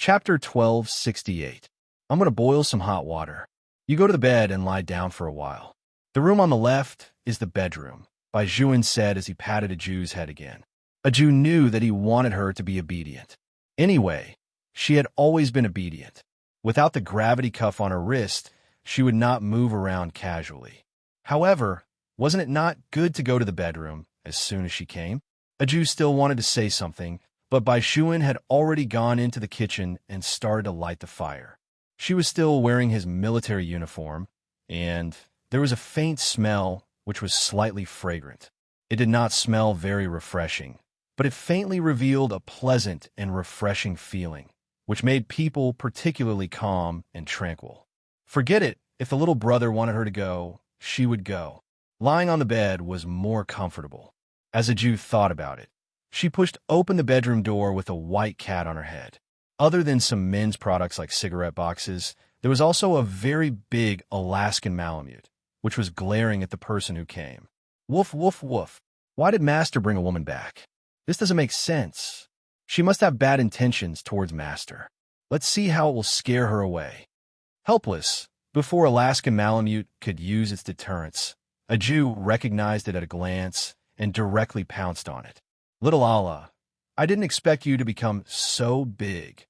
Chapter 1268. I'm going to boil some hot water. You go to the bed and lie down for a while. The room on the left is the bedroom, Bai Juan said as he patted Aju's head again. Aju knew that he wanted her to be obedient. Anyway, she had always been obedient. Without the gravity cuff on her wrist, she would not move around casually. However, wasn't it not good to go to the bedroom as soon as she came? Aju still wanted to say something, but Bai Juan had already gone into the kitchen and started to light the fire. She was still wearing his military uniform, and there was a faint smell which was slightly fragrant. It did not smell very refreshing, but it faintly revealed a pleasant and refreshing feeling, which made people particularly calm and tranquil. Forget it, if the little brother wanted her to go, she would go. Lying on the bed was more comfortable. As Aju thought about it, she pushed open the bedroom door with a white cat on her head. Other than some men's products like cigarette boxes, there was also a very big Alaskan Malamute, which was glaring at the person who came. Woof, woof, woof. Why did Master bring a woman back? This doesn't make sense. She must have bad intentions towards Master. Let's see how it will scare her away. Helpless, before Alaskan Malamute could use its deterrence, Aju recognized it at a glance and directly pounced on it. Little Allah, I didn't expect you to become so big.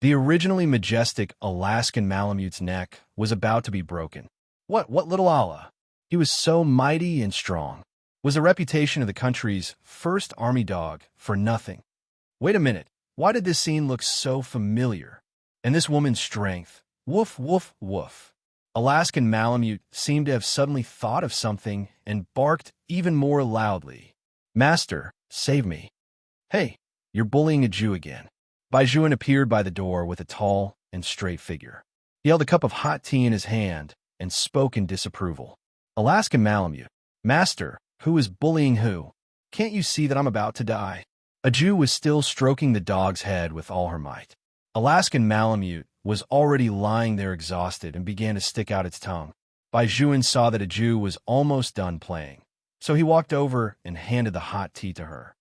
The originally majestic Alaskan Malamute's neck was about to be broken. What little Allah? He was so mighty and strong. Was the reputation of the country's first army dog for nothing? Wait a minute, why did this scene look so familiar? And this woman's strength, woof, woof, woof. Alaskan Malamute seemed to have suddenly thought of something and barked even more loudly. Master, save me. Hey, you're bullying Aju again. Bai Juan appeared by the door with a tall and straight figure. He held a cup of hot tea in his hand and spoke in disapproval. Alaskan Malamute, Master, who is bullying who? Can't you see that I'm about to die? Aju was still stroking the dog's head with all her might. Alaskan Malamute was already lying there exhausted and began to stick out its tongue. Bai Juan saw that Aju was almost done playing, so he walked over and handed the hot tea to her.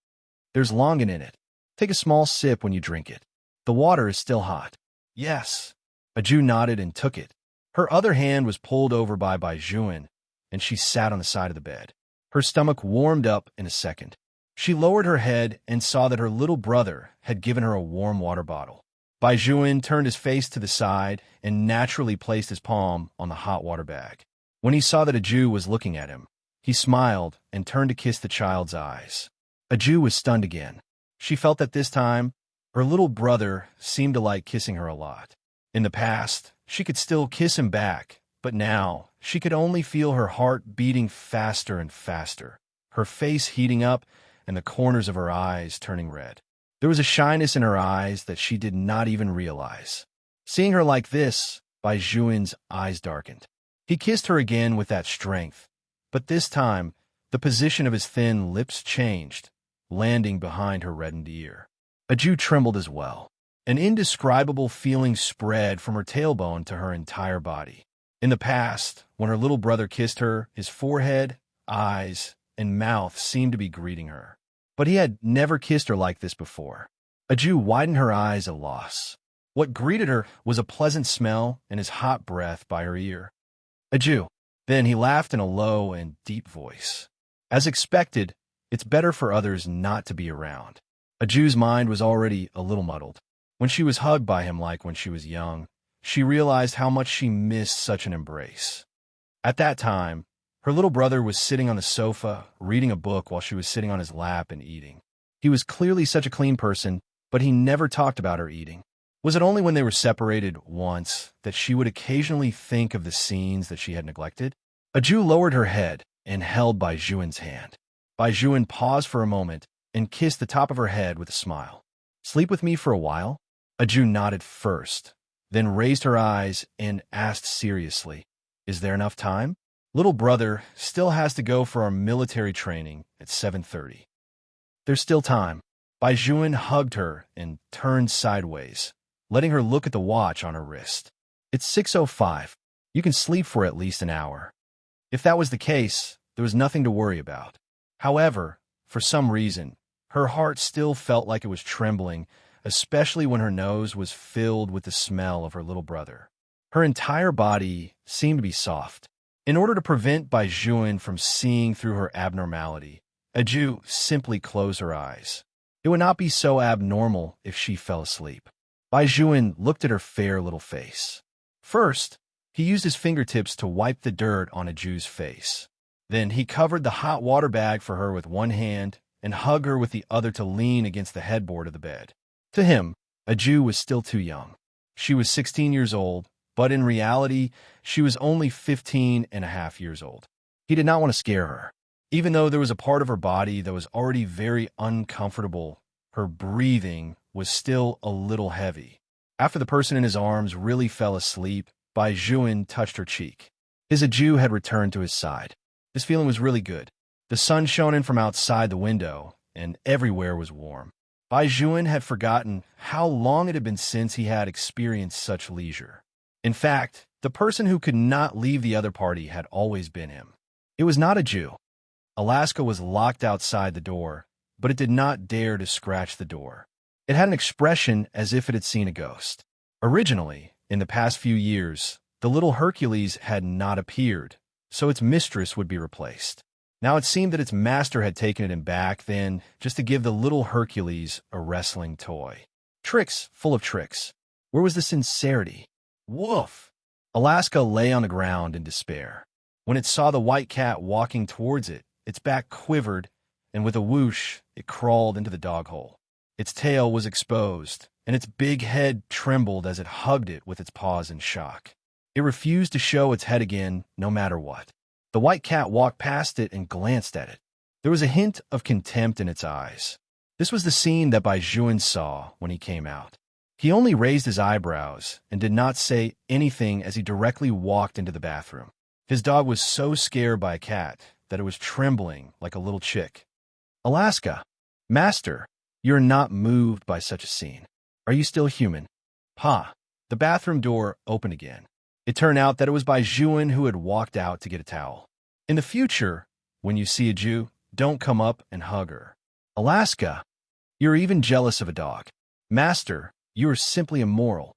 There's longan in it. Take a small sip when you drink it. The water is still hot. Yes. Aju nodded and took it. Her other hand was pulled over by Bai Juan, and she sat on the side of the bed. Her stomach warmed up in a second. She lowered her head and saw that her little brother had given her a warm water bottle. Bai Juan turned his face to the side and naturally placed his palm on the hot water bag. When he saw that Aju was looking at him, he smiled and turned to kiss the child's eyes. Aju was stunned again. She felt that this time, her little brother seemed to like kissing her a lot. In the past, she could still kiss him back, but now she could only feel her heart beating faster and faster, her face heating up and the corners of her eyes turning red. There was a shyness in her eyes that she did not even realize. Seeing her like this, Bai Juan's eyes darkened. He kissed her again with that strength, but this time, the position of his thin lips changed, landing behind her reddened ear. Aju trembled as well. An indescribable feeling spread from her tailbone to her entire body. In the past, when her little brother kissed her, his forehead, eyes, and mouth seemed to be greeting her. But he had never kissed her like this before. Aju widened her eyes at loss. What greeted her was a pleasant smell and his hot breath by her ear. Aju. Then he laughed in a low and deep voice. As expected, it's better for others not to be around. Aju's mind was already a little muddled. When she was hugged by him like when she was young, she realized how much she missed such an embrace. At that time, her little brother was sitting on the sofa, reading a book while she was sitting on his lap and eating. He was clearly such a clean person, but he never talked about her eating. Was it only when they were separated once that she would occasionally think of the scenes that she had neglected? Aju lowered her head and held Bai Juan's hand. Bai Juan paused for a moment and kissed the top of her head with a smile. Sleep with me for a while? Aju nodded first, then raised her eyes and asked seriously, Is there enough time? Little brother still has to go for our military training at 7:30. There's still time. Bai Juan hugged her and turned sideways, letting her look at the watch on her wrist. It's 6:05. You can sleep for at least an hour. If that was the case, there was nothing to worry about. However, for some reason, her heart still felt like it was trembling especially when her nose was filled with the smell of her little brother. Her entire body seemed to be soft. In order to prevent Bai Juan from seeing through her abnormality, Aju simply closed her eyes. It would not be so abnormal if she fell asleep. Bai Juan looked at her fair little face. First, he used his fingertips to wipe the dirt on Aju's face. Then he covered the hot water bag for her with one hand and hugged her with the other to lean against the headboard of the bed. To him, Aju was still too young. She was 16 years old, but in reality, she was only 15.5 years old. He did not want to scare her. Even though there was a part of her body that was already very uncomfortable, her breathing was still a little heavy. After the person in his arms really fell asleep, Bai Juan touched her cheek. His Aju had returned to his side. This feeling was really good. The sun shone in from outside the window, and everywhere was warm. Bai Juan had forgotten how long it had been since he had experienced such leisure. In fact, the person who could not leave the other party had always been him. It was not Aju. Alaska was locked outside the door, but it did not dare to scratch the door. It had an expression as if it had seen a ghost. Originally, in the past few years, the little Hercules had not appeared, so its mistress would be replaced. Now it seemed that its master had taken it in back then just to give the little Hercules a wrestling toy. Tricks full of tricks. Where was the sincerity? Woof! Alaska lay on the ground in despair. When it saw the white cat walking towards it, its back quivered, and with a whoosh, it crawled into the dog hole. Its tail was exposed, and its big head trembled as it hugged it with its paws in shock. It refused to show its head again, no matter what. The white cat walked past it and glanced at it. There was a hint of contempt in its eyes. This was the scene that Bai Juan saw when he came out. He only raised his eyebrows and did not say anything as he directly walked into the bathroom. His dog was so scared by a cat that it was trembling like a little chick. Alaska, Master, you're not moved by such a scene. Are you still human? Pa. The bathroom door opened again. It turned out that it was Bai Juan who had walked out to get a towel. In the future, when you see Aju, don't come up and hug her. Alaska, you're even jealous of a dog. Master, you are simply immoral.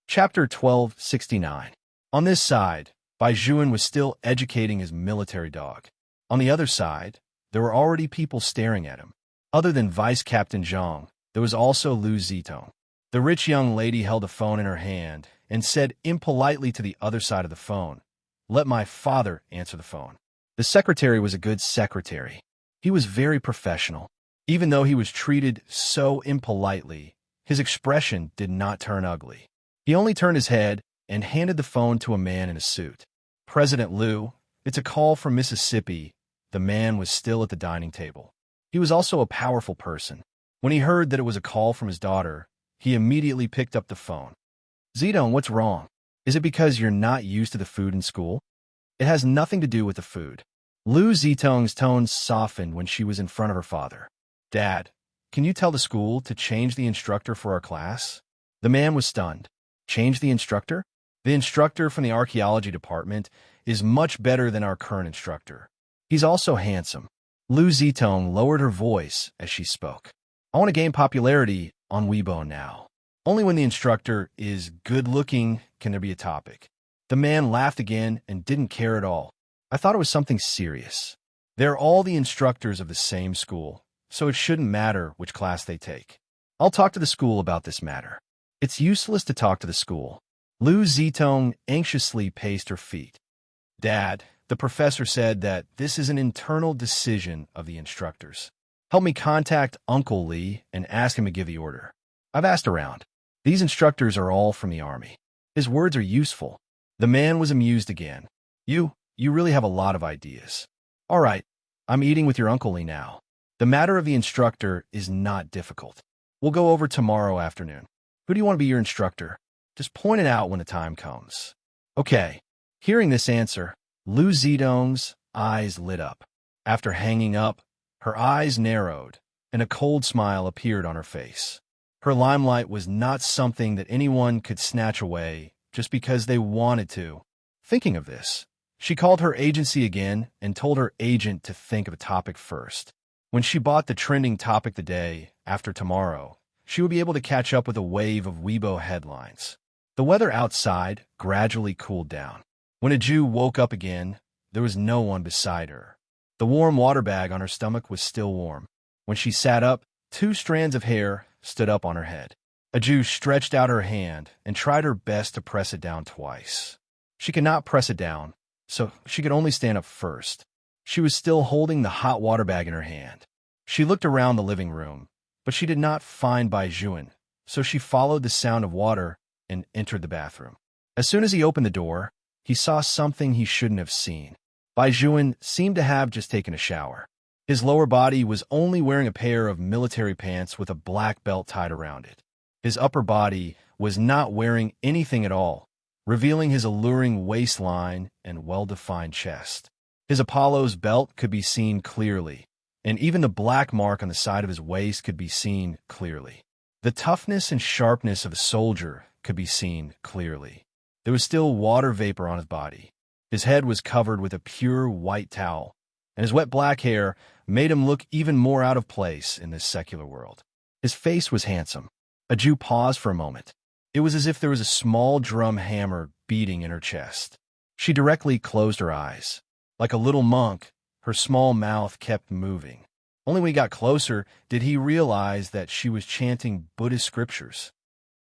Chapter 1269. On this side, Bai Juan was still educating his military dog. On the other side, there were already people staring at him. Other than Vice Captain Zhang, there was also Lu Zitong. The rich young lady held a phone in her hand and said impolitely to the other side of the phone, "Let my father answer the phone." The secretary was a good secretary. He was very professional. Even though he was treated so impolitely, his expression did not turn ugly. He only turned his head and handed the phone to a man in a suit. "President Liu, it's a call from Mississippi." The man was still at the dining table. He was also a powerful person. When he heard that it was a call from his daughter, he immediately picked up the phone. "Zidong, what's wrong? Is it because you're not used to the food in school?" "It has nothing to do with the food." Lu Zitong's tone softened when she was in front of her father. "Dad, can you tell the school to change the instructor for our class?" The man was stunned. "Change the instructor?" "The instructor from the archaeology department is much better than our current instructor. He's also handsome." Lu Zitong lowered her voice as she spoke. "I want to gain popularity on Weibo now. Only when the instructor is good-looking can there be a topic." The man laughed again and didn't care at all. "I thought it was something serious. They're all the instructors of the same school, so it shouldn't matter which class they take. I'll talk to the school about this matter." "It's useless to talk to the school." Lu Zitong anxiously paced her feet. "Dad, the professor said that this is an internal decision of the instructors. Help me contact Uncle Lee and ask him to give the order. I've asked around. These instructors are all from the army." His words are useful. The man was amused again. You really have a lot of ideas." "All right, I'm eating with your Uncle Lee now. The matter of the instructor is not difficult. We'll go over tomorrow afternoon. Who do you want to be your instructor? Just point it out when the time comes." "Okay." Hearing this answer, Lu Zidong's eyes lit up. After hanging up, her eyes narrowed, and a cold smile appeared on her face. Her limelight was not something that anyone could snatch away just because they wanted to. Thinking of this, she called her agency again and told her agent to think of a topic first. When she bought the trending topic the day, after tomorrow, she would be able to catch up with a wave of Weibo headlines. The weather outside gradually cooled down. When Aju woke up again, there was no one beside her. The warm water bag on her stomach was still warm. When she sat up, 2 strands of hair stood up on her head. Aju stretched out her hand and tried her best to press it down twice. She could not press it down, so she could only stand up first. She was still holding the hot water bag in her hand. She looked around the living room, but she did not find Bai Juan, so she followed the sound of water and entered the bathroom. As soon as he opened the door, he saw something he shouldn't have seen. Bai Juan seemed to have just taken a shower. His lower body was only wearing a pair of military pants with a black belt tied around it. His upper body was not wearing anything at all, revealing his alluring waistline and well-defined chest. His Apollo's belt could be seen clearly, and even the black mark on the side of his waist could be seen clearly. The toughness and sharpness of a soldier could be seen clearly. There was still water vapor on his body. His head was covered with a pure white towel, and his wet black hair made him look even more out of place in this secular world. His face was handsome. Aju paused for a moment. It was as if there was a small drum hammer beating in her chest. She directly closed her eyes. Like a little monk, her small mouth kept moving. Only when he got closer did he realize that she was chanting Buddhist scriptures.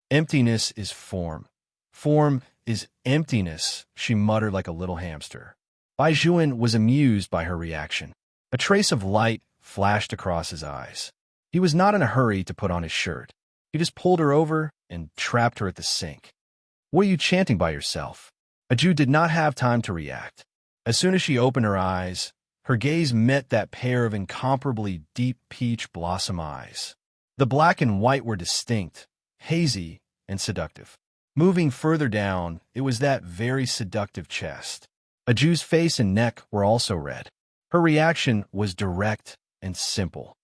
Emptiness is form. Form is emptiness, she muttered like a little hamster. Bai Juan was amused by her reaction. A trace of light flashed across his eyes. He was not in a hurry to put on his shirt. He just pulled her over and trapped her at the sink. "What are you chanting by yourself?" Aju did not have time to react. As soon as she opened her eyes, her gaze met that pair of incomparably deep peach blossom eyes. The black and white were distinct, hazy, and seductive. Moving further down, it was that very seductive chest. Aju's face and neck were also red. Her reaction was direct and simple.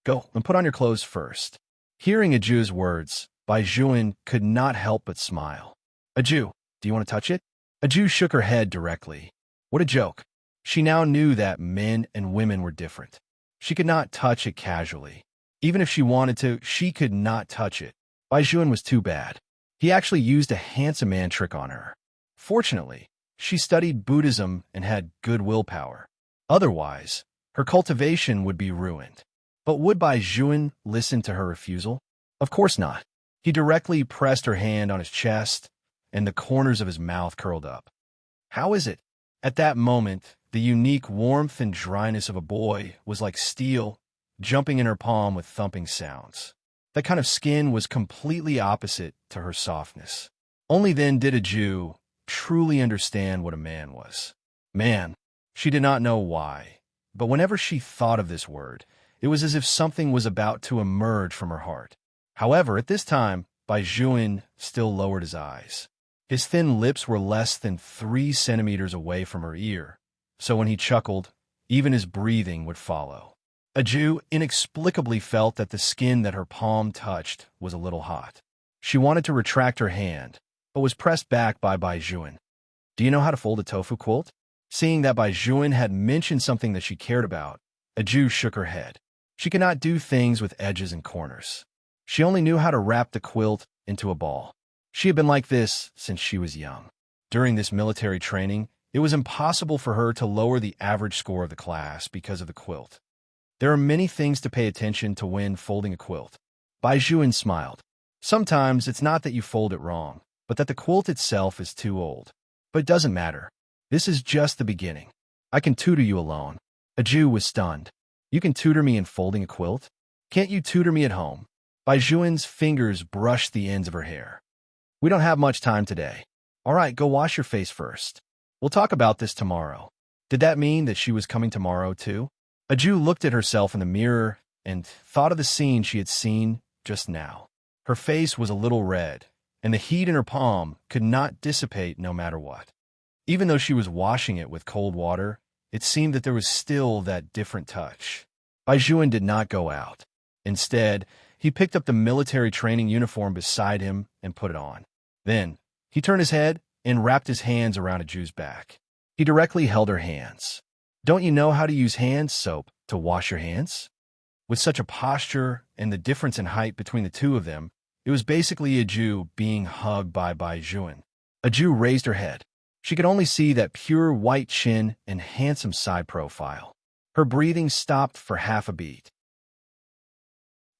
"Go and put on your clothes first." Hearing Aju's words, Bai Juan could not help but smile. "Aju, do you want to touch it?" Aju shook her head directly. What a joke. She now knew that men and women were different. She could not touch it casually. Even if she wanted to, she could not touch it. Bai Juan was too bad. He actually used a handsome man trick on her. Fortunately, she studied Buddhism and had good willpower. Otherwise, her cultivation would be ruined. But would Bai Juan listen to her refusal? Of course not. He directly pressed her hand on his chest, and the corners of his mouth curled up. How is it? At that moment, the unique warmth and dryness of a boy was like steel, jumping in her palm with thumping sounds. That kind of skin was completely opposite to her softness. Only then did Aju truly understand what a man was. Man, she did not know why, but whenever she thought of this word, it was as if something was about to emerge from her heart. However, at this time, Bai Juan still lowered his eyes. His thin lips were less than 3 centimeters away from her ear, so when he chuckled, even his breathing would follow. Aju inexplicably felt that the skin that her palm touched was a little hot. She wanted to retract her hand, but was pressed back by Bai Juan. "Do you know how to fold a tofu quilt?" Seeing that Bai Juan had mentioned something that she cared about, Aju shook her head. She could not do things with edges and corners. She only knew how to wrap the quilt into a ball. She had been like this since she was young. During this military training, it was impossible for her to lower the average score of the class because of the quilt. There are many things to pay attention to when folding a quilt. Bai Juan smiled. Sometimes it's not that you fold it wrong, but that the quilt itself is too old. But it doesn't matter. This is just the beginning. I can tutor you alone. Aju was stunned. You can tutor me in folding a quilt? Can't you tutor me at home? Bai Juan's fingers brushed the ends of her hair. We don't have much time today. All right, go wash your face first. We'll talk about this tomorrow. Did that mean that she was coming tomorrow too? Aju looked at herself in the mirror and thought of the scene she had seen just now. Her face was a little red, and the heat in her palm could not dissipate no matter what. Even though she was washing it with cold water, it seemed that there was still that different touch. Bai Juan did not go out. Instead, he picked up the military training uniform beside him and put it on. Then, he turned his head and wrapped his hands around Aju's back. He directly held her hands. "Don't you know how to use hand soap to wash your hands?" With such a posture and the difference in height between the two of them, it was basically a Jew being hugged by Jun. A Jew raised her head. She could only see that pure white chin and handsome side profile. Her breathing stopped for half a beat.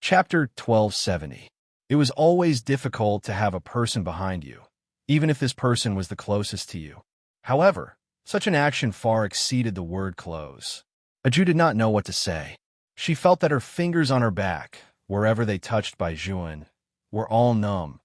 Chapter 1270. It was always difficult to have a person behind you, even if this person was the closest to you. However, such an action far exceeded the word close. A Jew did not know what to say. She felt that her fingers on her back, wherever they touched Jun, were all numb.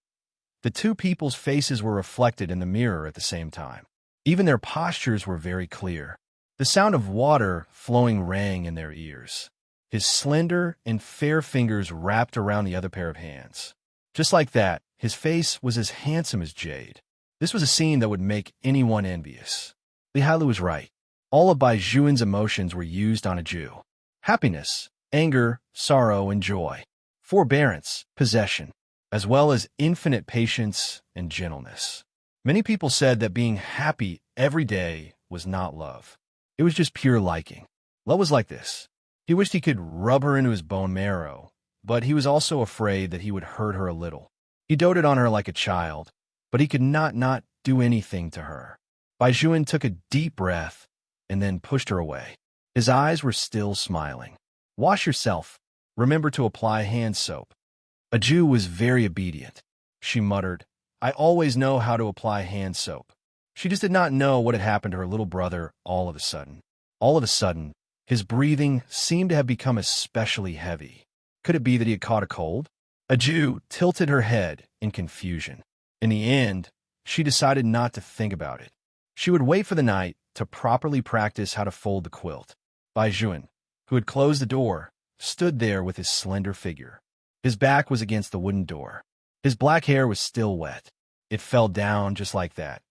The two people's faces were reflected in the mirror at the same time. Even their postures were very clear. The sound of water flowing rang in their ears. His slender and fair fingers wrapped around the other pair of hands. Just like that, his face was as handsome as jade. This was a scene that would make anyone envious. Lihalu was right. All of Jun's emotions were used on a Jew. Happiness, anger, sorrow, and joy. Forbearance, possession, as well as infinite patience and gentleness. Many people said that being happy every day was not love. It was just pure liking. Love was like this. He wished he could rub her into his bone marrow, but he was also afraid that he would hurt her a little. He doted on her like a child, but he could not do anything to her. Jun took a deep breath and then pushed her away. His eyes were still smiling. Wash yourself. Remember to apply hand soap. A Jew was very obedient. She muttered, I always know how to apply hand soap. She just did not know what had happened to her little brother all of a sudden. All of a sudden, his breathing seemed to have become especially heavy. Could it be that he had caught a cold? A Jew tilted her head in confusion. In the end, she decided not to think about it. She would wait for the night to properly practice how to fold the quilt. Jun, who had closed the door, stood there with his slender figure. His back was against the wooden door. His black hair was still wet. It fell down just like that,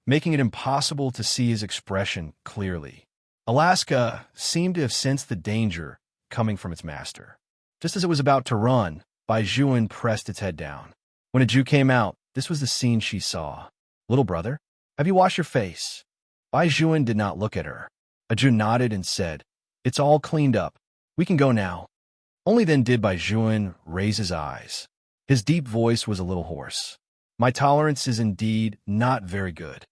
making it impossible to see his expression clearly. Alaska seemed to have sensed the danger coming from its master. Just as it was about to run, Jun pressed its head down. When a Jew came out, this was the scene she saw. Little brother, have you washed your face? Jun did not look at her. A Jew nodded and said, It's all cleaned up. We can go now. Only then did Jun raise his eyes. His deep voice was a little hoarse. My tolerance is indeed not very good.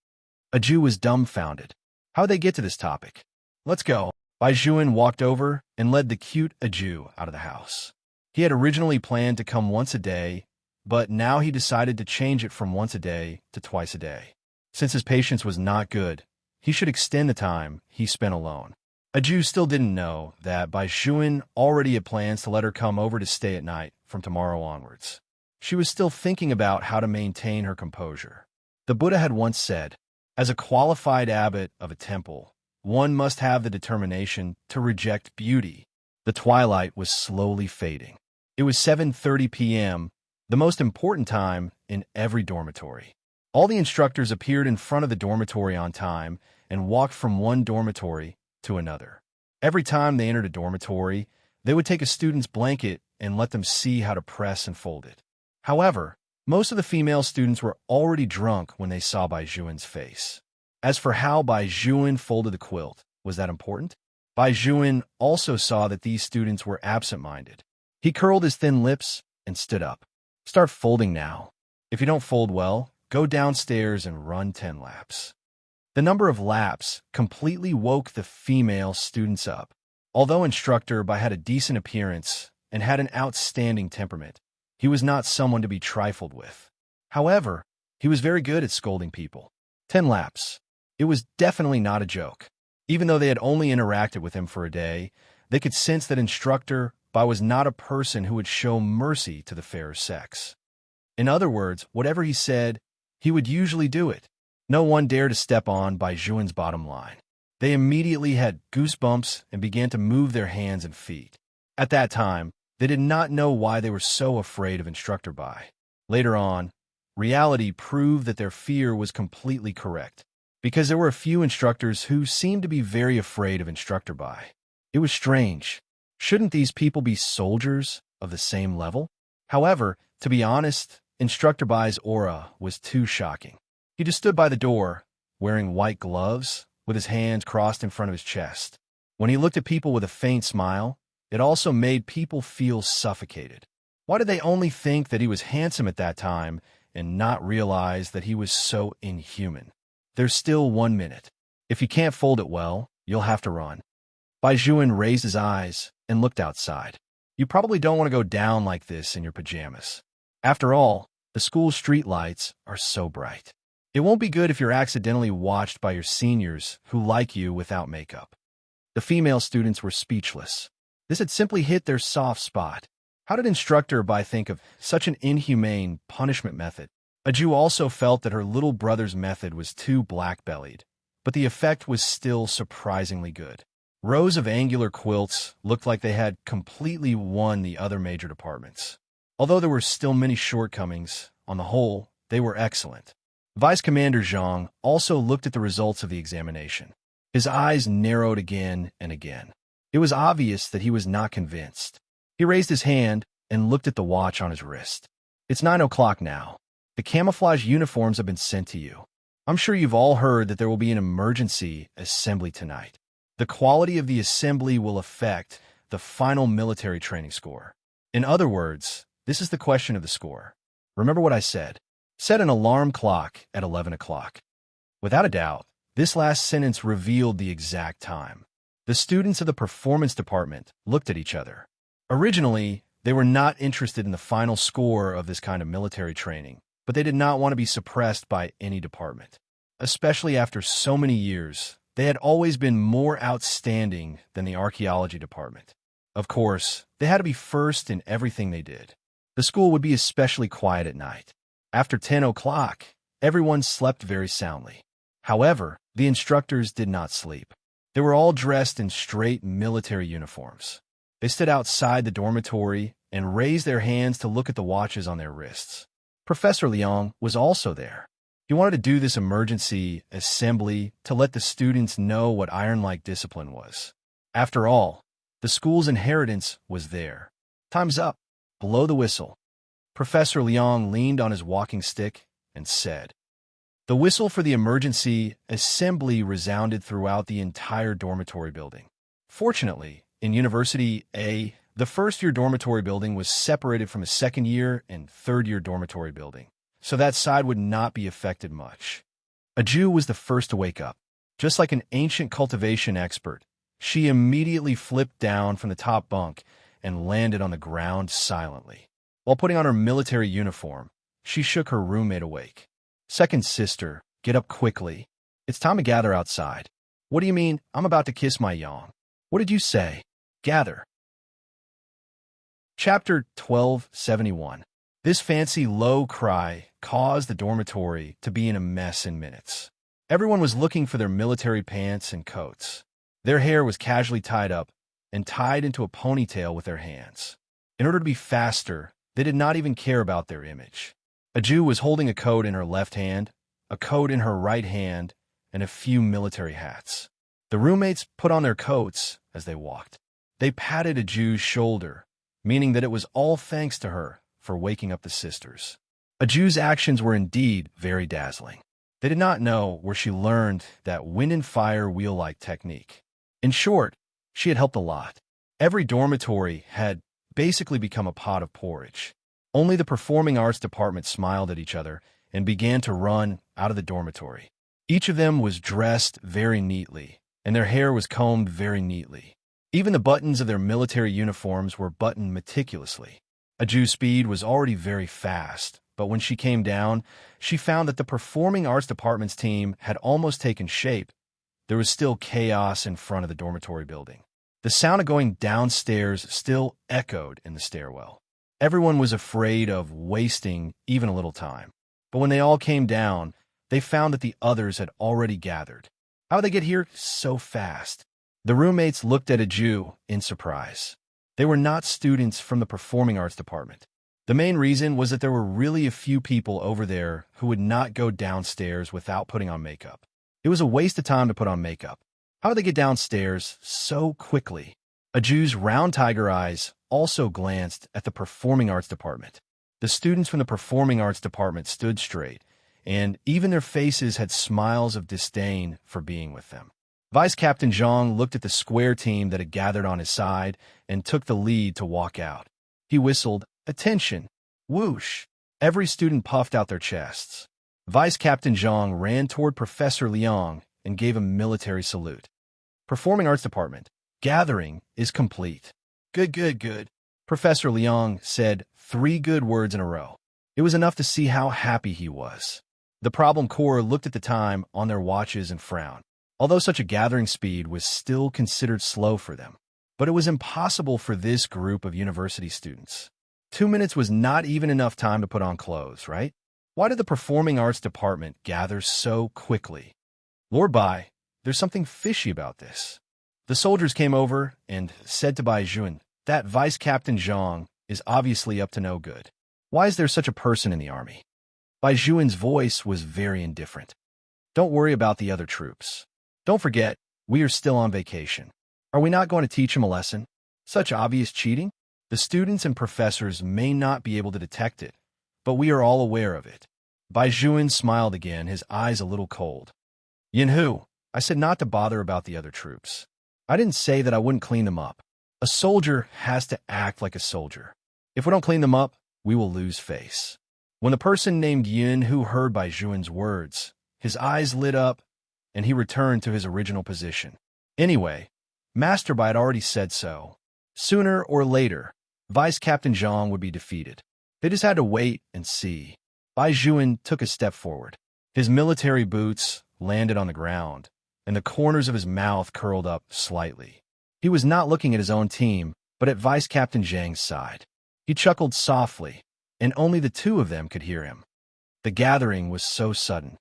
A Jew was dumbfounded. How'd they get to this topic? Let's go. Jun walked over and led the cute Jew out of the house. He had originally planned to come once a day, but now he decided to change it from once a day to twice a day. Since his patience was not good, he should extend the time he spent alone. A Jew still didn't know that Jun already had plans to let her come over to stay at night from tomorrow onwards. She was still thinking about how to maintain her composure. The Buddha had once said, as a qualified abbot of a temple, one must have the determination to reject beauty. The twilight was slowly fading. It was 7:30 p.m., the most important time in every dormitory. All the instructors appeared in front of the dormitory on time and walked from one dormitory to another. Every time they entered a dormitory, they would take a student's blanket and let them see how to press and fold it. However, most of the female students were already drunk when they saw Jun's face. As for how Jun folded the quilt, was that important? Jun also saw that these students were absent-minded. He curled his thin lips and stood up. Start folding now. If you don't fold well, go downstairs and run 10 laps. The number of laps completely woke the female students up. Although instructor Bai had a decent appearance and had an outstanding temperament, he was not someone to be trifled with. However, he was very good at scolding people. 10 laps. It was definitely not a joke. Even though they had only interacted with him for a day, they could sense that instructor Bai was not a person who would show mercy to the fairer sex. In other words, whatever he said, he would usually do it. No one dared to step on Jun's bottom line. They immediately had goosebumps and began to move their hands and feet. At that time, they did not know why they were so afraid of instructor Bai. Later on, reality proved that their fear was completely correct, because there were a few instructors who seemed to be very afraid of instructor Bai. It was strange. Shouldn't these people be soldiers of the same level? However, to be honest, instructor Bai's aura was too shocking. He just stood by the door, wearing white gloves, with his hands crossed in front of his chest. When he looked at people with a faint smile, it also made people feel suffocated. Why did they only think that he was handsome at that time and not realize that he was so inhuman? There's still 1 minute. If you can't fold it well, you'll have to run. Bai Juan raised his eyes and looked outside. You probably don't want to go down like this in your pajamas. After all, the school streetlights are so bright. It won't be good if you're accidentally watched by your seniors who like you without makeup. The female students were speechless. This had simply hit their soft spot. How did Instructor Bai think of such an inhumane punishment method? Aju also felt that her little brother's method was too black-bellied, but the effect was still surprisingly good. Rows of angular quilts looked like they had completely won the other major departments. Although there were still many shortcomings, on the whole, they were excellent. Vice Commander Zhang also looked at the results of the examination. His eyes narrowed again and again. It was obvious that he was not convinced. He raised his hand and looked at the watch on his wrist. It's 9 o'clock now. The camouflage uniforms have been sent to you. I'm sure you've all heard that there will be an emergency assembly tonight. The quality of the assembly will affect the final military training score. In other words, this is the question of the score. Remember what I said. Set an alarm clock at 11 o'clock. Without a doubt, this last sentence revealed the exact time. The students of the performance department looked at each other. Originally, they were not interested in the final score of this kind of military training, but they did not want to be suppressed by any department. Especially after so many years, they had always been more outstanding than the archaeology department. Of course, they had to be first in everything they did. The school would be especially quiet at night. After 10 o'clock, everyone slept very soundly. However, the instructors did not sleep. They were all dressed in straight military uniforms. They stood outside the dormitory and raised their hands to look at the watches on their wrists. Professor Liang was also there. He wanted to do this emergency assembly to let the students know what iron-like discipline was. After all, the school's inheritance was there. Time's up. Blow the whistle. Professor Liang leaned on his walking stick and said. The whistle for the emergency assembly resounded throughout the entire dormitory building. Fortunately, in University A, the first-year dormitory building was separated from a second-year and third-year dormitory building, so that side would not be affected much. Aju was the first to wake up. Just like an ancient cultivation expert, she immediately flipped down from the top bunk and landed on the ground silently. While putting on her military uniform, she shook her roommate awake. Second sister, get up quickly. It's time to gather outside. What do you mean? I'm about to kiss my Yang. What did you say? Gather. Chapter 1271. This fancy low cry caused the dormitory to be in a mess in minutes. Everyone was looking for their military pants and coats. Their hair was casually tied up and tied into a ponytail with their hands. In order to be faster, they did not even care about their image. Aju was holding a coat in her left hand, a coat in her right hand, and a few military hats. The roommates put on their coats as they walked. They patted Aju's shoulder, meaning that it was all thanks to her for waking up the sisters. Aju's actions were indeed very dazzling. They did not know where she learned that wind and fire wheel-like technique. In short, she had helped a lot. Every dormitory had basically become a pot of porridge. Only the performing arts department smiled at each other and began to run out of the dormitory. Each of them was dressed very neatly, and their hair was combed very neatly. Even the buttons of their military uniforms were buttoned meticulously. Aju's speed was already very fast, but when she came down, she found that the performing arts department's team had almost taken shape. There was still chaos in front of the dormitory building. The sound of going downstairs still echoed in the stairwell. Everyone was afraid of wasting even a little time. But when they all came down, they found that the others had already gathered. How did they get here so fast? The roommates looked at Aju in surprise. They were not students from the performing arts department. The main reason was that there were really a few people over there who would not go downstairs without putting on makeup. It was a waste of time to put on makeup. How did they get downstairs so quickly? Aju's round tiger eyes also glanced at the performing arts department. The students from the performing arts department stood straight, and even their faces had smiles of disdain for being with them. Vice Captain Zhang looked at the square team that had gathered on his side and took the lead to walk out. He whistled, "Attention!" Whoosh! Every student puffed out their chests. Vice Captain Zhang ran toward Professor Liang and gave a military salute. Performing Arts Department. Gathering is complete. Good, good, good. Professor Liang said 3 good words in a row. It was enough to see how happy he was. The problem corps looked at the time on their watches and frowned. Although such a gathering speed was still considered slow for them. But it was impossible for this group of university students. 2 minutes was not even enough time to put on clothes, right? Why did the Performing Arts Department gather so quickly? Lord Bai, there's something fishy about this. The soldiers came over and said to Bai Jun, that Vice Captain Zhang is obviously up to no good. Why is there such a person in the army? Bai Jun's voice was very indifferent. Don't worry about the other troops. Don't forget, we are still on vacation. Are we not going to teach him a lesson? Such obvious cheating? The students and professors may not be able to detect it, but we are all aware of it. Bai Jun smiled again, his eyes a little cold. Yin-Hu, I said not to bother about the other troops. I didn't say that I wouldn't clean them up. A soldier has to act like a soldier. If we don't clean them up, we will lose face. When the person named Yin-Hu heard Bai Jun's words, his eyes lit up, and he returned to his original position. Anyway, Master Bai had already said so. Sooner or later, Vice Captain Zhang would be defeated. They just had to wait and see. Bai Jun took a step forward. His military boots landed on the ground, and the corners of his mouth curled up slightly. He was not looking at his own team, but at Vice Captain Zhang's side. He chuckled softly, and only the 2 of them could hear him. The gathering was so sudden.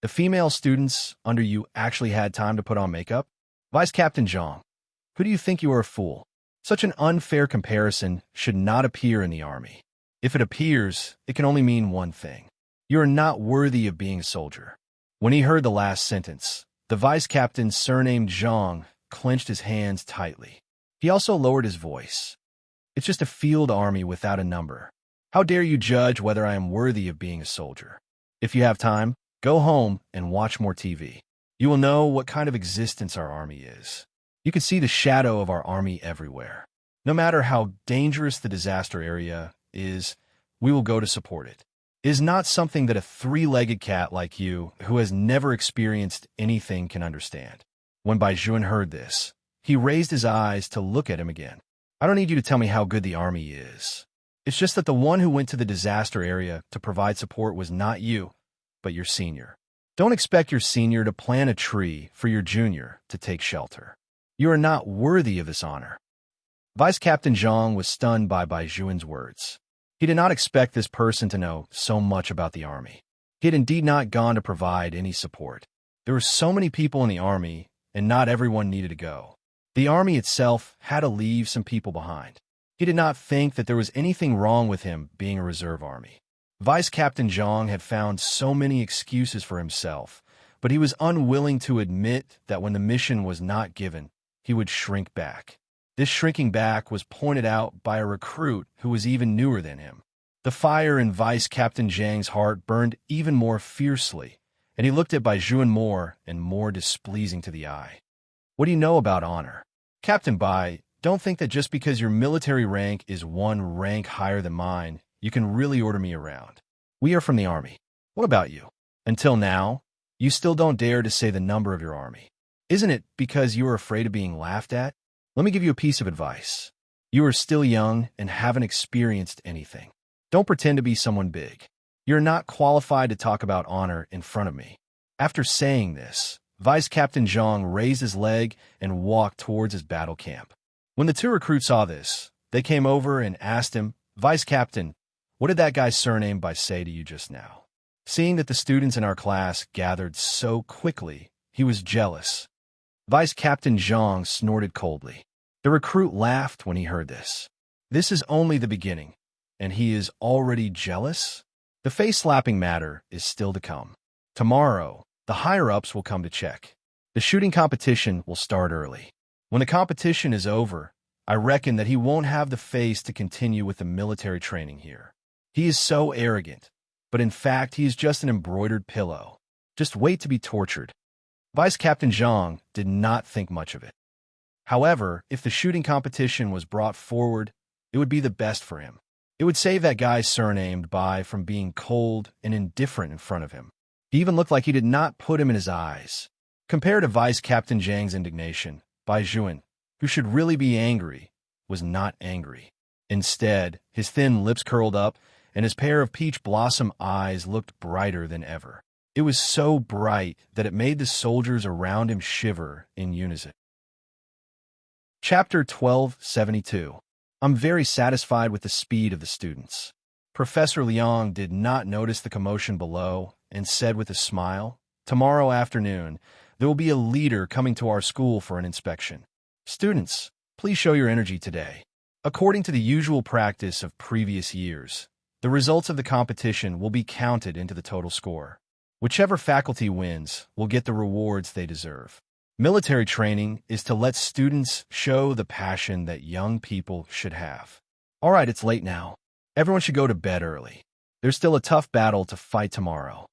The female students under you actually had time to put on makeup? Vice Captain Zhang, who do you think you are, a fool? Such an unfair comparison should not appear in the army. If it appears, it can only mean one thing. You are not worthy of being a soldier. When he heard the last sentence, the vice captain, surnamed Zhang, clenched his hands tightly. He also lowered his voice. It's just a field army without a number. How dare you judge whether I am worthy of being a soldier? If you have time, go home and watch more TV. You will know what kind of existence our army is. You can see the shadow of our army everywhere. No matter how dangerous the disaster area is, we will go to support it. It is not something that a 3-legged cat like you, who has never experienced anything, can understand. When Bai Jun heard this, he raised his eyes to look at him again. I don't need you to tell me how good the army is. It's just that the one who went to the disaster area to provide support was not you, but your senior. Don't expect your senior to plant a tree for your junior to take shelter. You are not worthy of this honor. Vice Captain Zhang was stunned by Bai Jun's words. He did not expect this person to know so much about the army. He had indeed not gone to provide any support. There were so many people in the army, and not everyone needed to go. The army itself had to leave some people behind. He did not think that there was anything wrong with him being a reserve army. Vice Captain Zhang had found so many excuses for himself, but he was unwilling to admit that when the mission was not given, he would shrink back. This shrinking back was pointed out by a recruit who was even newer than him. The fire in Vice Captain Zhang's heart burned even more fiercely, and he looked at Bai Jun more and more displeasing to the eye. What do you know about honor? Captain Bai, don't think that just because your military rank is 1 rank higher than mine, you can really order me around. We are from the army. What about you? Until now, you still don't dare to say the number of your army. Isn't it because you are afraid of being laughed at? Let me give you a piece of advice. You are still young and haven't experienced anything. Don't pretend to be someone big. You're not qualified to talk about honor in front of me. After saying this, Vice Captain Zhang raised his leg and walked towards his battle camp. When the 2 recruits saw this, they came over and asked him, Vice Captain, what did that guy's surname Bai say to you just now? Seeing that the students in our class gathered so quickly, he was jealous. Vice Captain Zhang snorted coldly. The recruit laughed when he heard this. This is only the beginning, and he is already jealous? The face-slapping matter is still to come. Tomorrow, the higher-ups will come to check. The shooting competition will start early. When the competition is over, I reckon that he won't have the face to continue with the military training here. He is so arrogant, but in fact he is just an embroidered pillow. Just wait to be tortured. Vice Captain Zhang did not think much of it. However, if the shooting competition was brought forward, it would be the best for him. It would save that guy surnamed Bai from being cold and indifferent in front of him. He even looked like he did not put him in his eyes. Compared to Vice Captain Zhang's indignation, Bai Juan, who should really be angry, was not angry. Instead, his thin lips curled up, and his pair of peach blossom eyes looked brighter than ever. It was so bright that it made the soldiers around him shiver in unison. Chapter 1272. I'm very satisfied with the speed of the students. Professor Liang did not notice the commotion below and said with a smile, "Tomorrow afternoon, there will be a leader coming to our school for an inspection. Students, please show your energy today." According to the usual practice of previous years, the results of the competition will be counted into the total score. Whichever faculty wins will get the rewards they deserve. Military training is to let students show the passion that young people should have. All right, it's late now. Everyone should go to bed early. There's still a tough battle to fight tomorrow.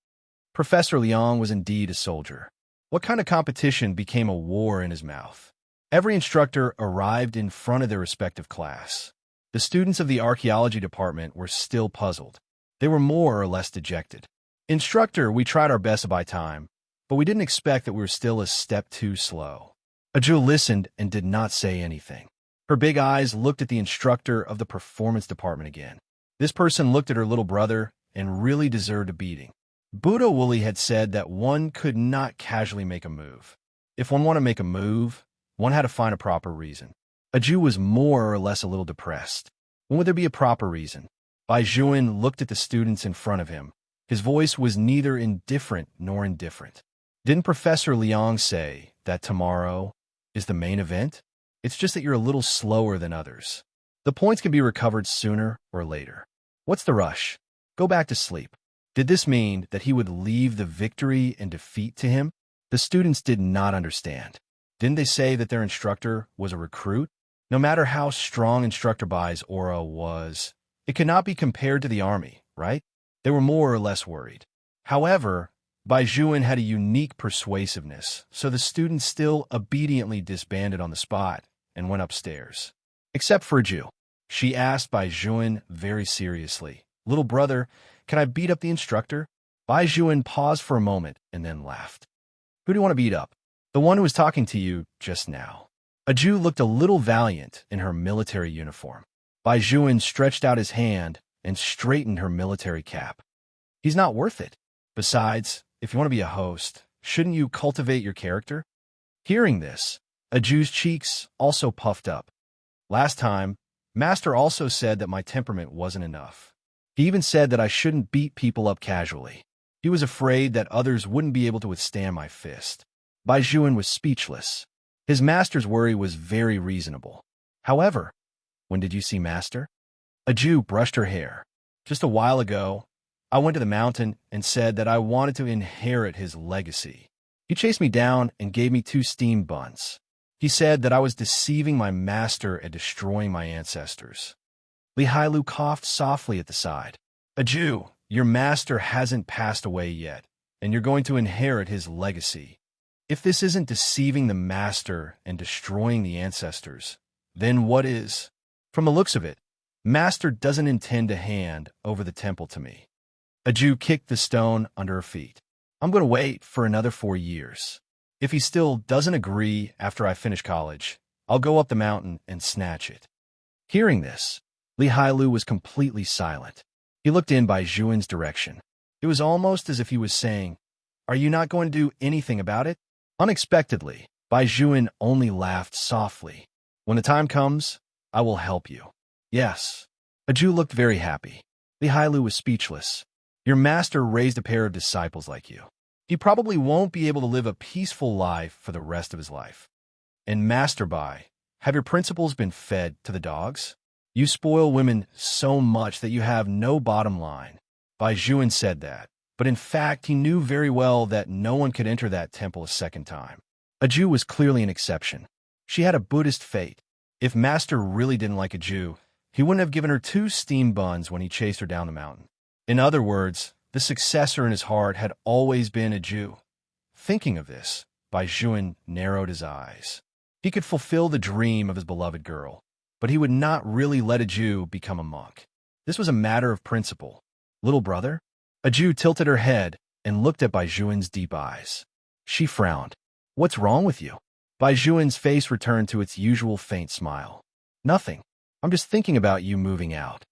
Professor Liang was indeed a soldier. What kind of competition became a war in his mouth? Every instructor arrived in front of their respective class. The students of the archaeology department were still puzzled. They were more or less dejected. "Instructor, we tried our best to buy time, but we didn't expect that we were still a step too slow." Aju listened and did not say anything. Her big eyes looked at the instructor of the performance department again. This person looked at her little brother and really deserved a beating. Buddha Woolley had said that one could not casually make a move. If one wanted to make a move, one had to find a proper reason. Aju was more or less a little depressed. When would there be a proper reason? Bai Juan looked at the students in front of him. His voice was neither indifferent nor indifferent. Didn't Professor Liang say that tomorrow is the main event? It's just that you're a little slower than others. The points can be recovered sooner or later. What's the rush? Go back to sleep. Did this mean that he would leave the victory and defeat to him? The students did not understand. Didn't they say that their instructor was a recruit? No matter how strong Instructor Bai's aura was, it could not be compared to the army, right? They were more or less worried. However, Bai Juan had a unique persuasiveness, so the students still obediently disbanded on the spot and went upstairs. Except for Aju. She asked Bai Juan very seriously, "Little brother, can I beat up the instructor?" Bai Juan paused for a moment and then laughed. "Who do you want to beat up?" "The one who was talking to you just now." Aju looked a little valiant in her military uniform. Bai Juan stretched out his hand and straightened her military cap. "He's not worth it. Besides, if you want to be a host, shouldn't you cultivate your character?" Hearing this, Aju's cheeks also puffed up. "Last time, Master also said that my temperament wasn't enough. He even said that I shouldn't beat people up casually. He was afraid that others wouldn't be able to withstand my fist." Bai Juan was speechless. His master's worry was very reasonable. However, when did you see Master? Aju brushed her hair. "Just a while ago, I went to the mountain and said that I wanted to inherit his legacy. He chased me down and gave me 2 steam buns. He said that I was deceiving my master and destroying my ancestors." Li Hailu coughed softly at the side. "Aju, your master hasn't passed away yet, and you're going to inherit his legacy. If this isn't deceiving the master and destroying the ancestors, then what is? From the looks of it, Master doesn't intend to hand over the temple to me." Aju kicked the stone under her feet. "I'm going to wait for another 4 years. If he still doesn't agree after I finish college, I'll go up the mountain and snatch it." Hearing this, Li Hailu was completely silent. He looked in Bai Juan's direction. It was almost as if he was saying, "Are you not going to do anything about it?" Unexpectedly, Bai Juan only laughed softly. "When the time comes, I will help you." "Yes." Aju looked very happy. Li Hailu was speechless. "Your master raised a pair of disciples like you. He probably won't be able to live a peaceful life for the rest of his life. And Master Bai, have your principles been fed to the dogs? You spoil women so much that you have no bottom line." Bai Juan said that, but in fact he knew very well that no one could enter that temple a second time. Aju was clearly an exception. She had a Buddhist faith. If Master really didn't like Aju, he wouldn't have given her 2 steam buns when he chased her down the mountain. In other words, the successor in his heart had always been Aju. Thinking of this, Bai Juan narrowed his eyes. He could fulfill the dream of his beloved girl, but he would not really let a Jew become a monk. This was a matter of principle. Little brother? A Jew tilted her head and looked at Bai Juan's deep eyes. She frowned. What's wrong with you? Bai Juan's face returned to its usual faint smile. Nothing. I'm just thinking about you moving out.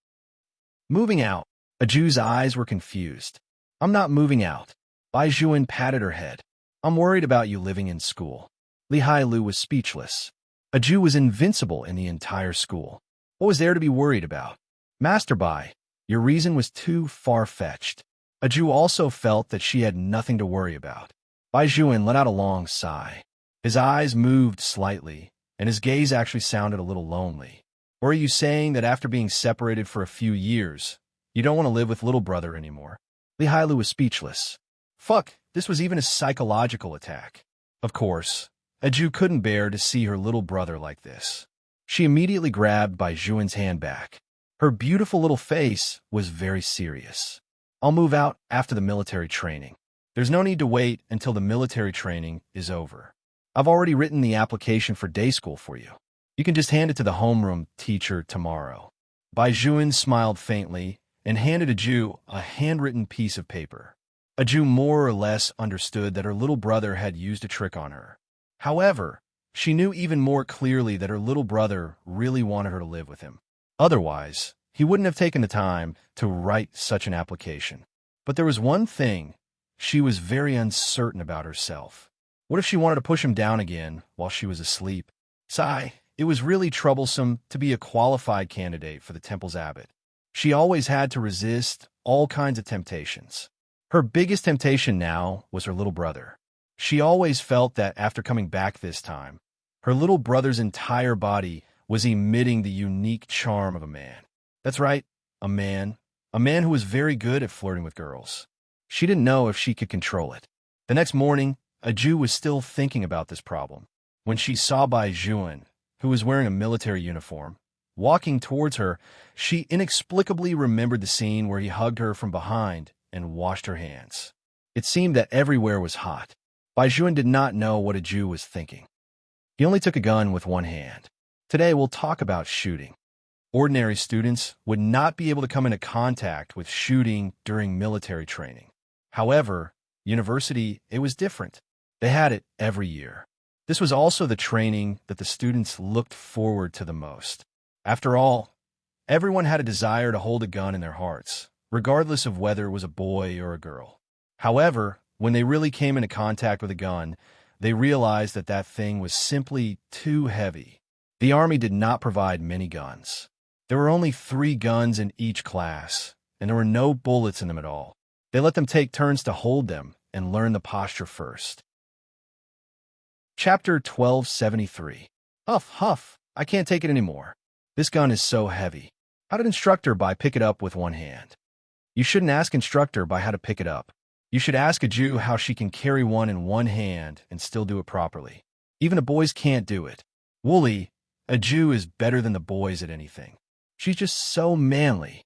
Moving out? A Jew's eyes were confused. I'm not moving out. Bai Juan patted her head. I'm worried about you living in school. Li Hailu was speechless. A Jew was invincible in the entire school. What was there to be worried about? Master Bai, your reason was too far-fetched. A Jew also felt that she had nothing to worry about. Bai Juan let out a long sigh. His eyes moved slightly, and his gaze actually sounded a little lonely. Or are you saying that after being separated for a few years, you don't want to live with little brother anymore? Li Hailu was speechless. Fuck, this was even a psychological attack. Of course, a Jew couldn't bear to see her little brother like this. She immediately grabbed Bai Juan's hand back. Her beautiful little face was very serious. I'll move out after the military training. There's no need to wait until the military training is over. I've already written the application for day school for you. You can just hand it to the homeroom teacher tomorrow. Bai Juan smiled faintly and handed a Jew a handwritten piece of paper. A Jew more or less understood that her little brother had used a trick on her. However, she knew even more clearly that her little brother really wanted her to live with him. Otherwise, he wouldn't have taken the time to write such an application. But there was one thing. She was very uncertain about herself. What if she wanted to push him down again while she was asleep? Sigh, it was really troublesome to be a qualified candidate for the temple's abbot. She always had to resist all kinds of temptations. Her biggest temptation now was her little brother. She always felt that after coming back this time, her little brother's entire body was emitting the unique charm of a man. That's right, a man who was very good at flirting with girls. She didn't know if she could control it. The next morning, a Jew was still thinking about this problem when she saw Bai Juan, who was wearing a military uniform. Walking towards her, she inexplicably remembered the scene where he hugged her from behind and washed her hands. It seemed that everywhere was hot. Bai Juan did not know what a Jew was thinking. He only took a gun with one hand. Today we'll talk about shooting. Ordinary students would not be able to come into contact with shooting during military training. However, university, it was different. They had it every year. This was also the training that the students looked forward to the most. After all, everyone had a desire to hold a gun in their hearts, regardless of whether it was a boy or a girl. However, when they really came into contact with a gun, they realized that that thing was simply too heavy. The army did not provide many guns. There were only 3 guns in each class, and there were no bullets in them at all. They let them take turns to hold them and learn the posture first. Chapter 1273. Huff, huff, I can't take it anymore. This gun is so heavy. How did instructor Bai pick it up with one hand? You shouldn't ask instructor Bai how to pick it up. You should ask a Jew how she can carry one in one hand and still do it properly. Even the boys can't do it. Wooly, a Jew is better than the boys at anything. She's just so manly.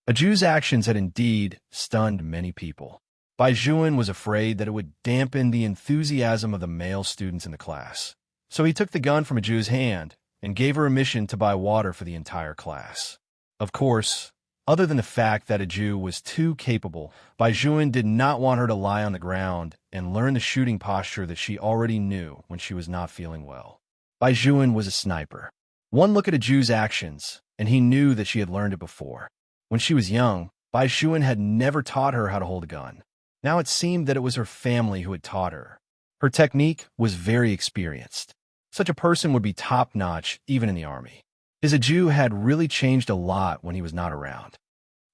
A Jew's actions had indeed stunned many people. Bai Juan was afraid that it would dampen the enthusiasm of the male students in the class. So he took the gun from a Jew's hand and gave her a mission to buy water for the entire class. Of course, other than the fact that a Jew was too capable, Bai Juan did not want her to lie on the ground and learn the shooting posture that she already knew when she was not feeling well. Bai Juan was a sniper. One look at a Jew's actions, and he knew that she had learned it before. When she was young, Bai Juan had never taught her how to hold a gun. Now it seemed that it was her family who had taught her. Her technique was very experienced. Such a person would be top-notch even in the army. His Jew had really changed a lot when he was not around.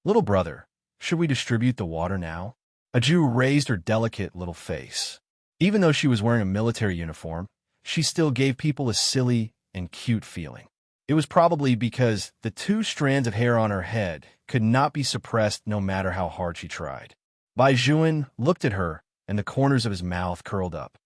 Little brother, should we distribute the water now? A Jew raised her delicate little face. Even though she was wearing a military uniform, she still gave people a silly and cute feeling. It was probably because the 2 strands of hair on her head could not be suppressed no matter how hard she tried. Bai Juan looked at her, and the corners of his mouth curled up.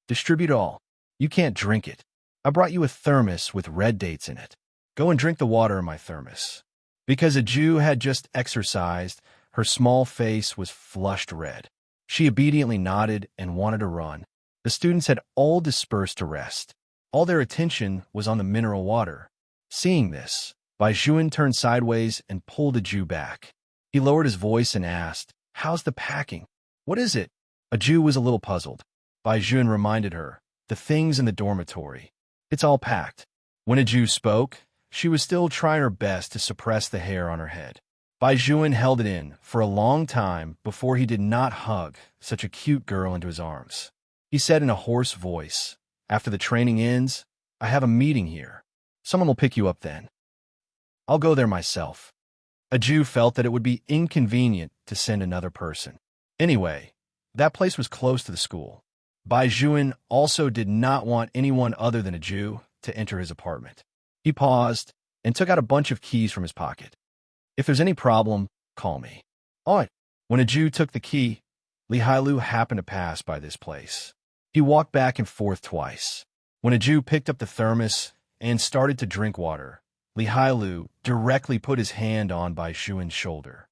Distribute all. You can't drink it. I brought you a thermos with red dates in it. Go and drink the water in my thermos. Because a Jew had just exercised, her small face was flushed red. She obediently nodded and wanted to run. The students had all dispersed to rest. All their attention was on the mineral water. Seeing this, Bai Juan turned sideways and pulled a Jew back. He lowered his voice and asked, "How's the packing? What is it?" A Jew was a little puzzled. Bai Juan reminded her, "The things in the dormitory. It's all packed." When a Jew spoke, she was still trying her best to suppress the hair on her head. Bai Juan held it in for a long time before he did not hug such a cute girl into his arms. He said in a hoarse voice, "After the training ends, I have a meeting here. Someone will pick you up then. I'll go there myself." A Jew felt that it would be inconvenient to send another person. Anyway, that place was close to the school. Bai Juan also did not want anyone other than a Jew to enter his apartment. He paused and took out a bunch of keys from his pocket. "If there's any problem, call me." All right. When a Jew took the key, Li Hailu happened to pass by this place. He walked back and forth twice. When a Jew picked up the thermos and started to drink water, Li Hailu directly put his hand on Bai Juan's shoulder.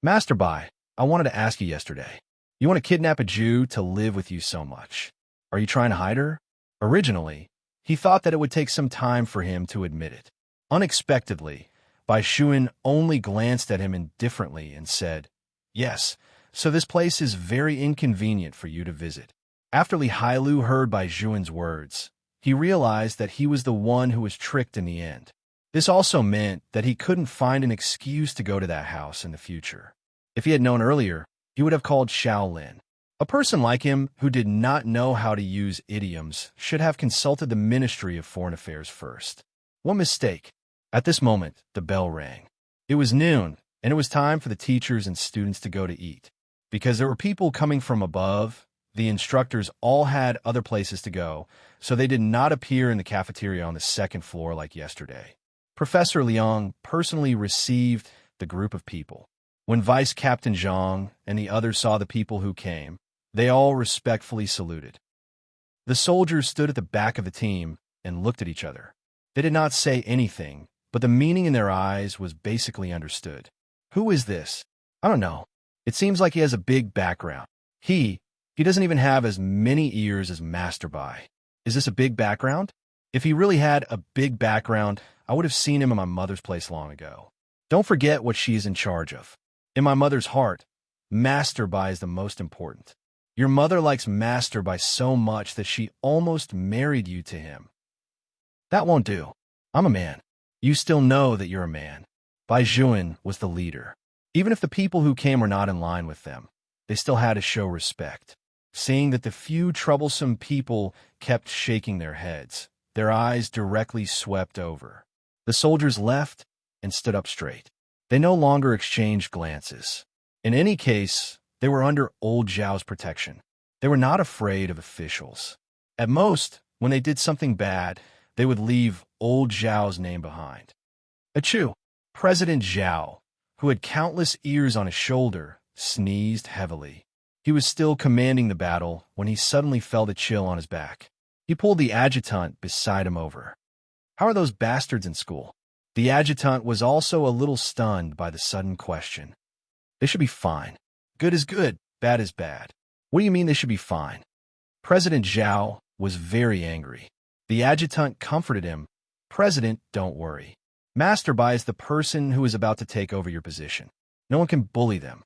"Master Bai, I wanted to ask you yesterday. You want to kidnap a Jew to live with you so much. Are you trying to hide her?" Originally, he thought that it would take some time for him to admit it. Unexpectedly, Bai Juan only glanced at him indifferently and said, "Yes, so this place is very inconvenient for you to visit." After Li Hailu heard Bai Juan's words, he realized that he was the one who was tricked in the end. This also meant that he couldn't find an excuse to go to that house in the future. If he had known earlier, he would have called Shaolin. A person like him who did not know how to use idioms should have consulted the Ministry of Foreign Affairs first. What mistake! At this moment, the bell rang. It was noon, and it was time for the teachers and students to go to eat. Because there were people coming from above, the instructors all had other places to go, so they did not appear in the cafeteria on the second floor like yesterday. Professor Liang personally received the group of people. When Vice Captain Zhang and the others saw the people who came, they all respectfully saluted. The soldiers stood at the back of the team and looked at each other. They did not say anything, but the meaning in their eyes was basically understood. "Who is this? I don't know. It seems like he has a big background. He doesn't even have as many ears as Master Bai. Is this a big background? If he really had a big background, I would have seen him in my mother's place long ago. Don't forget what she is in charge of. In my mother's heart, Master Bai is the most important. Your mother likes Master Bai so much that she almost married you to him." "That won't do. I'm a man. You still know that you're a man." Bai Juan was the leader. Even if the people who came were not in line with them, they still had to show respect. Seeing that the few troublesome people kept shaking their heads, their eyes directly swept over. The soldiers left and stood up straight. They no longer exchanged glances. In any case, they were under old Zhao's protection. They were not afraid of officials. At most, when they did something bad, they would leave old Zhao's name behind. Achoo! President Zhao, who had countless ears on his shoulder, sneezed heavily. He was still commanding the battle when he suddenly felt a chill on his back. He pulled the adjutant beside him over. "How are those bastards in school?" The adjutant was also a little stunned by the sudden question. "They should be fine. Good is good, bad is bad." "What do you mean they should be fine?" President Zhao was very angry. The adjutant comforted him. "President, don't worry. Master Bai is the person who is about to take over your position. No one can bully them."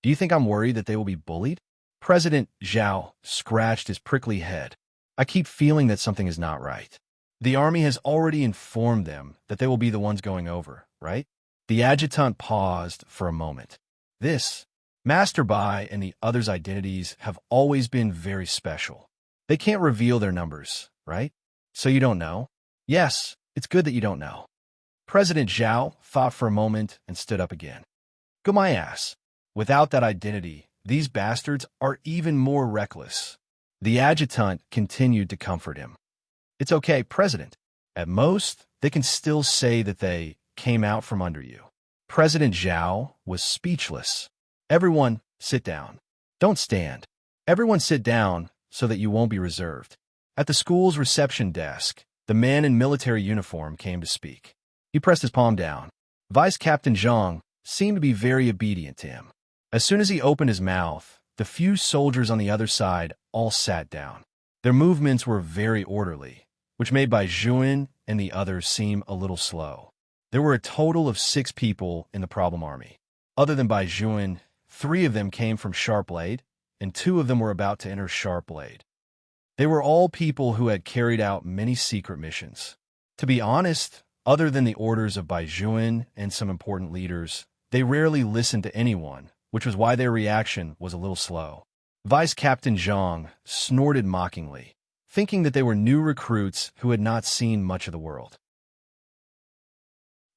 "Do you think I'm worried that they will be bullied?" President Zhao scratched his prickly head. "I keep feeling that something is not right. The army has already informed them that they will be the ones going over, right?" The adjutant paused for a moment. Master Bai and the others' identities have always been very special. They can't reveal their numbers, right? So you don't know? Yes, it's good that you don't know. President Zhao thought for a moment and stood up again. "Go my ass. Without that identity, these bastards are even more reckless." The adjutant continued to comfort him. "It's okay, President. At most, they can still say that they came out from under you." President Zhao was speechless. "Everyone, sit down. Don't stand. Everyone sit down so that you won't be reserved." At the school's reception desk, the man in military uniform came to speak. He pressed his palm down. Vice Captain Zhang seemed to be very obedient to him. As soon as he opened his mouth, the few soldiers on the other side all sat down. Their movements were very orderly, which made Bai Juan and the others seem a little slow. There were a total of 6 people in the problem army. Other than Bai Juan, 3 of them came from Sharpblade, and 2 of them were about to enter Sharpblade. They were all people who had carried out many secret missions. To be honest, other than the orders of Bai Juan and some important leaders, they rarely listened to anyone, which was why their reaction was a little slow. Vice Captain Zhang snorted mockingly, thinking that they were new recruits who had not seen much of the world.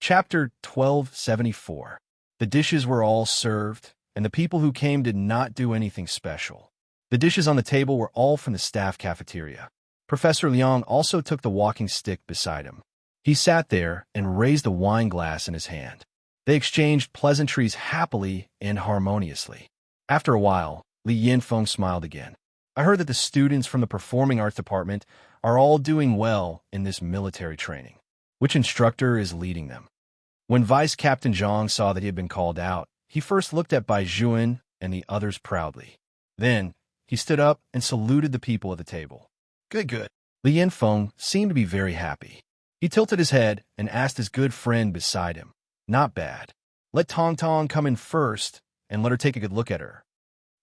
Chapter 1274. The dishes were all served, and the people who came did not do anything special. The dishes on the table were all from the staff cafeteria. Professor Liang also took the walking stick beside him. He sat there and raised a wine glass in his hand. They exchanged pleasantries happily and harmoniously. After a while, Li Yinfeng smiled again. I heard that the students from the Performing Arts Department are all doing well in this military training. Which instructor is leading them? When Vice Captain Zhang saw that he had been called out, he first looked at Bai Juan and the others proudly. Then, he stood up and saluted the people at the table. Good, good. Li Yinfeng seemed to be very happy. He tilted his head and asked his good friend beside him. Not bad. Let Tong Tong come in first and let her take a good look at her.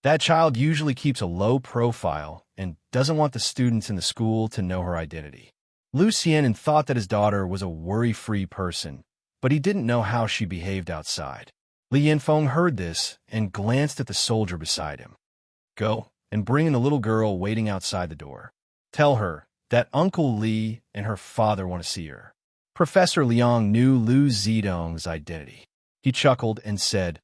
That child usually keeps a low profile and doesn't want the students in the school to know her identity. Lu Xian thought that his daughter was a worry-free person, but he didn't know how she behaved outside. Li Yinfeng heard this and glanced at the soldier beside him. Go and bring in the little girl waiting outside the door. Tell her that Uncle Li and her father want to see her. Professor Liang knew Lu Zidong's identity. He chuckled and said,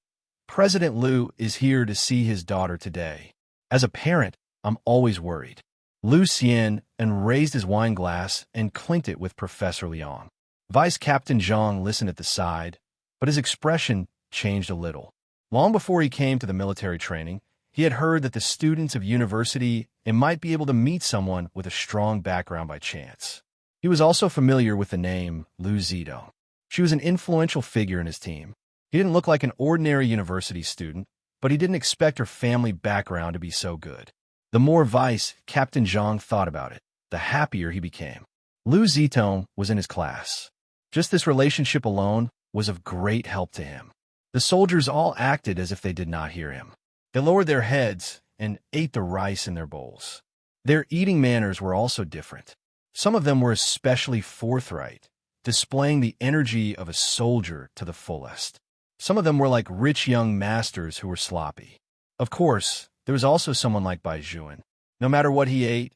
President Lu is here to see his daughter today. As a parent, I'm always worried. Lu Xian and raised his wine glass and clinked it with Professor Liang. Vice Captain Zhang listened at the side, but his expression changed a little. Long before he came to the military training, he had heard that the students of university might be able to meet someone with a strong background by chance. He was also familiar with the name Lu Zidong. She was an influential figure in his team. He didn't look like an ordinary university student, but he didn't expect her family background to be so good. The more Vice Captain Zhang thought about it, the happier he became. Lu Zidong was in his class. Just this relationship alone was of great help to him. The soldiers all acted as if they did not hear him. They lowered their heads and ate the rice in their bowls. Their eating manners were also different. Some of them were especially forthright, displaying the energy of a soldier to the fullest. Some of them were like rich young masters who were sloppy. Of course, there was also someone like Bai Juan. No matter what he ate,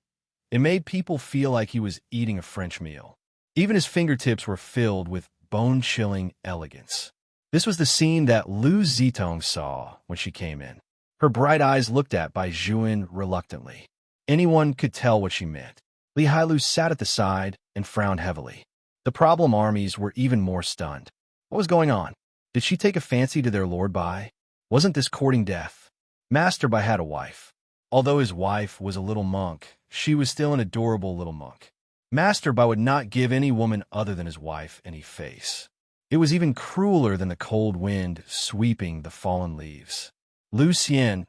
it made people feel like he was eating a French meal. Even his fingertips were filled with bone-chilling elegance. This was the scene that Lu Zidong saw when she came in. Her bright eyes looked at Bai Juan reluctantly. Anyone could tell what she meant. Li Hailu sat at the side and frowned heavily. The problem armies were even more stunned. What was going on? Did she take a fancy to their Lord Bai? Wasn't this courting death? Master Bai had a wife. Although his wife was a little monk, she was still an adorable little monk. Master Bai would not give any woman other than his wife any face. It was even crueler than the cold wind sweeping the fallen leaves. Lu Xian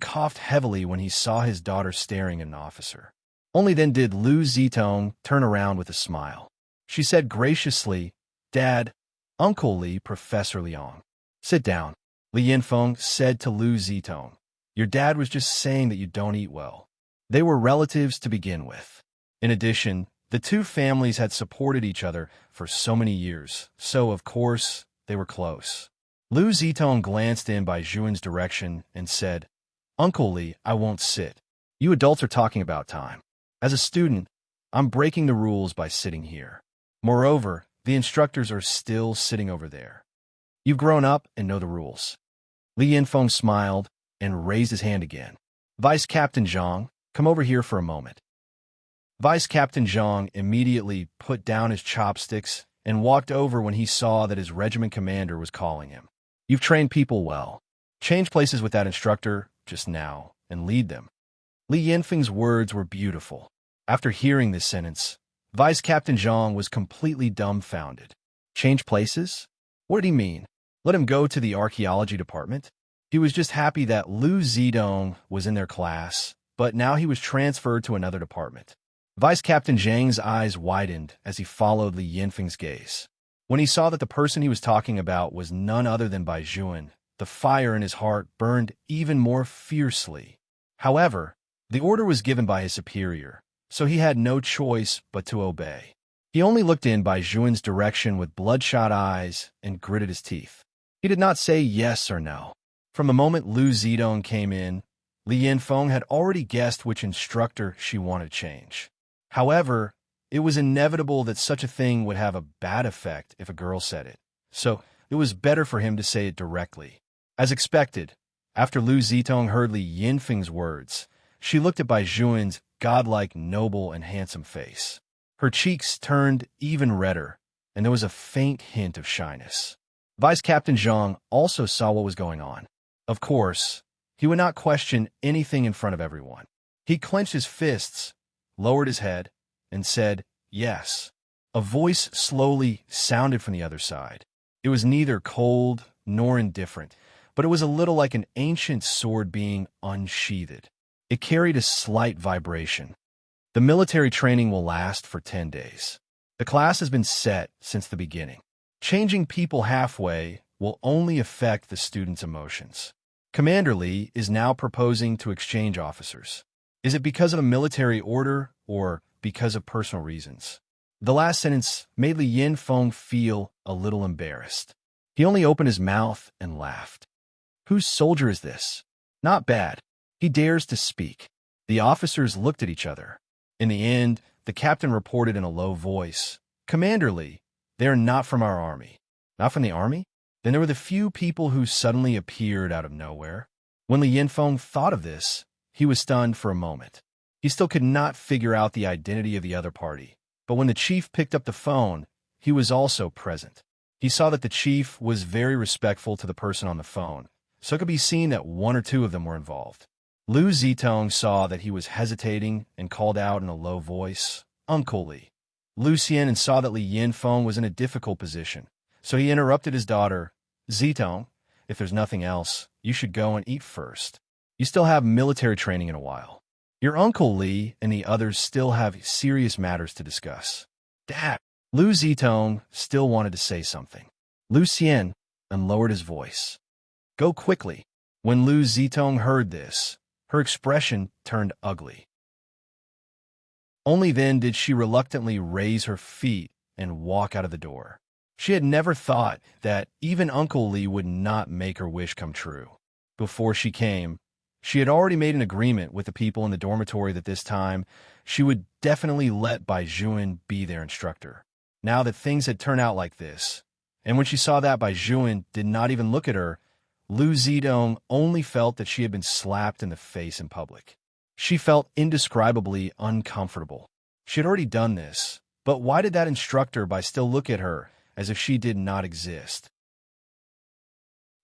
coughed heavily when he saw his daughter staring at an officer. Only then did Lu Zidong turn around with a smile. She said graciously, Dad, Uncle Li, Professor Liang. Sit down, Li Yinfeng said to Lu Zidong. Your dad was just saying that you don't eat well. They were relatives to begin with. In addition, the two families had supported each other for so many years, so of course, they were close. Lu Zidong glanced in Bai Juan's direction and said, Uncle Li, I won't sit. You adults are talking about time. As a student, I'm breaking the rules by sitting here. Moreover, the instructors are still sitting over there. You've grown up and know the rules. Li Yinfeng smiled and raised his hand again. Vice Captain Zhang, come over here for a moment. Vice Captain Zhang immediately put down his chopsticks and walked over when he saw that his regiment commander was calling him. You've trained people well. Change places with that instructor just now and lead them. Li Yinfeng's words were beautiful. After hearing this sentence, Vice Captain Zhang was completely dumbfounded. Change places? What did he mean? Let him go to the archaeology department? He was just happy that Lu Zidong was in their class but now he was transferred to another department. Vice Captain Zhang's eyes widened as he followed Li Yinfeng's gaze. When he saw that the person he was talking about was none other than Bai Juan, the fire in his heart burned even more fiercely. However, the order was given by his superior, so he had no choice but to obey. He only looked in Bai Juan's direction with bloodshot eyes and gritted his teeth. He did not say yes or no. From the moment Lu Zidong came in, Li Yinfeng had already guessed which instructor she wanted to change. However, it was inevitable that such a thing would have a bad effect if a girl said it, so it was better for him to say it directly. As expected, after Lu Zitong heard Li Yinfeng's words, she looked at Bai Juan's godlike, noble, and handsome face. Her cheeks turned even redder, and there was a faint hint of shyness. Vice Captain Zhang also saw what was going on. Of course, he would not question anything in front of everyone. He clenched his fists, lowered his head, and said, "Yes." A voice slowly sounded from the other side. It was neither cold nor indifferent, but it was a little like an ancient sword being unsheathed. It carried a slight vibration. The military training will last for 10 days. The class has been set since the beginning. Changing people halfway will only affect the students' emotions. Commander Li is now proposing to exchange officers. Is it because of a military order or because of personal reasons? The last sentence made Li Yinfeng feel a little embarrassed. He only opened his mouth and laughed. Whose soldier is this? Not bad. He dares to speak. The officers looked at each other. In the end, the captain reported in a low voice, "Commander Li, they are not from our army." Not from the army? Then there were the few people who suddenly appeared out of nowhere. When Li Yinfeng thought of this, he was stunned for a moment. He still could not figure out the identity of the other party. But when the chief picked up the phone, he was also present. He saw that the chief was very respectful to the person on the phone, so it could be seen that one or two of them were involved. Lu Zitong saw that he was hesitating and called out in a low voice, "Uncle Li." Lu Xian saw that Li Yinfeng was in a difficult position, so he interrupted his daughter, "Zitong, if there's nothing else, you should go and eat first. You still have military training in a while. Your Uncle Li and the others still have serious matters to discuss." "Dad." Lu Zitong still wanted to say something. Lu Xian and lowered his voice. "Go quickly." When Lu Zitong heard this, her expression turned ugly. Only then did she reluctantly raise her feet and walk out of the door. She had never thought that even Uncle Li would not make her wish come true. Before she came, she had already made an agreement with the people in the dormitory that this time she would definitely let Bai Juan be their instructor. Now that things had turned out like this, and when she saw that Bai Juan did not even look at her, Lu Zidong only felt that she had been slapped in the face in public. She felt indescribably uncomfortable. She had already done this, but why did that instructor still look at her as if she did not exist?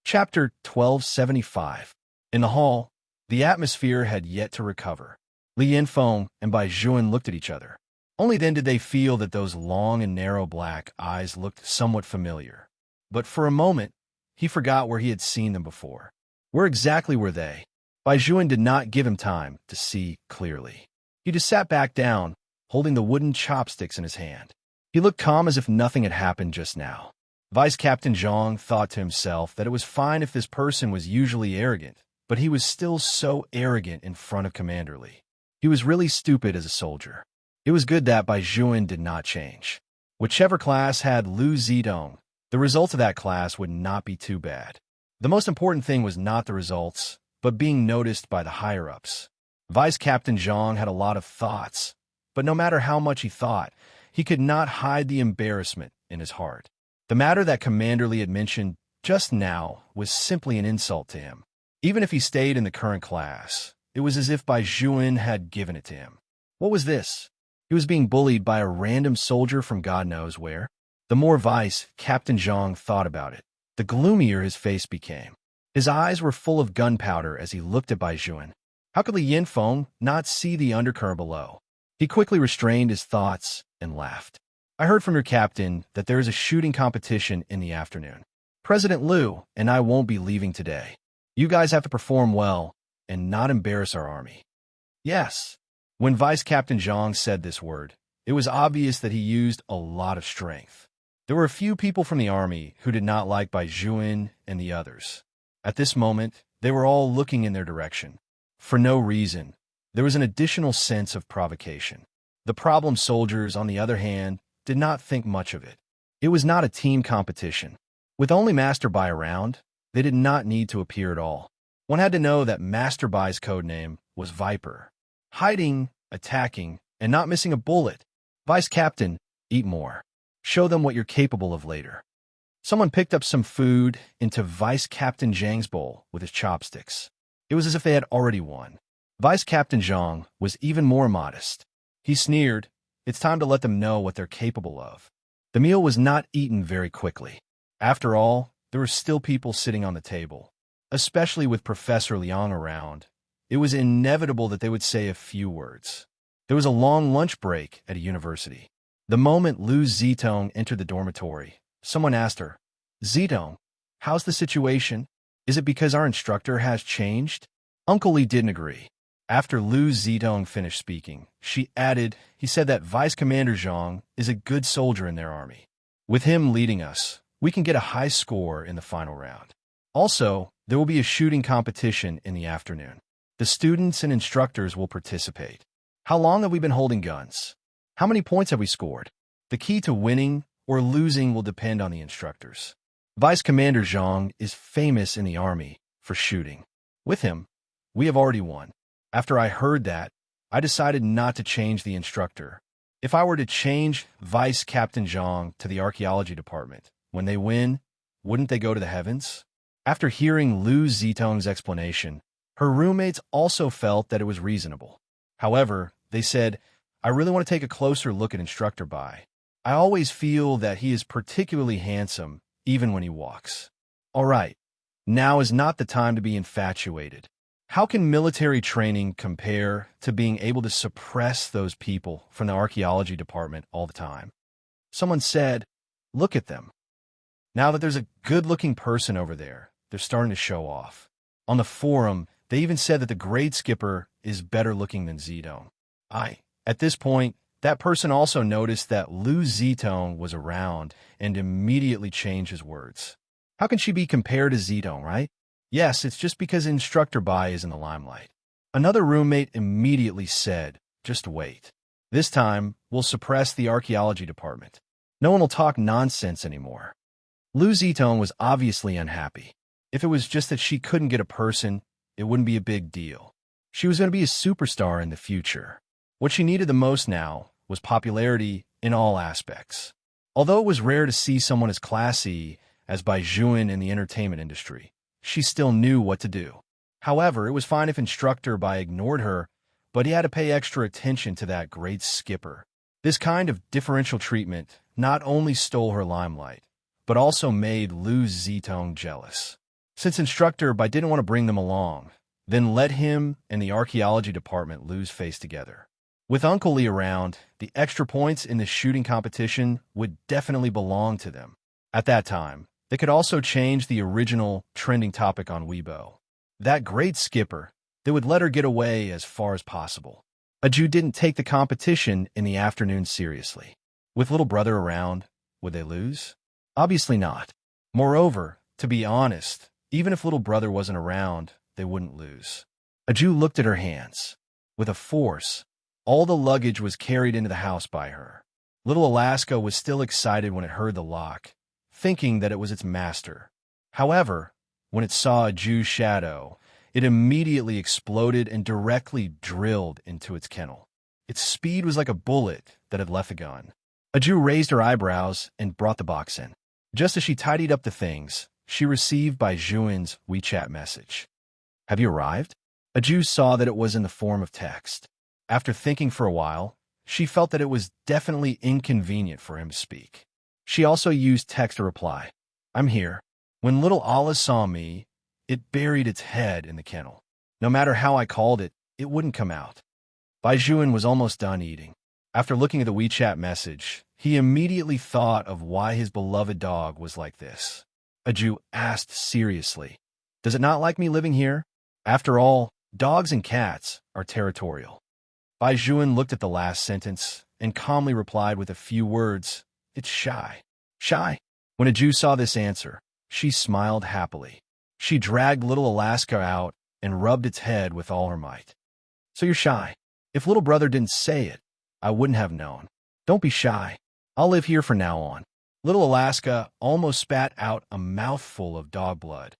Chapter 1275. In the hall, the atmosphere had yet to recover. Li Yinfeng and Bai Juan looked at each other. Only then did they feel that those long and narrow black eyes looked somewhat familiar. But for a moment, he forgot where he had seen them before. Where exactly were they? Bai Juan did not give him time to see clearly. He just sat back down, holding the wooden chopsticks in his hand. He looked calm as if nothing had happened just now. Vice Captain Zhang thought to himself that it was fine if this person was usually arrogant, but he was still so arrogant in front of Commander Li. He was really stupid as a soldier. It was good that Bai Juan did not change. Whichever class had Lu Zidong, the results of that class would not be too bad. The most important thing was not the results, but being noticed by the higher-ups. Vice Captain Zhang had a lot of thoughts, but no matter how much he thought, he could not hide the embarrassment in his heart. The matter that Commander Li had mentioned just now was simply an insult to him. Even if he stayed in the current class, it was as if Bai Juan had given it to him. What was this? He was being bullied by a random soldier from God knows where. The more Vice Captain Zhang thought about it, the gloomier his face became. His eyes were full of gunpowder as he looked at Bai Juan. How could Li Yinfeng not see the undercurrent below? He quickly restrained his thoughts and laughed. "I heard from your captain that there is a shooting competition in the afternoon. President Liu and I won't be leaving today. You guys have to perform well and not embarrass our army." Yes. When Vice Captain Zhang said this word, it was obvious that he used a lot of strength. There were a few people from the army who did not like Bai Juan and the others. At this moment, they were all looking in their direction. For no reason, there was an additional sense of provocation. The problem soldiers, on the other hand, did not think much of it. It was not a team competition. With only Master Bai around, they did not need to appear at all. One had to know that Master Bai's codename was Viper. Hiding, attacking, and not missing a bullet. Vice Captain, eat more. Show them what you're capable of later. Someone picked up some food into Vice Captain Zhang's bowl with his chopsticks. It was as if they had already won. Vice Captain Zhang was even more modest. He sneered, "It's time to let them know what they're capable of." The meal was not eaten very quickly. After all, there were still people sitting on the table. Especially with Professor Liang around, it was inevitable that they would say a few words. There was a long lunch break at a university. The moment Lu Zitong entered the dormitory, someone asked her, "Zitong, how's the situation? Is it because our instructor has changed?" Uncle Li didn't agree. After Lu Zitong finished speaking, she added, "He said that Vice Commander Zhang is a good soldier in their army. With him leading us, we can get a high score in the final round. Also, there will be a shooting competition in the afternoon. The students and instructors will participate. How long have we been holding guns? How many points have we scored? The key to winning or losing will depend on the instructors. Vice Commander Zhang is famous in the army for shooting. With him, we have already won." After I heard that, I decided not to change the instructor. If I were to change Vice Captain Zhang to the archaeology department, when they win, wouldn't they go to the heavens? After hearing Lu Zitong's explanation, her roommates also felt that it was reasonable. However, they said, "I really want to take a closer look at Instructor Bai. I always feel that he is particularly handsome, even when he walks." All right, now is not the time to be infatuated. How can military training compare to being able to suppress those people from the archaeology department all the time? Someone said, "Look at them. Now that there's a good-looking person over there, they're starting to show off." On the forum, they even said that the grade skipper is better looking than Zitong. At this point, that person also noticed that Lu Zitong was around and immediately changed his words. How can she be compared to Zitong, right? Yes, it's just because Instructor Bai is in the limelight. Another roommate immediately said, "Just wait. This time, we'll suppress the archaeology department. No one will talk nonsense anymore." Lu Zitong was obviously unhappy. If it was just that she couldn't get a person, it wouldn't be a big deal. She was going to be a superstar in the future. What she needed the most now was popularity in all aspects. Although it was rare to see someone as classy as Bai Juan in the entertainment industry, she still knew what to do. However, it was fine if Instructor Bai ignored her, but he had to pay extra attention to that great skipper. This kind of differential treatment not only stole her limelight, but also made Lu Zitong jealous. Since Instructor Bai didn't want to bring them along, then let him and the archaeology department lose face together. With Uncle Li around, the extra points in the shooting competition would definitely belong to them. At that time, they could also change the original trending topic on Weibo. That great skipper, they would let her get away as far as possible. Aju didn't take the competition in the afternoon seriously. With little brother around, would they lose? Obviously not. Moreover, to be honest, even if little brother wasn't around, they wouldn't lose. Aju looked at her hands. With a force, all the luggage was carried into the house by her. Little Alaska was still excited when it heard the lock, thinking that it was its master. However, when it saw Aju's shadow, it immediately exploded and directly drilled into its kennel. Its speed was like a bullet that had left the gun. Aju raised her eyebrows and brought the box in. Just as she tidied up the things, she received Bai Juan's WeChat message. "Have you arrived?" Aju saw that it was in the form of text. After thinking for a while, she felt that it was definitely inconvenient for him to speak. She also used text to reply, "I'm here." When little Allah saw me, it buried its head in the kennel. No matter how I called it, it wouldn't come out. Bai Juan was almost done eating. After looking at the WeChat message, he immediately thought of why his beloved dog was like this. Aju asked seriously, "Does it not like me living here? After all, Dogs and cats are territorial. Bai Juan looked at the last sentence and calmly replied with a few words, "It's shy." Shy? When a Jew saw this answer, she smiled happily. She dragged little Alaska out and rubbed its head with all her might. "So you're shy. If little brother didn't say it, I wouldn't have known. Don't be shy. I'll live here from now on." Little Alaska almost spat out a mouthful of dog blood.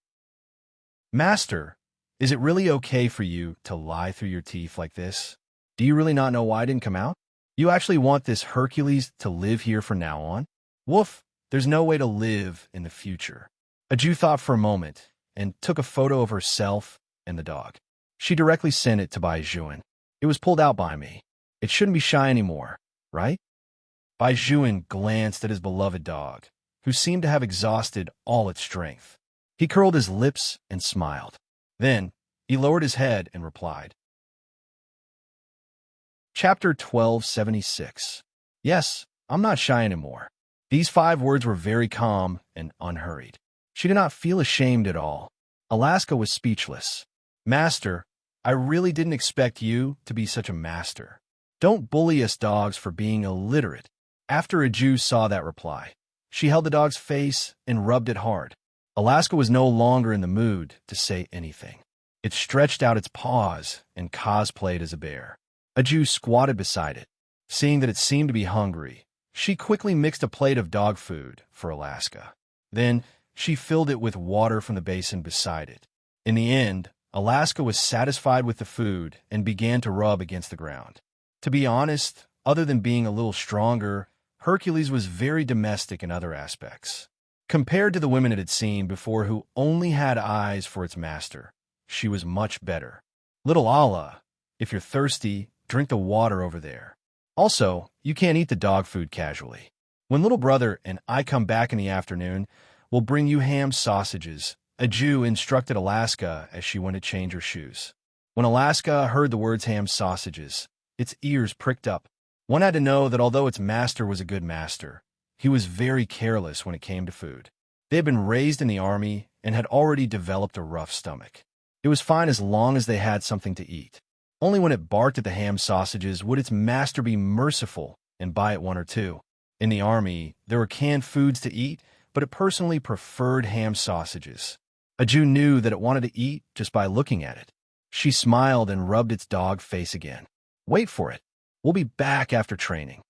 "Master, is it really okay for you to lie through your teeth like this? Do you really not know why I didn't come out? You actually want this Hercules to live here from now on? Woof, there's no way to live in the future." A Jew thought for a moment and took a photo of herself and the dog. She directly sent it to Bai Juan. "It was pulled out by me. It shouldn't be shy anymore, right?" Bai Juan glanced at his beloved dog, who seemed to have exhausted all its strength. He curled his lips and smiled. Then, he lowered his head and replied. Chapter 1276. Yes, I'm not shy anymore. These 5 words were very calm and unhurried. She did not feel ashamed at all. Alaska was speechless. "Master, I really didn't expect you to be such a master. Don't bully us dogs for being illiterate." After a Jew saw that reply, she held the dog's face and rubbed it hard. Alaska was no longer in the mood to say anything. It stretched out its paws and cosplayed as a bear. A Jew squatted beside it. Seeing that it seemed to be hungry, she quickly mixed a plate of dog food for Alaska. Then, she filled it with water from the basin beside it. In the end, Alaska was satisfied with the food and began to rub against the ground. To be honest, other than being a little stronger, Hercules was very domestic in other aspects. Compared to the women it had seen before who only had eyes for its master, she was much better. "Little Allah, if you're thirsty, drink the water over there. Also, you can't eat the dog food casually. When little brother and I come back in the afternoon, we'll bring you ham sausages," a Jew instructed Alaska as she went to change her shoes. When Alaska heard the words ham sausages, its ears pricked up. One had to know that although its master was a good master, he was very careless when it came to food. They had been raised in the army and had already developed a rough stomach. It was fine as long as they had something to eat. Only when it barked at the ham sausages would its master be merciful and buy it 1 or 2. In the army, there were canned foods to eat, but it personally preferred ham sausages. A Jew knew that it wanted to eat just by looking at it. She smiled and rubbed its dog face again. "Wait for it. We'll be back after training."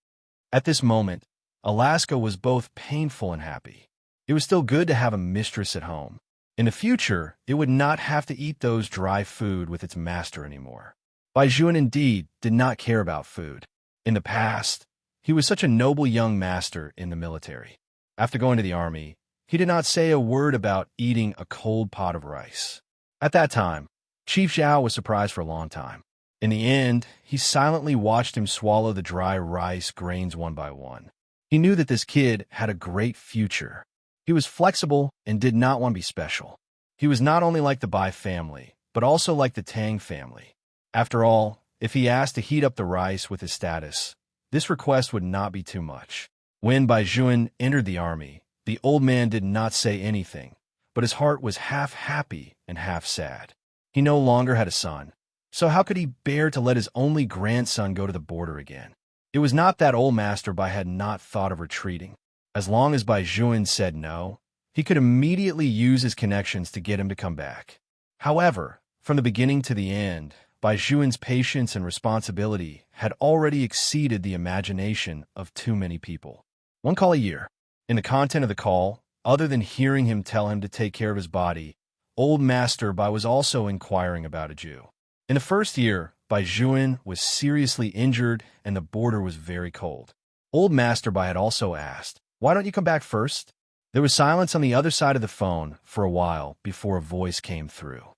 At this moment, Alaska was both painful and happy. It was still good to have a mistress at home. In the future, it would not have to eat those dry food with its master anymore. Bai Juan indeed did not care about food. In the past, he was such a noble young master in the military. After going to the army, he did not say a word about eating a cold pot of rice. At that time, Chief Zhao was surprised for a long time. In the end, he silently watched him swallow the dry rice grains one by one. He knew that this kid had a great future. He was flexible and did not want to be special. He was not only like the Bai family, but also like the Tang family. After all, if he asked to heat up the rice with his status, this request would not be too much. When Bai Juan entered the army, the old man did not say anything, but his heart was half happy and half sad. He no longer had a son, so how could he bear to let his only grandson go to the border again? It was not that old master Bai had not thought of retreating. As long as Bai Juan said no, he could immediately use his connections to get him to come back. However, from the beginning to the end, Bai Juan's patience and responsibility had already exceeded the imagination of too many people. 1 call a year. In the content of the call, other than hearing him tell him to take care of his body, old Master Bai was also inquiring about a Jew. In the first year, Bai Juan was seriously injured and the border was very cold. Old Master Bai had also asked, "Why don't you come back first?" There was silence on the other side of the phone for a while before a voice came through.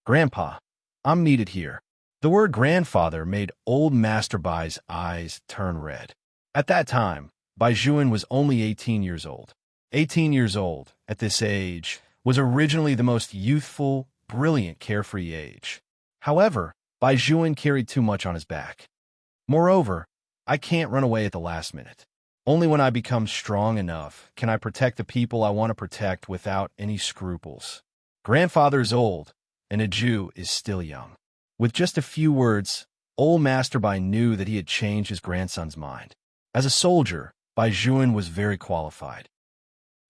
"Grandpa, I'm needed here." The word grandfather made old Master Bai's eyes turn red. At that time, Bai Juan was only 18 years old. 18 years old, at this age, was originally the most youthful, brilliant, carefree age. However, Bai Juan carried too much on his back. Moreover, I can't run away at the last minute. Only when I become strong enough can I protect the people I want to protect without any scruples. Grandfather is old, and a Jew is still young. With just a few words, old Master Bai knew that he had changed his grandson's mind. As a soldier, Bai Juan was very qualified.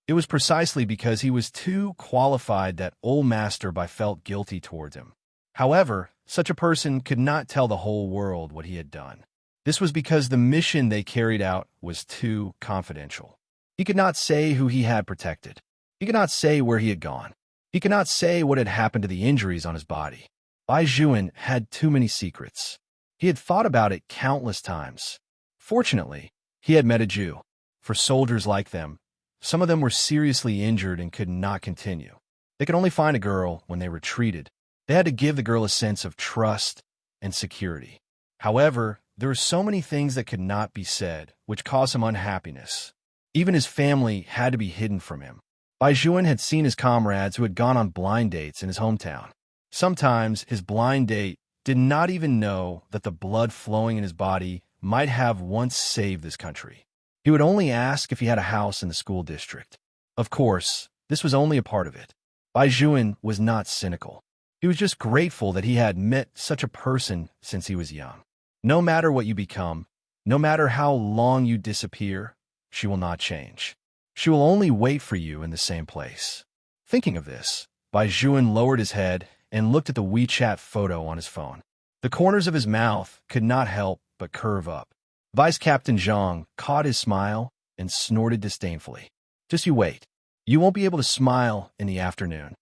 It was precisely because he was too qualified that old Master Bai felt guilty towards him. However, such a person could not tell the whole world what he had done. This was because the mission they carried out was too confidential. He could not say who he had protected. He could not say where he had gone. He could not say what had happened to the injuries on his body. Bai Juan had too many secrets. He had thought about it countless times. Fortunately, he had met a Jew. For soldiers like them, some of them were seriously injured and could not continue. They could only find a girl when they retreated. They had to give the girl a sense of trust and security. However, there were so many things that could not be said, which caused him unhappiness. Even his family had to be hidden from him. Bai Juan had seen his comrades who had gone on blind dates in his hometown. Sometimes his blind date did not even know that the blood flowing in his body might have once saved this country. He would only ask if he had a house in the school district. Of course, this was only a part of it. Bai Juan was not cynical. He was just grateful that he had met such a person since he was young. No matter what you become, no matter how long you disappear, she will not change. She will only wait for you in the same place. Thinking of this, Bai Juan lowered his head and looked at the WeChat photo on his phone. The corners of his mouth could not help but curve up. Vice Captain Zhang caught his smile and snorted disdainfully. Just you wait. You won't be able to smile in the afternoon.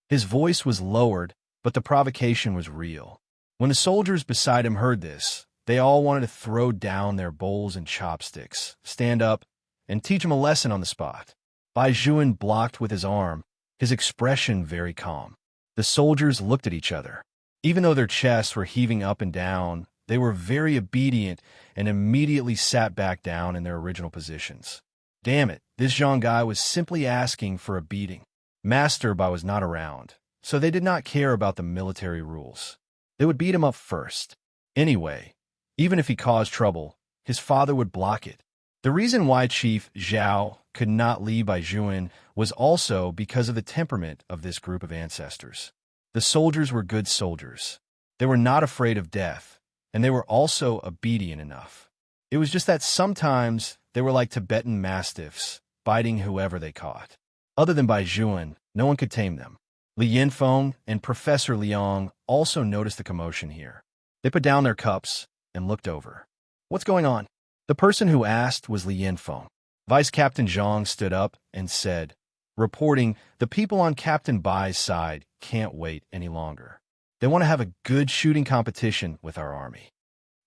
His voice was lowered, but the provocation was real. When the soldiers beside him heard this, they all wanted to throw down their bowls and chopsticks, stand up, and teach him a lesson on the spot. Bai Juan blocked with his arm, his expression very calm. The soldiers looked at each other. Even though their chests were heaving up and down, they were very obedient and immediately sat back down in their original positions. Damn it, this Zhang guy was simply asking for a beating. Master Bai was not around, so they did not care about the military rules. They would beat him up first. Anyway, even if he caused trouble, his father would block it. The reason why Chief Zhao could not leave Bai Juan was also because of the temperament of this group of ancestors. The soldiers were good soldiers. They were not afraid of death, and they were also obedient enough. It was just that sometimes they were like Tibetan mastiffs, biting whoever they caught. Other than Bai Juan, no one could tame them. Li Yinfeng and Professor Liang also noticed the commotion here. They put down their cups and looked over. What's going on? The person who asked was Li Yinfeng. Vice Captain Zhang stood up and said, reporting, the people on Captain Bai's side can't wait any longer. They want to have a good shooting competition with our army.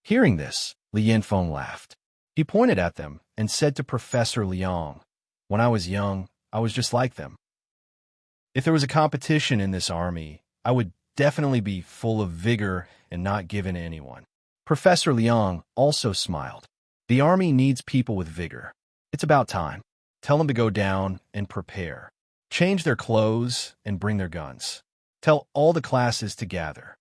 Hearing this, Li Yinfeng laughed. He pointed at them and said to Professor Liang, when I was young, I was just like them. If there was a competition in this army, I would definitely be full of vigor and not give in to anyone. Professor Liang also smiled. The army needs people with vigor. It's about time. Tell them to go down and prepare. Change their clothes and bring their guns. Tell all the classes to gather.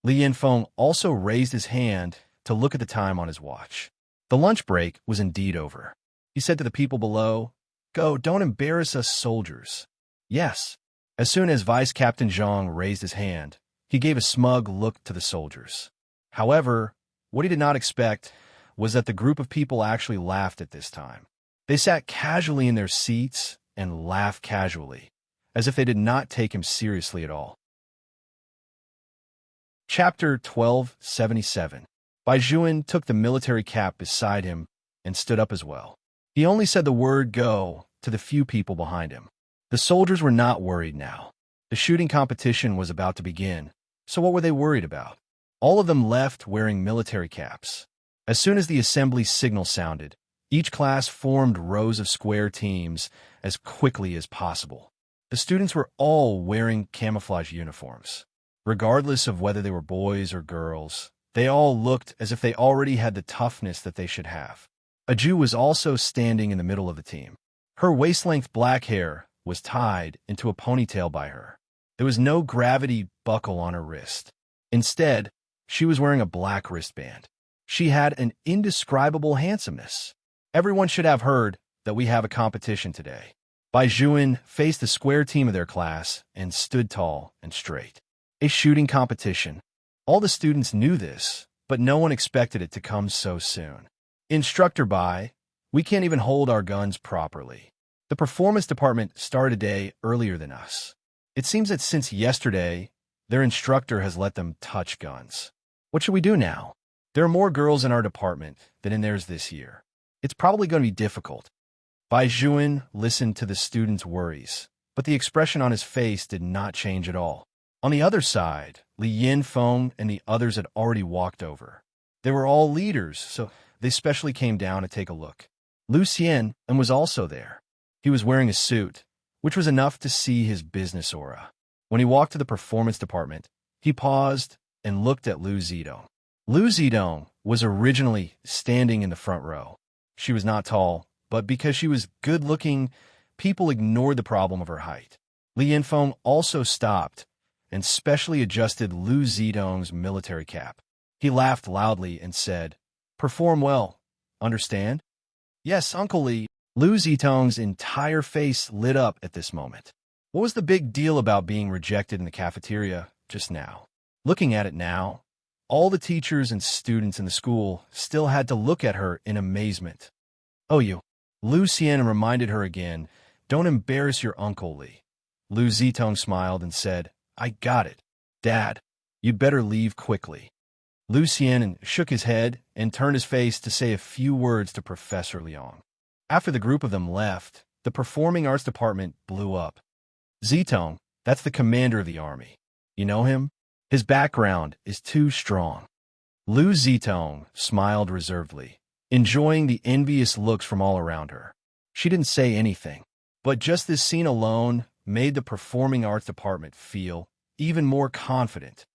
Li Yinfeng also raised his hand to look at the time on his watch. The lunch break was indeed over. He said to the people below, go, don't embarrass us soldiers. Yes. As soon as Vice Captain Zhang raised his hand, he gave a smug look to the soldiers. However, what he did not expect was that the group of people actually laughed at this time. They sat casually in their seats and laughed casually, as if they did not take him seriously at all. Chapter 1277. Bai Juan took the military cap beside him and stood up as well. He only said the word go to the few people behind him. The soldiers were not worried now. The shooting competition was about to begin, so what were they worried about? All of them left wearing military caps. As soon as the assembly signal sounded, each class formed rows of square teams as quickly as possible. The students were all wearing camouflage uniforms. Regardless of whether they were boys or girls, they all looked as if they already had the toughness that they should have. A Jew was also standing in the middle of the team. Her waist-length black hair was tied into a ponytail by her. There was no gravity buckle on her wrist. Instead, she was wearing a black wristband. She had an indescribable handsomeness. Everyone should have heard that we have a competition today. Bai Juan faced the square team of their class and stood tall and straight. A shooting competition. All the students knew this, but no one expected it to come so soon. Instructor by, we can't even hold our guns properly. The performance department started a day earlier than us. It seems that since yesterday, their instructor has let them touch guns. What should we do now? There are more girls in our department than in theirs this year. It's probably going to be difficult. Bai Juan listened to the students' worries, but the expression on his face did not change at all. On the other side, Li Yinfeng and the others had already walked over. They were all leaders, so they specially came down to take a look. Lu Xian was also there. He was wearing a suit, which was enough to see his business aura. When he walked to the performance department, he paused and looked at Lu Zidong. Lu Zidong was originally standing in the front row. She was not tall, but because she was good-looking, people ignored the problem of her height. Li Yinfeng also stopped and specially adjusted Lu Zidong's military cap. He laughed loudly and said, "Perform well. Understand?" "Yes, Uncle Li." Lu Zidong's entire face lit up at this moment. What was the big deal about being rejected in the cafeteria just now? Looking at it now, all the teachers and students in the school still had to look at her in amazement. "Oh, you." Lu Xian reminded her again, "Don't embarrass your Uncle Li." Lu Zitong smiled and said, "I got it. Dad, you'd better leave quickly." Lu Xian shook his head and turned his face to say a few words to Professor Liang. After the group of them left, the performing arts department blew up. Zitong, that's the commander of the army. You know him? His background is too strong. Lu Zitong smiled reservedly, enjoying the envious looks from all around her. She didn't say anything, but just this scene alone made the performing arts department feel even more confident.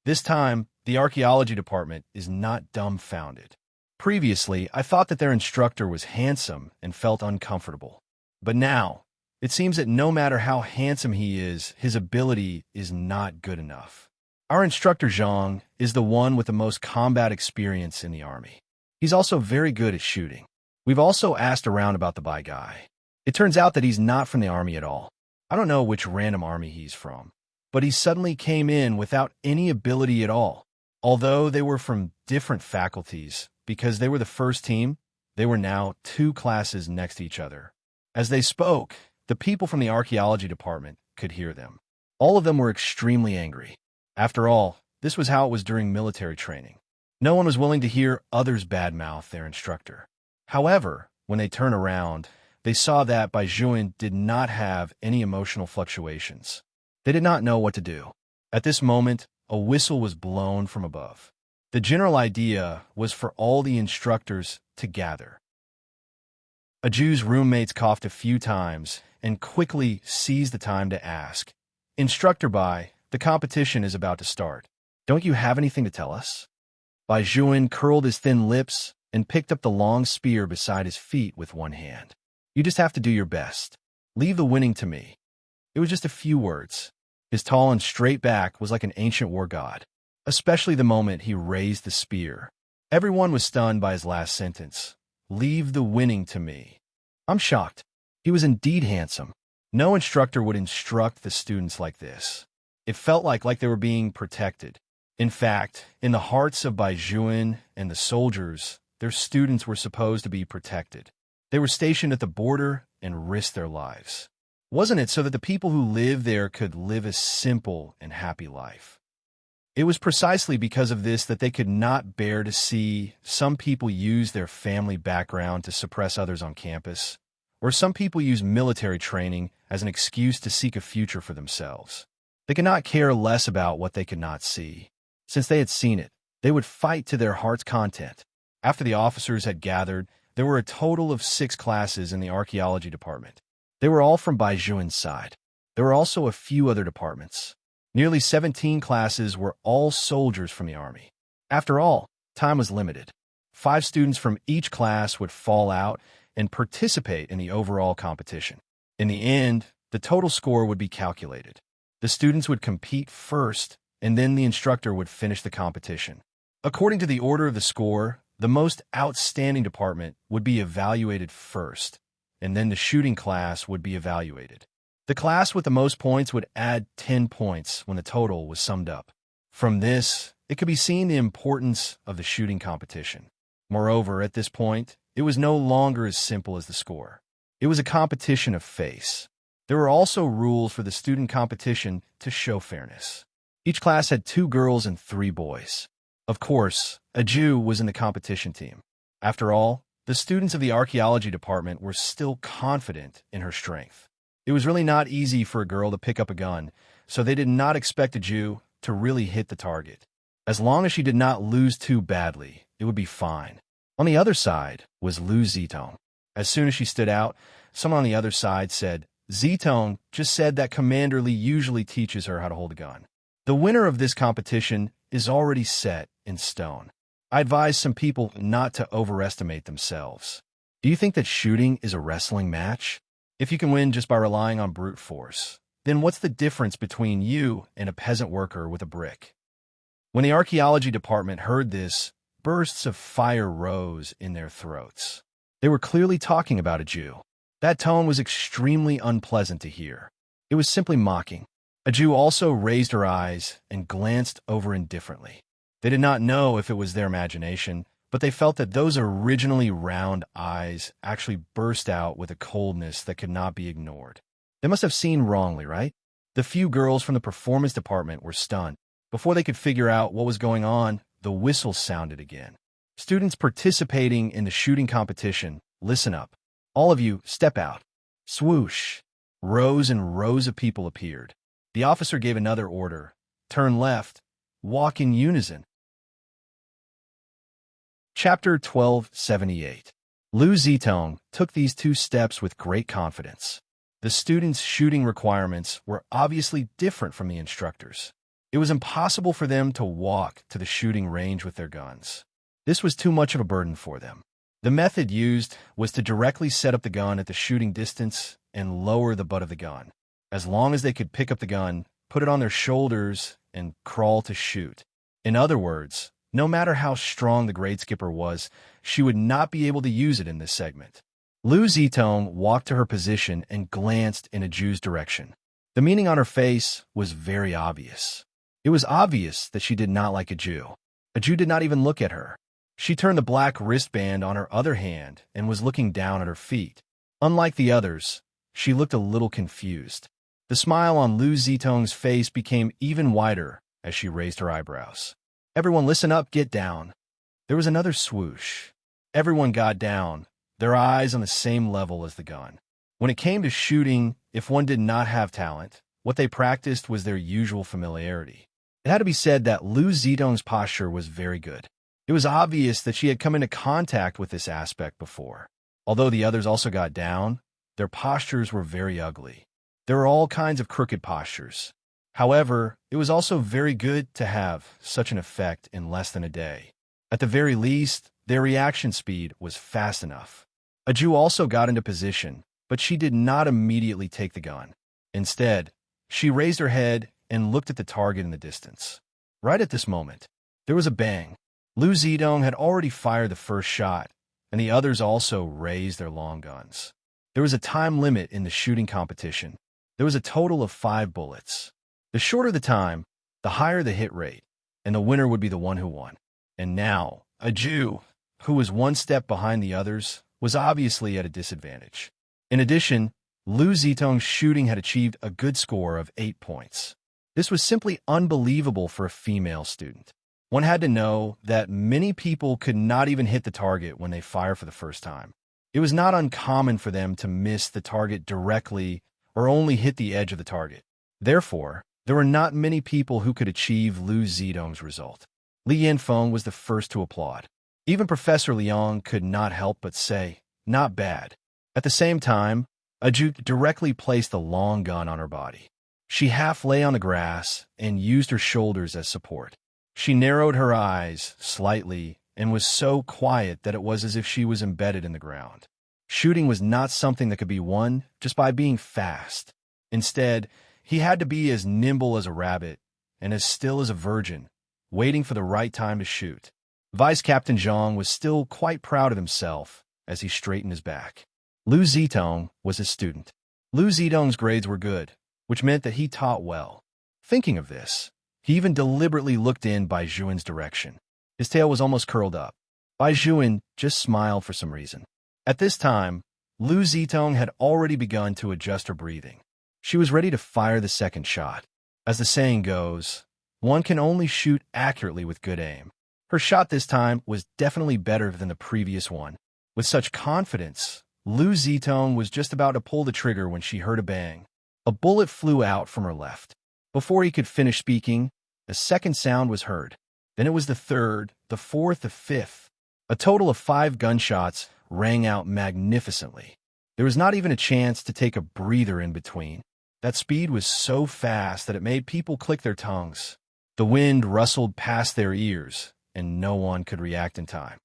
This time, the archaeology department is not dumbfounded. Previously, I thought that their instructor was handsome and felt uncomfortable. But now, it seems that no matter how handsome he is, his ability is not good enough. Our instructor Zhang is the one with the most combat experience in the army. He's also very good at shooting. We've also asked around about the Bai guy. It turns out that he's not from the army at all. I don't know which random army he's from, but he suddenly came in without any ability at all. Although they were from different faculties, because they were the first team, they were now 2 classes next to each other. As they spoke, the people from the archaeology department could hear them. All of them were extremely angry. After all, this was how it was during military training. No one was willing to hear others badmouth their instructor. However, when they turned around, they saw that Bai Juan did not have any emotional fluctuations. They did not know what to do. At this moment, a whistle was blown from above. The general idea was for all the instructors to gather. A Jew's roommates coughed a few times and quickly seized the time to ask, "Instructor Bai, the competition is about to start. Don't you have anything to tell us?" Bai Juan curled his thin lips and picked up the long spear beside his feet with one hand. "You just have to do your best. Leave the winning to me." It was just a few words. His tall and straight back was like an ancient war god, especially the moment he raised the spear. Everyone was stunned by his last sentence. "Leave the winning to me." I'm shocked. He was indeed handsome. No instructor would instruct the students like this. It felt like they were being protected. In fact, in the hearts of Bai Juan and the soldiers, their students were supposed to be protected. They were stationed at the border and risked their lives. Wasn't it so that the people who lived there could live a simple and happy life? It was precisely because of this that they could not bear to see some people use their family background to suppress others on campus, or some people use military training as an excuse to seek a future for themselves. They could not care less about what they could not see. Since they had seen it, they would fight to their heart's content. After the officers had gathered, there were a total of 6 classes in the archaeology department. They were all from Bai Juan's side. There were also a few other departments. Nearly 17 classes were all soldiers from the army. After all, time was limited. 5 students from each class would fall out and participate in the overall competition. In the end, the total score would be calculated. The students would compete first, and then the instructor would finish the competition. According to the order of the score, the most outstanding department would be evaluated first, and then the shooting class would be evaluated. The class with the most points would add 10 points when the total was summed up. From this, it could be seen the importance of the shooting competition. Moreover, at this point, it was no longer as simple as the score. It was a competition of face. There were also rules for the student competition to show fairness. Each class had 2 girls and 3 boys. Of course, a Jew was in the competition team. After all, the students of the archaeology department were still confident in her strength. It was really not easy for a girl to pick up a gun, so they did not expect a Jew to really hit the target. As long as she did not lose too badly, it would be fine. On the other side was Lu Zitong. As soon as she stood out, someone on the other side said, "Zitong just said that Commander Li usually teaches her how to hold a gun." The winner of this competition is already set in stone. I advise some people not to overestimate themselves. Do you think that shooting is a wrestling match? If you can win just by relying on brute force, then what's the difference between you and a peasant worker with a brick? When the archaeology department heard this, bursts of fire rose in their throats. They were clearly talking about a Jew. That tone was extremely unpleasant to hear. It was simply mocking. A Jew also raised her eyes and glanced over indifferently. They did not know if it was their imagination, but they felt that those originally round eyes actually burst out with a coldness that could not be ignored. They must have seen wrongly, right? The few girls from the performance department were stunned. Before they could figure out what was going on, the whistle sounded again. Students participating in the shooting competition, listen up. All of you, step out. Swoosh. Rows and rows of people appeared. The officer gave another order. Turn left. Walk in unison. Chapter 1278. Lu Zitong took these 2 steps with great confidence. The students' shooting requirements were obviously different from the instructors. It was impossible for them to walk to the shooting range with their guns. This was too much of a burden for them. The method used was to directly set up the gun at the shooting distance and lower the butt of the gun. As long as they could pick up the gun, put it on their shoulders, and crawl to shoot. In other words, no matter how strong the grade skipper was, she would not be able to use it in this segment. Lu Zitong walked to her position and glanced in a Jew's direction. The meaning on her face was very obvious. It was obvious that she did not like a Jew. A Jew did not even look at her. She turned the black wristband on her other hand and was looking down at her feet. Unlike the others, she looked a little confused. The smile on Lu Zitong's face became even wider as she raised her eyebrows. "Everyone listen up, get down." There was another swoosh. Everyone got down, their eyes on the same level as the gun. When it came to shooting, if one did not have talent, what they practiced was their usual familiarity. It had to be said that Lu Zitong's posture was very good. It was obvious that she had come into contact with this aspect before. Although the others also got down, their postures were very ugly. There were all kinds of crooked postures. However, it was also very good to have such an effect in less than a day. At the very least, their reaction speed was fast enough. A Jew also got into position, but she did not immediately take the gun. Instead, she raised her head and looked at the target in the distance. Right at this moment, there was a bang. Lu Zitong had already fired the first shot, and the others also raised their long guns. There was a time limit in the shooting competition. There was a total of 5 bullets. The shorter the time, the higher the hit rate, and the winner would be the one who won. And now, a Jew, who was 1 step behind the others, was obviously at a disadvantage. In addition, Lu Zitong's shooting had achieved a good score of 8 points. This was simply unbelievable for a female student. One had to know that many people could not even hit the target when they fire for the first time. It was not uncommon for them to miss the target directly or only hit the edge of the target. Therefore, there were not many people who could achieve Lu Zitong's result. Li Yanfeng was the first to applaud. Even Professor Liang could not help but say, "Not bad." At the same time, a Jew directly placed the long gun on her body. She half lay on the grass and used her shoulders as support. She narrowed her eyes slightly and was so quiet that it was as if she was embedded in the ground. Shooting was not something that could be won just by being fast. Instead, he had to be as nimble as a rabbit and as still as a virgin, waiting for the right time to shoot. Vice Captain Zhang was still quite proud of himself as he straightened his back. Lu Zitong was his student. Lu Zitong's grades were good, which meant that he taught well. Thinking of this, He even deliberately looked in Bai Juan's direction. His tail was almost curled up. Bai Juan just smiled for some reason. At this time, Lu Zitong had already begun to adjust her breathing. She was ready to fire the second shot. As the saying goes, one can only shoot accurately with good aim. Her shot this time was definitely better than the previous one. With such confidence, Lu Zitong was just about to pull the trigger when she heard a bang. A bullet flew out from her left. Before he could finish speaking, a second sound was heard. Then it was the third, the fourth, the fifth. A total of 5 gunshots rang out magnificently. There was not even a chance to take a breather in between. That speed was so fast that it made people click their tongues. The wind rustled past their ears, and no one could react in time.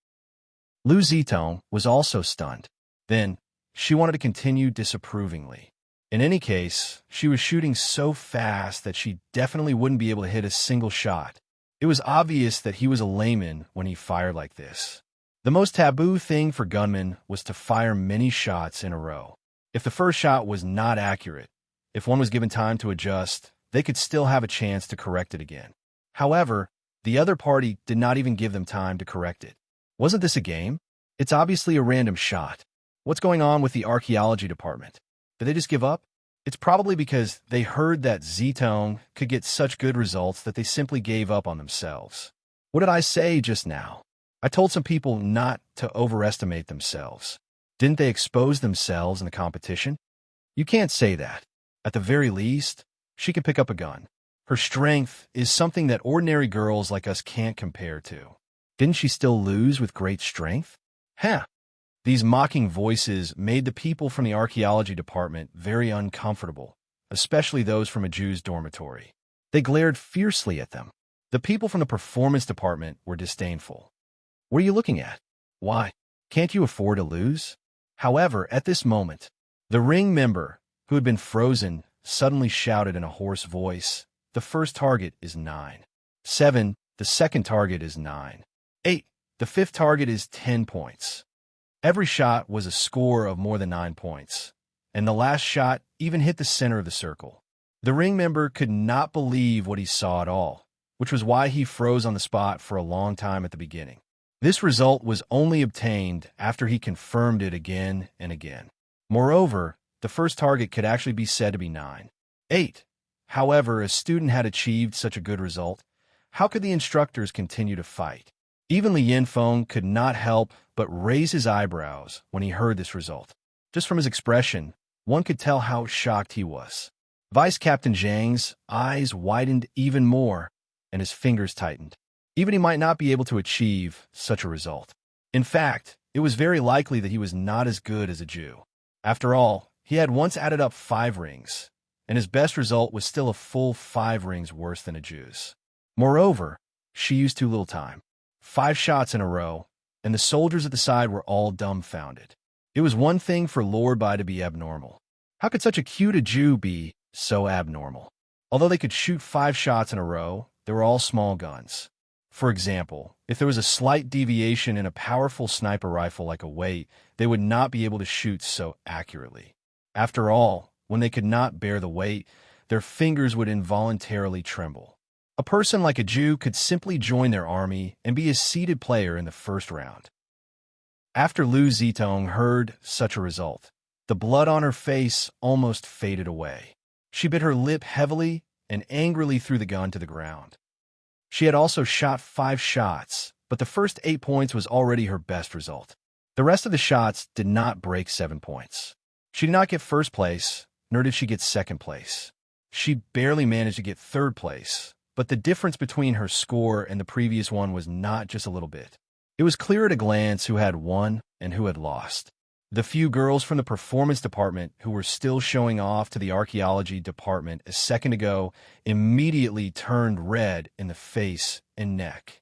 Lu Zitong was also stunned. Then, she wanted to continue disapprovingly. In any case, she was shooting so fast that she definitely wouldn't be able to hit a single shot. It was obvious that he was a layman when he fired like this. The most taboo thing for gunmen was to fire many shots in a row. If the first shot was not accurate, if one was given time to adjust, they could still have a chance to correct it again. However, the other party did not even give them time to correct it. Wasn't this a game? It's obviously a random shot. What's going on with the archaeology department? Did they just give up? It's probably because they heard that Zitong could get such good results that they simply gave up on themselves. What did I say just now? I told some people not to overestimate themselves. Didn't they expose themselves in the competition? You can't say that. At the very least, she can pick up a gun. Her strength is something that ordinary girls like us can't compare to. Didn't she still lose with great strength? Huh. These mocking voices made the people from the archaeology department very uncomfortable, especially those from a Jew's dormitory. They glared fiercely at them. The people from the performance department were disdainful. What are you looking at? Why? Can't you afford to lose? However, at this moment, the ring member, who had been frozen, suddenly shouted in a hoarse voice, "The first target is 9. 7. The second target is 9. 8. The fifth target is 10 points." Every shot was a score of more than 9 points, and the last shot even hit the center of the circle. The ring member could not believe what he saw at all, which was why he froze on the spot for a long time at the beginning. This result was only obtained after he confirmed it again and again. Moreover, the first target could actually be said to be 9. 8. However, a student had achieved such a good result. How could the instructors continue to fight? Even Li Yinfeng could not help but raise his eyebrows when he heard this result. Just from his expression, one could tell how shocked he was. Vice Captain Zhang's eyes widened even more, and his fingers tightened. Even he might not be able to achieve such a result. In fact, it was very likely that he was not as good as a Jew. After all, he had once added up 5 rings, and his best result was still a full 5 rings worse than a Jew's. Moreover, she used too little time. 5 shots in a row, and the soldiers at the side were all dumbfounded. It was one thing for Lord Bai to be abnormal. How could such a cute Jew be so abnormal? Although they could shoot 5 shots in a row, they were all small guns. For example, if there was a slight deviation in a powerful sniper rifle like a weight, they would not be able to shoot so accurately. After all, when they could not bear the weight, their fingers would involuntarily tremble. A person like a Jew could simply join their army and be a seated player in the first round. After Lu Zitong heard such a result, the blood on her face almost faded away. She bit her lip heavily and angrily threw the gun to the ground. She had also shot 5 shots, but the first 8 points was already her best result. The rest of the shots did not break 7 points. She did not get first place, nor did she get second place. She barely managed to get third place. But the difference between her score and the previous one was not just a little bit. It was clear at a glance who had won and who had lost. The few girls from the performance department who were still showing off to the archaeology department a second ago immediately turned red in the face and neck.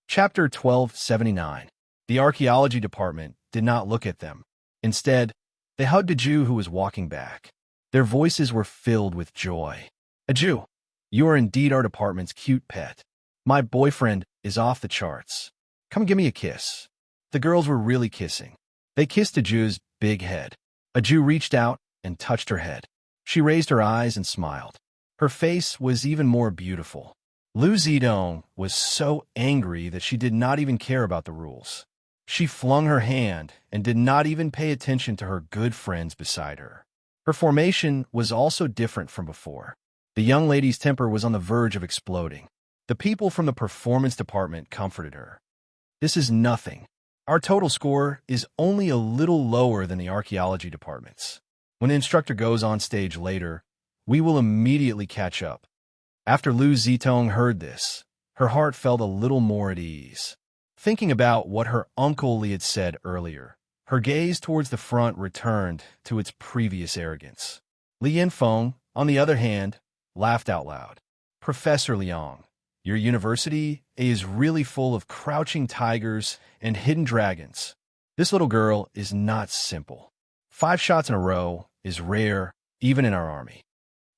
Chapter 1279. The archaeology department did not look at them. Instead, they hugged a Jew who was walking back. Their voices were filled with joy. "A Jew, you are indeed our department's cute pet. My boyfriend is off the charts. Come give me a kiss." The girls were really kissing. They kissed a Jew's big head. A Jew reached out and touched her head. She raised her eyes and smiled. Her face was even more beautiful. Lu Zidong was so angry that she did not even care about the rules. She flung her hand and did not even pay attention to her good friends beside her. Her formation was also different from before. The young lady's temper was on the verge of exploding. The people from the performance department comforted her. "This is nothing. Our total score is only a little lower than the archaeology department's. When the instructor goes on stage later, we will immediately catch up." After Lu Zitong heard this, her heart felt a little more at ease. Thinking about what her uncle Li had said earlier, her gaze towards the front returned to its previous arrogance. Li Yinfeng, on the other hand, laughed out loud. "Professor Liang, your university is really full of crouching tigers and hidden dragons. This little girl is not simple. 5 shots in a row is rare, even in our army."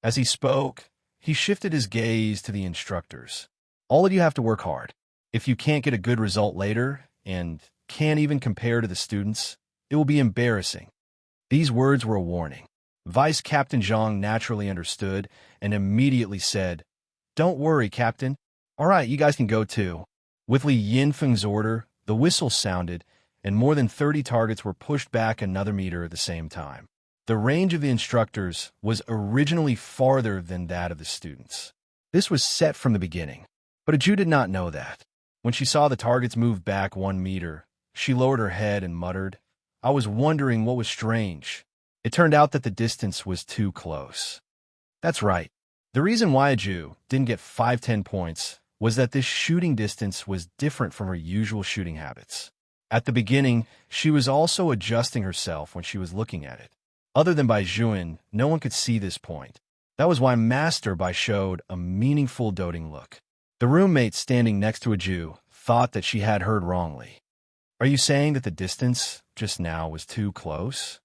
As he spoke, he shifted his gaze to the instructors. "All of you have to work hard. If you can't get a good result later, and can't even compare to the students, it will be embarrassing." These words were a warning. Vice Captain Zhang naturally understood and immediately said, "Don't worry, Captain. All right, you guys can go too." With Li Yinfeng's order, the whistle sounded, and more than 30 targets were pushed back another meter at the same time. The range of the instructors was originally farther than that of the students. This was set from the beginning, but Aju did not know that. When she saw the targets move back 1 meter, she lowered her head and muttered, "I was wondering what was strange." It turned out that the distance was too close. That's right. The reason why Aju didn't get 5-10 points was that this shooting distance was different from her usual shooting habits. At the beginning, she was also adjusting herself when she was looking at it. Other than Bai Juan, no one could see this point. That was why Master Bai showed a meaningful doting look. The roommate standing next to Aju thought that she had heard wrongly. "Are you saying that the distance just now was too close?"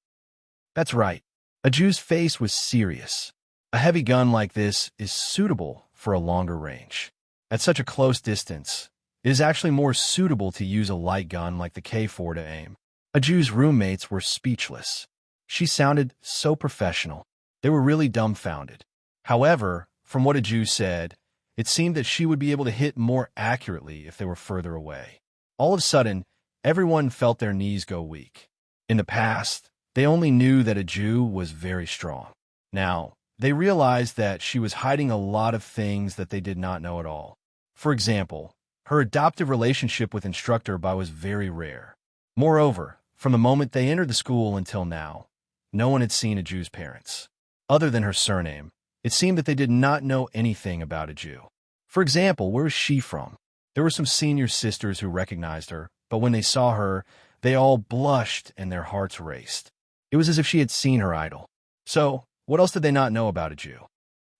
That's right. Aju's face was serious. A heavy gun like this is suitable for a longer range. At such a close distance, it is actually more suitable to use a light gun like the K4 to aim. Aju's roommates were speechless. She sounded so professional. They were really dumbfounded. However, from what Aju said, it seemed that she would be able to hit more accurately if they were further away. All of a sudden, everyone felt their knees go weak. In the past, they only knew that Aju was very strong. Now, they realized that she was hiding a lot of things that they did not know at all. For example, her adoptive relationship with Instructor Bai was very rare. Moreover, from the moment they entered the school until now, no one had seen Aju's parents. Other than her surname, it seemed that they did not know anything about Aju. For example, where is she from? There were some senior sisters who recognized her, but when they saw her, they all blushed and their hearts raced. It was as if she had seen her idol. So, what else did they not know about Aju?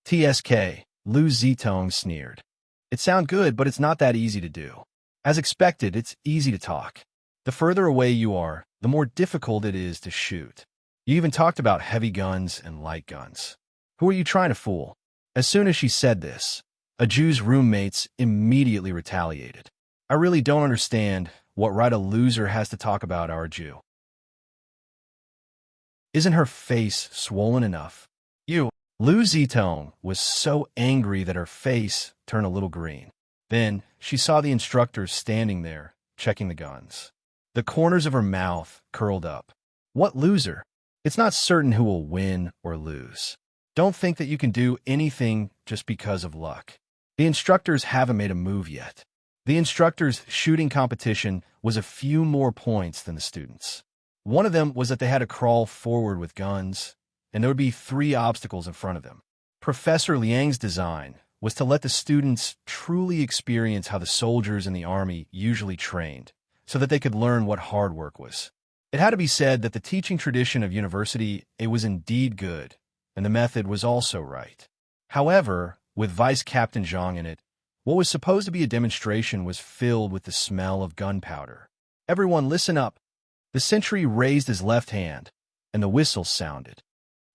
"TSK," Lu Zitong sneered. "It sounds good, but it's not that easy to do. As expected, it's easy to talk. The further away you are, the more difficult it is to shoot. You even talked about heavy guns and light guns. Who are you trying to fool?" As soon as she said this, Aju's roommates immediately retaliated. "I really don't understand what right a loser has to talk about our Aju. Isn't her face swollen enough? You." Lu Zitong was so angry that her face turned a little green. Then she saw the instructors standing there, checking the guns. The corners of her mouth curled up. What loser? It's not certain who will win or lose. Don't think that you can do anything just because of luck. The instructors haven't made a move yet. The instructors' shooting competition was a few more points than the students. One of them was that they had to crawl forward with guns, and there would be 3 obstacles in front of them. Professor Liang's design was to let the students truly experience how the soldiers in the army usually trained, so that they could learn what hard work was. It had to be said that the teaching tradition of university, it was indeed good, and the method was also right. However, with Vice Captain Zhang in it, what was supposed to be a demonstration was filled with the smell of gunpowder. "Everyone listen up." The sentry raised his left hand, and the whistle sounded.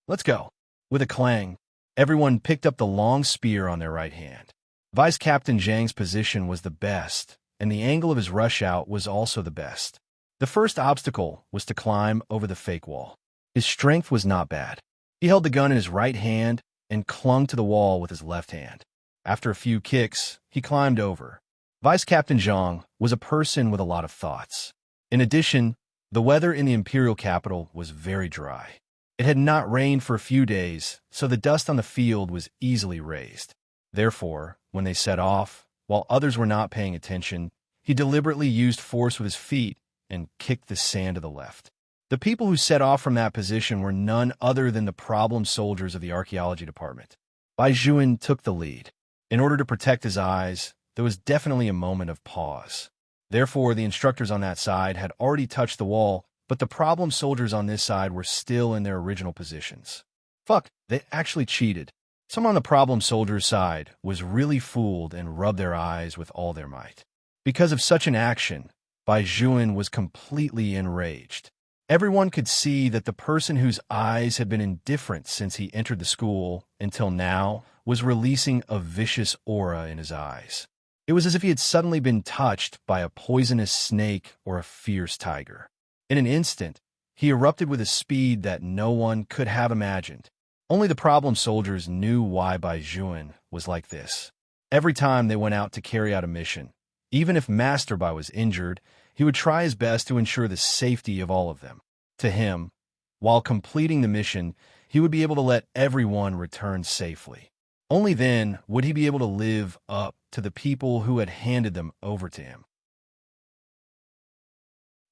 "Let's go." With a clang, everyone picked up the long spear on their right hand. Vice Captain Zhang's position was the best, and the angle of his rush out was also the best. The first obstacle was to climb over the fake wall. His strength was not bad. He held the gun in his right hand and clung to the wall with his left hand. After a few kicks, he climbed over. Vice Captain Zhang was a person with a lot of thoughts. In addition, the weather in the imperial capital was very dry. It had not rained for a few days, so the dust on the field was easily raised. Therefore, when they set off, while others were not paying attention, he deliberately used force with his feet and kicked the sand to the left. The people who set off from that position were none other than the problem soldiers of the archaeology department. Bai Zhuan took the lead. In order to protect his eyes, there was definitely a moment of pause. Therefore, the instructors on that side had already touched the wall, but the problem soldiers on this side were still in their original positions. Fuck, they actually cheated. Someone on the problem soldiers' side was really fooled and rubbed their eyes with all their might. Because of such an action, Bai Zhuan was completely enraged. Everyone could see that the person whose eyes had been indifferent since he entered the school until now was releasing a vicious aura in his eyes. It was as if he had suddenly been touched by a poisonous snake or a fierce tiger. In an instant, he erupted with a speed that no one could have imagined. Only the problem soldiers knew why Bai Zhuan was like this. Every time they went out to carry out a mission, even if Master Bai was injured, he would try his best to ensure the safety of all of them. To him, while completing the mission, he would be able to let everyone return safely. Only then would he be able to live up to the people who had handed them over to him.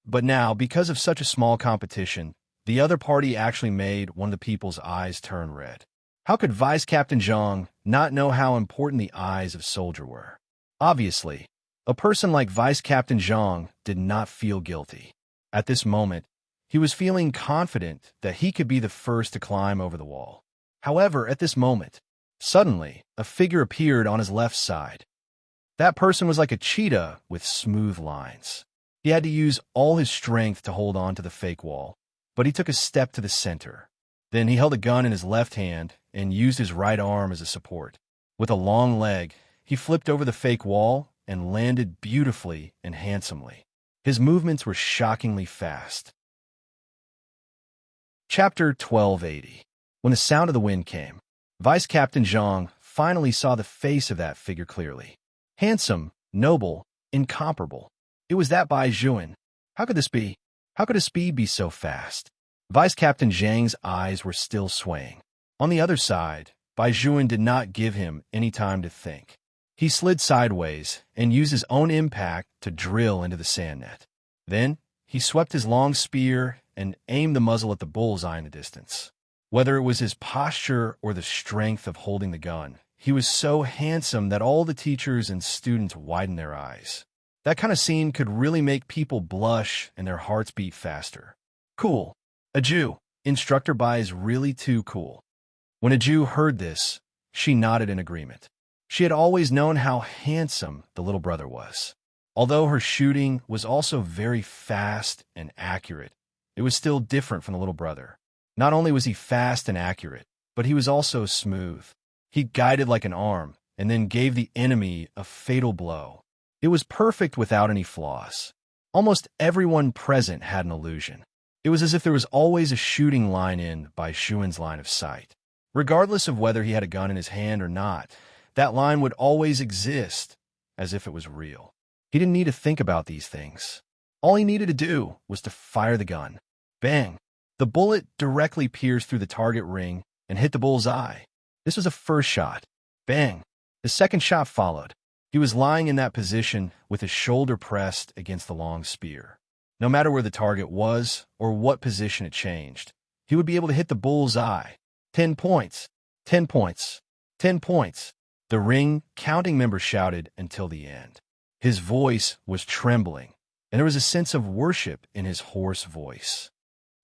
But now, because of such a small competition, the other party actually made one of the people's eyes turn red. How could Vice Captain Zhang not know how important the eyes of soldier were? Obviously, a person like Vice Captain Zhang did not feel guilty. At this moment, he was feeling confident that he could be the first to climb over the wall. However, at this moment, suddenly, a figure appeared on his left side. That person was like a cheetah with smooth lines. He had to use all his strength to hold on to the fake wall, but he took a step to the center. Then he held a gun in his left hand and used his right arm as a support. With a long leg, he flipped over the fake wall and landed beautifully and handsomely. His movements were shockingly fast. Chapter 1280. When the sound of the wind came, Vice Captain Zhang finally saw the face of that figure clearly. Handsome, noble, incomparable. It was that Bai Zhuan. How could this be? How could his speed be so fast? Vice Captain Zhang's eyes were still swaying. On the other side, Bai Zhuan did not give him any time to think. He slid sideways and used his own impact to drill into the sand net. Then, he swept his long spear and aimed the muzzle at the bullseye in the distance. Whether it was his posture or the strength of holding the gun, he was so handsome that all the teachers and students widened their eyes. That kind of scene could really make people blush and their hearts beat faster. Cool. A Jew. Instructor Bai is really too cool. When a Jew heard this, she nodded in agreement. She had always known how handsome the little brother was. Although her shooting was also very fast and accurate, it was still different from the little brother. Not only was he fast and accurate, but he was also smooth. He guided like an arm and then gave the enemy a fatal blow. It was perfect without any flaws. Almost everyone present had an illusion. It was as if there was always a shooting line in Bai Zhuan's line of sight. Regardless of whether he had a gun in his hand or not, that line would always exist, as if it was real. He didn't need to think about these things. All he needed to do was to fire the gun. Bang! The bullet directly pierced through the target ring and hit the bull's eye. This was a first shot. Bang! The second shot followed. He was lying in that position with his shoulder pressed against the long spear. No matter where the target was or what position it changed, he would be able to hit the bull's eye. 10 points. 10 points. 10 points. The ring counting member shouted until the end. His voice was trembling, and there was a sense of worship in his hoarse voice.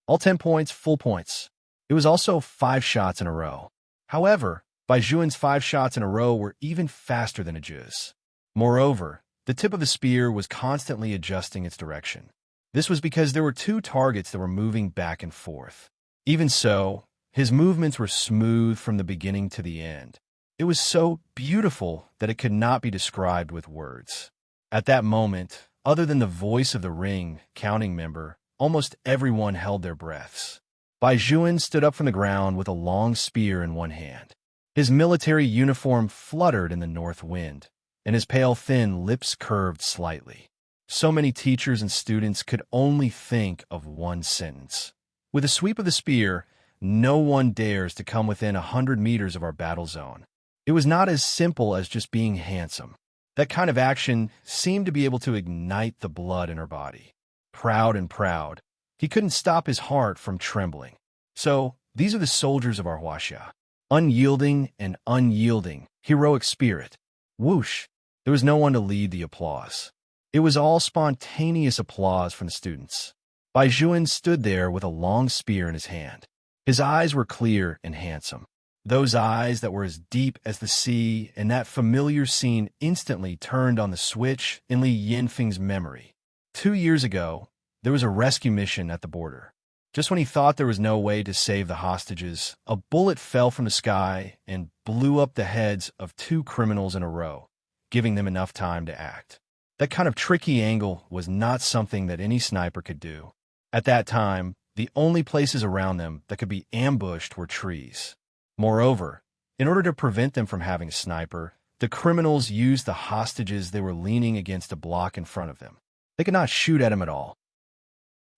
All 10 points, full points. It was also 5 shots in a row. However, Bai Zhuan's 5 shots in a row were even faster than a Ju's. Moreover, the tip of the spear was constantly adjusting its direction. This was because there were 2 targets that were moving back and forth. Even so, his movements were smooth from the beginning to the end. It was so beautiful that it could not be described with words. At that moment, other than the voice of the ring counting member, almost everyone held their breaths. Bai Zhuan stood up from the ground with a long spear in one hand. His military uniform fluttered in the north wind, and his pale, thin lips curved slightly. So many teachers and students could only think of one sentence. With a sweep of the spear, no one dares to come within 100 meters of our battle zone. It was not as simple as just being handsome. That kind of action seemed to be able to ignite the blood in her body. Proud and proud, he couldn't stop his heart from trembling. So, these are the soldiers of our Huaxia. Unyielding and unyielding, heroic spirit. Whoosh! There was no one to lead the applause. It was all spontaneous applause from the students. Bai Juan stood there with a long spear in his hand. His eyes were clear and handsome. Those eyes that were as deep as the sea, and that familiar scene instantly turned on the switch in Li Yinfeng's memory. 2 years ago, there was a rescue mission at the border. Just when he thought there was no way to save the hostages, a bullet fell from the sky and blew up the heads of 2 criminals in a row, giving them enough time to act. That kind of tricky angle was not something that any sniper could do. At that time, the only places around them that could be ambushed were trees. Moreover, in order to prevent them from having a sniper, the criminals used the hostages they were leaning against a block in front of them. They could not shoot at him at all.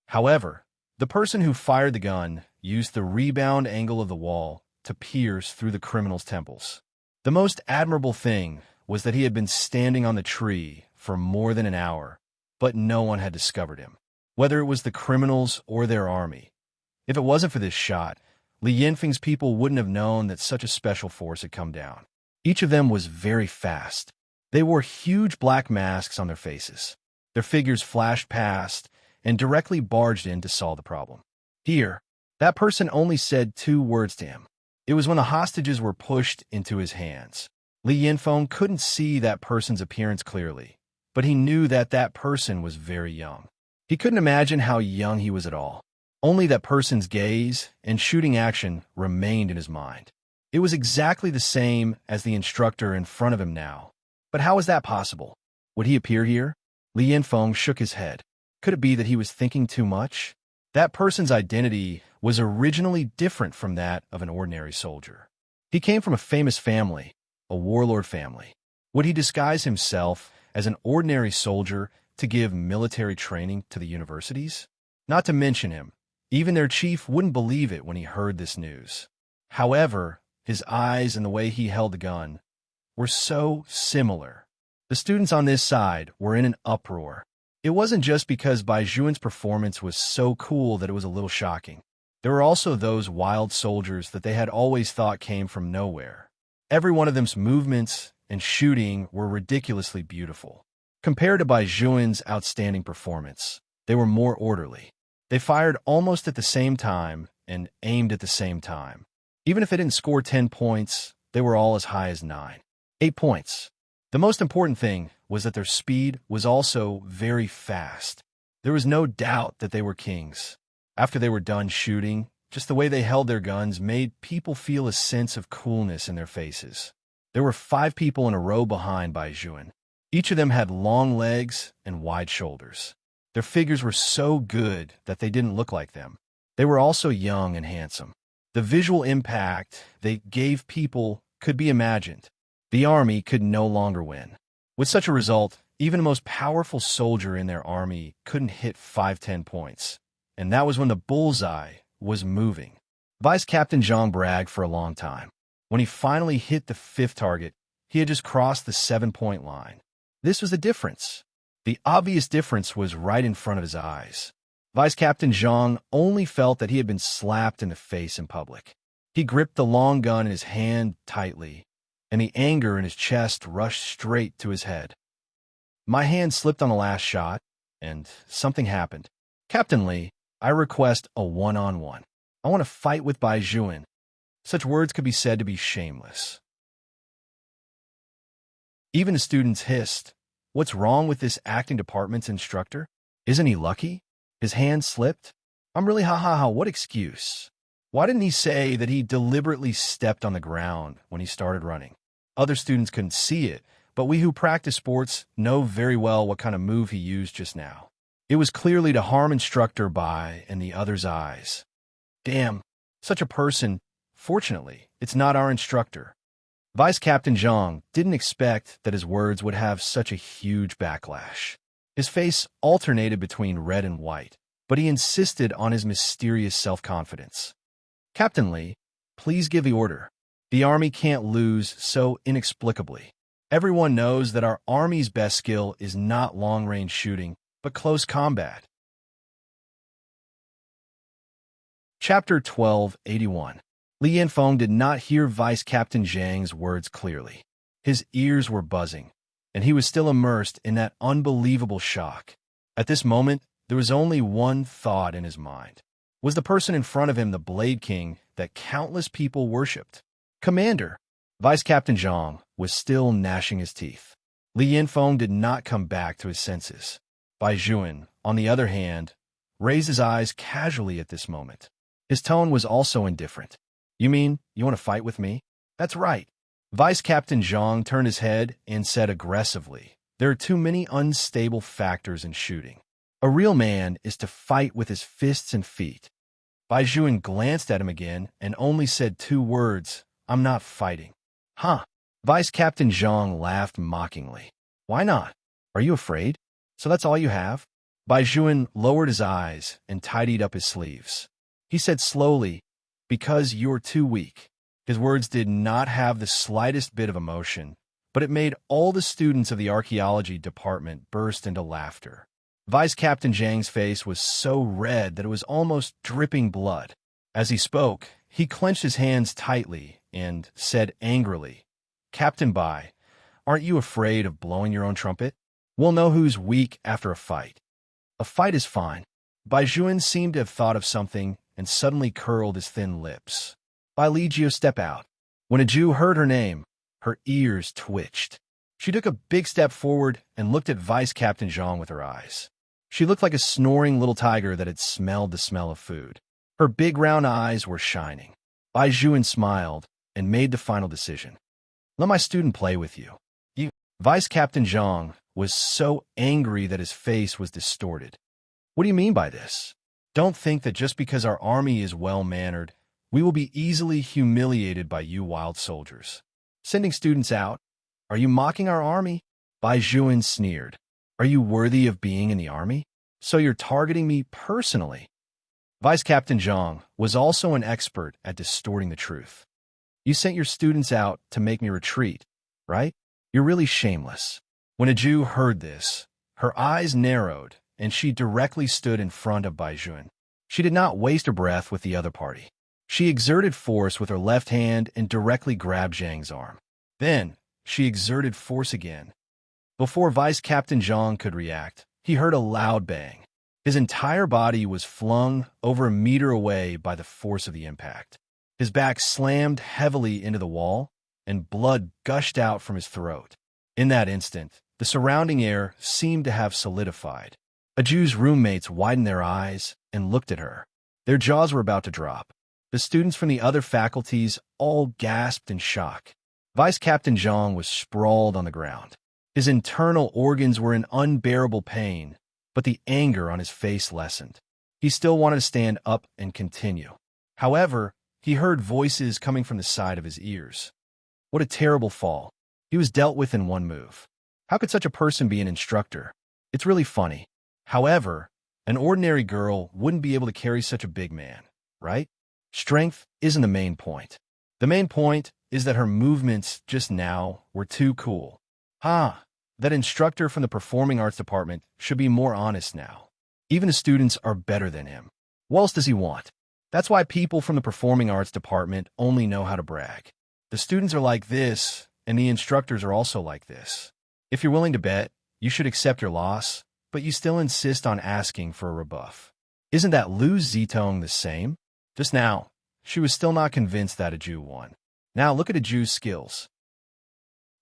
However, the person who fired the gun used the rebound angle of the wall to pierce through the criminal's temples. The most admirable thing was that he had been standing on the tree for more than an hour, but no one had discovered him, whether it was the criminals or their army. If it wasn't for this shot, Li Yinfeng's people wouldn't have known that such a special force had come down. Each of them was very fast. They wore huge black masks on their faces. Their figures flashed past and directly barged in to solve the problem. Here, that person only said 2 words to him. It was when the hostages were pushed into his hands. Li Yinfeng couldn't see that person's appearance clearly, but he knew that that person was very young. He couldn't imagine how young he was at all. Only that person's gaze and shooting action remained in his mind. It was exactly the same as the instructor in front of him now. But how was that possible? Would he appear here? Li Yinfeng shook his head. Could it be that he was thinking too much? That person's identity was originally different from that of an ordinary soldier. He came from a famous family, a warlord family. Would he disguise himself as an ordinary soldier to give military training to the universities? Not to mention him, even their chief wouldn't believe it when he heard this news. However, his eyes and the way he held the gun were so similar. The students on this side were in an uproar. It wasn't just because Bai Juan's performance was so cool that it was a little shocking. There were also those wild soldiers that they had always thought came from nowhere. Every one of them's movements and shooting were ridiculously beautiful. Compared to Bai Juan's outstanding performance, they were more orderly. They fired almost at the same time and aimed at the same time. Even if they didn't score 10 points, they were all as high as 9. 8 points. The most important thing was that their speed was also very fast. There was no doubt that they were kings. After they were done shooting, just the way they held their guns made people feel a sense of coolness in their faces. There were 5 people in a row behind Bai Juan. Each of them had long legs and wide shoulders. Their figures were so good that they didn't look like them. They were also young and handsome. The visual impact they gave people could be imagined. The army could no longer win. With such a result, even the most powerful soldier in their army couldn't hit 5-10 points. And that was when the bullseye was moving. Vice Captain Zhang bragged for a long time. When he finally hit the 5th target, he had just crossed the 7-point line. This was the difference. The obvious difference was right in front of his eyes. Vice Captain Zhang only felt that he had been slapped in the face in public. He gripped the long gun in his hand tightly, and the anger in his chest rushed straight to his head. My hand slipped on the last shot, and something happened. Captain Li, I request a one-on-one. I want to fight with Bai Juan. Such words could be said to be shameless. Even the students hissed. What's wrong with this acting department's instructor? Isn't he lucky? His hand slipped? I'm really ha-ha-ha, what excuse? Why didn't he say that he deliberately stepped on the ground when he started running? Other students couldn't see it, but we who practice sports know very well what kind of move he used just now. It was clearly to harm instructor Bai and the others' eyes. Damn, such a person. Fortunately, it's not our instructor. Vice Captain Zhang didn't expect that his words would have such a huge backlash. His face alternated between red and white, but he insisted on his mysterious self-confidence. Captain Li, please give the order. The army can't lose so inexplicably. Everyone knows that our army's best skill is not long-range shooting, but close combat. Chapter 1281. Li Yanfeng did not hear Vice Captain Zhang's words clearly. His ears were buzzing, and he was still immersed in that unbelievable shock. At this moment, there was only one thought in his mind. Was the person in front of him the Blade King that countless people worshipped? Commander! Vice Captain Zhang was still gnashing his teeth. Li Yanfeng did not come back to his senses. Bai Zhuan, on the other hand, raised his eyes casually at this moment. His tone was also indifferent. You mean you want to fight with me? That's right. Vice Captain Zhang turned his head and said aggressively, there are too many unstable factors in shooting. A real man is to fight with his fists and feet. Bai Zhuan glanced at him again and only said 2 words, I'm not fighting. Huh? Vice Captain Zhang laughed mockingly. Why not? Are you afraid? So that's all you have? Bai Zhuan lowered his eyes and tidied up his sleeves. He said slowly, because you're too weak. His words did not have the slightest bit of emotion, but it made all the students of the archaeology department burst into laughter. Vice Captain Zhang's face was so red that it was almost dripping blood. As he spoke, he clenched his hands tightly and said angrily, Captain Bai, aren't you afraid of blowing your own trumpet? We'll know who's weak after a fight. A fight is fine. Bai Zhuan seemed to have thought of something and suddenly curled his thin lips. Bai Ligio, step out. When a Jew heard her name, her ears twitched. She took a big step forward and looked at Vice Captain Zhang with her eyes. She looked like a snoring little tiger that had smelled the smell of food. Her big round eyes were shining. Bai Zhuan smiled and made the final decision. Let my student play with you. Vice Captain Zhang was so angry that his face was distorted. What do you mean by this? Don't think that just because our army is well-mannered, we will be easily humiliated by you wild soldiers. Sending students out? Are you mocking our army? Bai Zhuan sneered. Are you worthy of being in the army? So you're targeting me personally? Vice Captain Zhang was also an expert at distorting the truth. You sent your students out to make me retreat, right? You're really shameless. When a Jew heard this, her eyes narrowed, and she directly stood in front of Bai Zhuan. She did not waste her breath with the other party. She exerted force with her left hand and directly grabbed Zhang's arm. Then, she exerted force again. Before Vice Captain Zhang could react, he heard a loud bang. His entire body was flung over a meter away by the force of the impact. His back slammed heavily into the wall, and blood gushed out from his throat. In that instant, the surrounding air seemed to have solidified. A Jew's roommates widened their eyes and looked at her. Their jaws were about to drop. The students from the other faculties all gasped in shock. Vice Captain Zhang was sprawled on the ground. His internal organs were in unbearable pain, but the anger on his face lessened. He still wanted to stand up and continue. However, he heard voices coming from the side of his ears. What a terrible fall. He was dealt with in one move. How could such a person be an instructor? It's really funny. However, an ordinary girl wouldn't be able to carry such a big man, right? Strength isn't the main point. The main point is that her movements just now were too cool. That instructor from the performing arts department should be more honest now. Even the students are better than him. What else does he want? That's why people from the performing arts department only know how to brag. The students are like this, and the instructors are also like this. If you're willing to bet, you should accept your loss, but you still insist on asking for a rebuff. Isn't that Lu Zitong the same? Just now, she was still not convinced that a Jew won. Now look at a Jew's skills.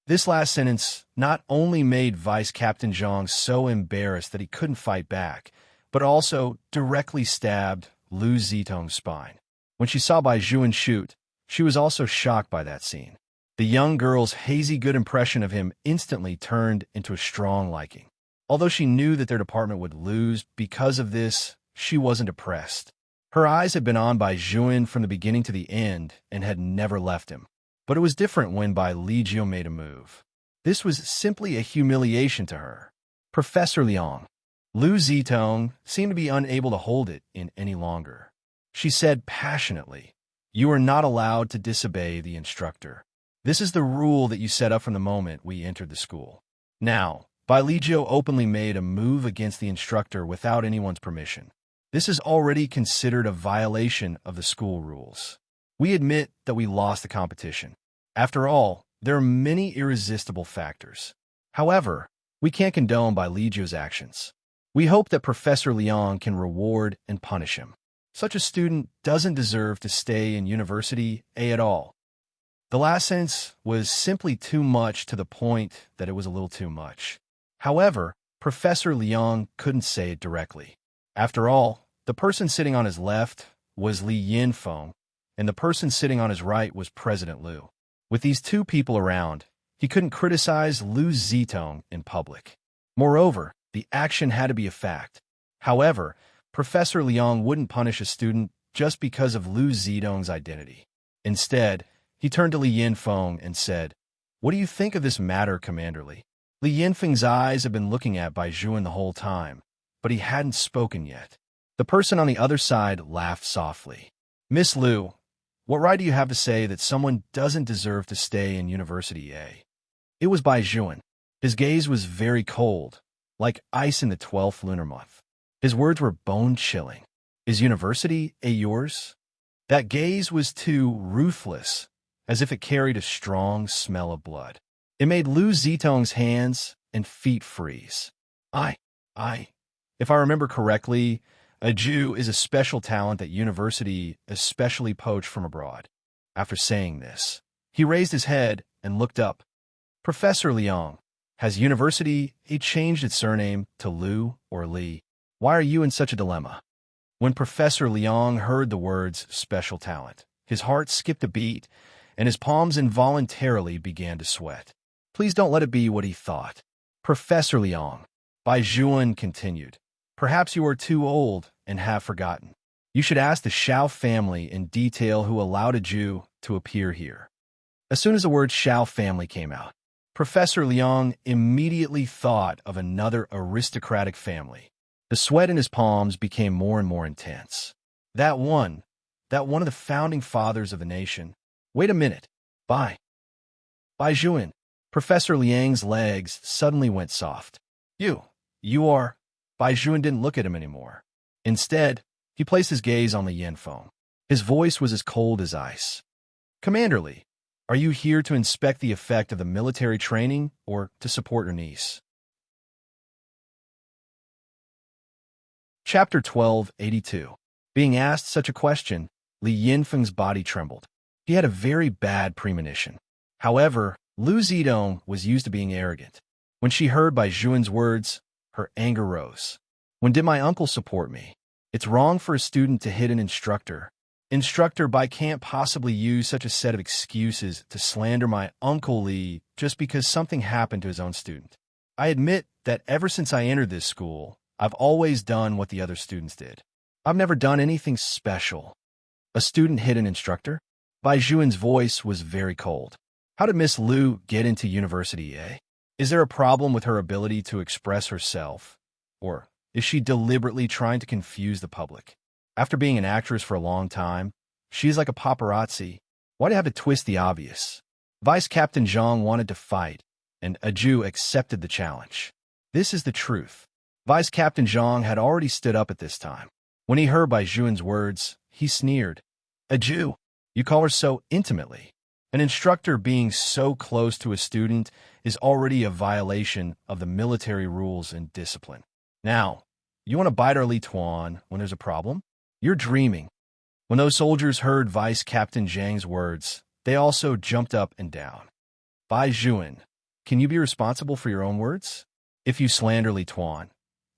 This last sentence not only made Vice Captain Zhang so embarrassed that he couldn't fight back, but also directly stabbed Lu Zitong's spine. When she saw Bai Zhuan shoot, she was also shocked by that scene. The young girl's hazy good impression of him instantly turned into a strong liking. Although she knew that their department would lose because of this, she wasn't depressed. Her eyes had been on Bai Zhuan from the beginning to the end and had never left him. But it was different when Bai Lijiu made a move. This was simply a humiliation to her. Professor Liang. Lu Zitong seemed to be unable to hold it in any longer. She said passionately, "You are not allowed to disobey the instructor. This is the rule that you set up from the moment we entered the school." Now, Bai Lijiu openly made a move against the instructor without anyone's permission. This is already considered a violation of the school rules. We admit that we lost the competition. After all, there are many irresistible factors. However, we can't condone Bai Lijiu's actions. We hope that Professor Liang can reward and punish him. Such a student doesn't deserve to stay in University A at all. The last sentence was simply too much, to the point that it was a little too much. However, Professor Liang couldn't say it directly. After all, the person sitting on his left was Li Yinfeng, and the person sitting on his right was President Liu. With these two people around, he couldn't criticize Lu Zitong in public. Moreover, the action had to be a fact. However, Professor Liang wouldn't punish a student just because of Lu Zitong's identity. Instead, he turned to Li Yinfeng and said, "What do you think of this matter, Commander Li?" Li Yinfeng's eyes had been looking at Bai Juan the whole time, but he hadn't spoken yet. The person on the other side laughed softly. "Miss Liu, what right do you have to say that someone doesn't deserve to stay in University A?" It was Bai Juan. His gaze was very cold, like ice in the 12th lunar month. His words were bone-chilling. "Is University A yours?" That gaze was too ruthless, as if it carried a strong smell of blood. It made Lu Zitong's hands and feet freeze. If I remember correctly, a Jew is a special talent at University, especially poached from abroad." After saying this, he raised his head and looked up. "Professor Liang, has University A changed its surname to Liu or Li? Why are you in such a dilemma?" When Professor Liang heard the words special talent, his heart skipped a beat, and his palms involuntarily began to sweat. Please don't let it be what he thought. "Professor Liang," Bai Juan continued, "perhaps you are too old and have forgotten. You should ask the Shao family in detail who allowed a Jew to appear here." As soon as the word Shao family came out, Professor Liang immediately thought of another aristocratic family. The sweat in his palms became more and more intense. That one of the founding fathers of the nation. Wait a minute. Bai Juan. Professor Liang's legs suddenly went soft. You are... Bai Juan didn't look at him anymore. Instead, he placed his gaze on Li Yinfeng. His voice was as cold as ice. "Commander Li, are you here to inspect the effect of the military training or to support your niece?" Chapter 1282. Being asked such a question, Li Yinfeng's body trembled. He had a very bad premonition. However, Lu Zitong was used to being arrogant. When she heard Bai Juan's words, her anger rose. "When did my uncle support me? It's wrong for a student to hit an instructor. Instructor Bai can't possibly use such a set of excuses to slander my Uncle Li just because something happened to his own student. I admit that ever since I entered this school, I've always done what the other students did. I've never done anything special." A student hit an instructor? Bai Juan's voice was very cold. How did Miss Liu get into University A? Is there a problem with her ability to express herself? Or is she deliberately trying to confuse the public? After being an actress for a long time, she's like a paparazzi. Why do you have to twist the obvious? Vice Captain Zhang wanted to fight, and a Jew accepted the challenge. This is the truth. Vice Captain Zhang had already stood up at this time. When he heard Bai Juan's words, he sneered. "A Jew? You call her so intimately?" An instructor being so close to a student is already a violation of the military rules and discipline. Now, you want to bite our Li Tuan when there's a problem? You're dreaming. When those soldiers heard Vice Captain Zhang's words, they also jumped up and down. "Bai Juan, can you be responsible for your own words? If you slander Li Tuan,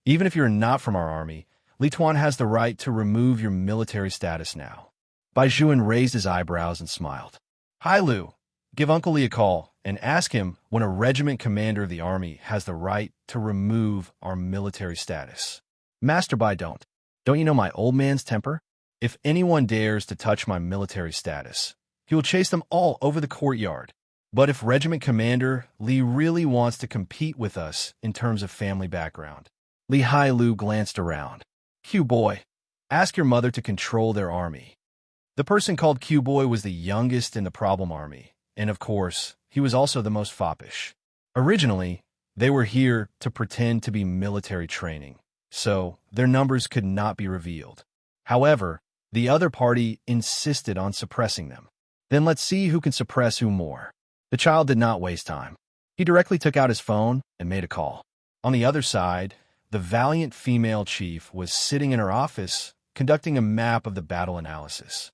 even if you're not from our army, Li Tuan has the right to remove your military status now." Bai Juan raised his eyebrows and smiled. "Hi, Liu. Give Uncle Li a call and ask him when a regiment commander of the army has the right to remove our military status." "Master Bai, don't you know my old man's temper? If anyone dares to touch my military status, He will chase them all over the courtyard. But if Regiment Commander Li really wants to compete with us in terms of family background. Li Hailu glanced around. Q boy, ask your mother to control their army. The person called Q boy was the youngest in the problem army, and of course, he was also the most foppish. Originally, they were here to pretend to be military training, so their numbers could not be revealed. However, the other party insisted on suppressing them. Then let's see who can suppress who more. The child did not waste time. He directly took out his phone and made a call. On the other side, the valiant female chief was sitting in her office, conducting a map of the battle analysis.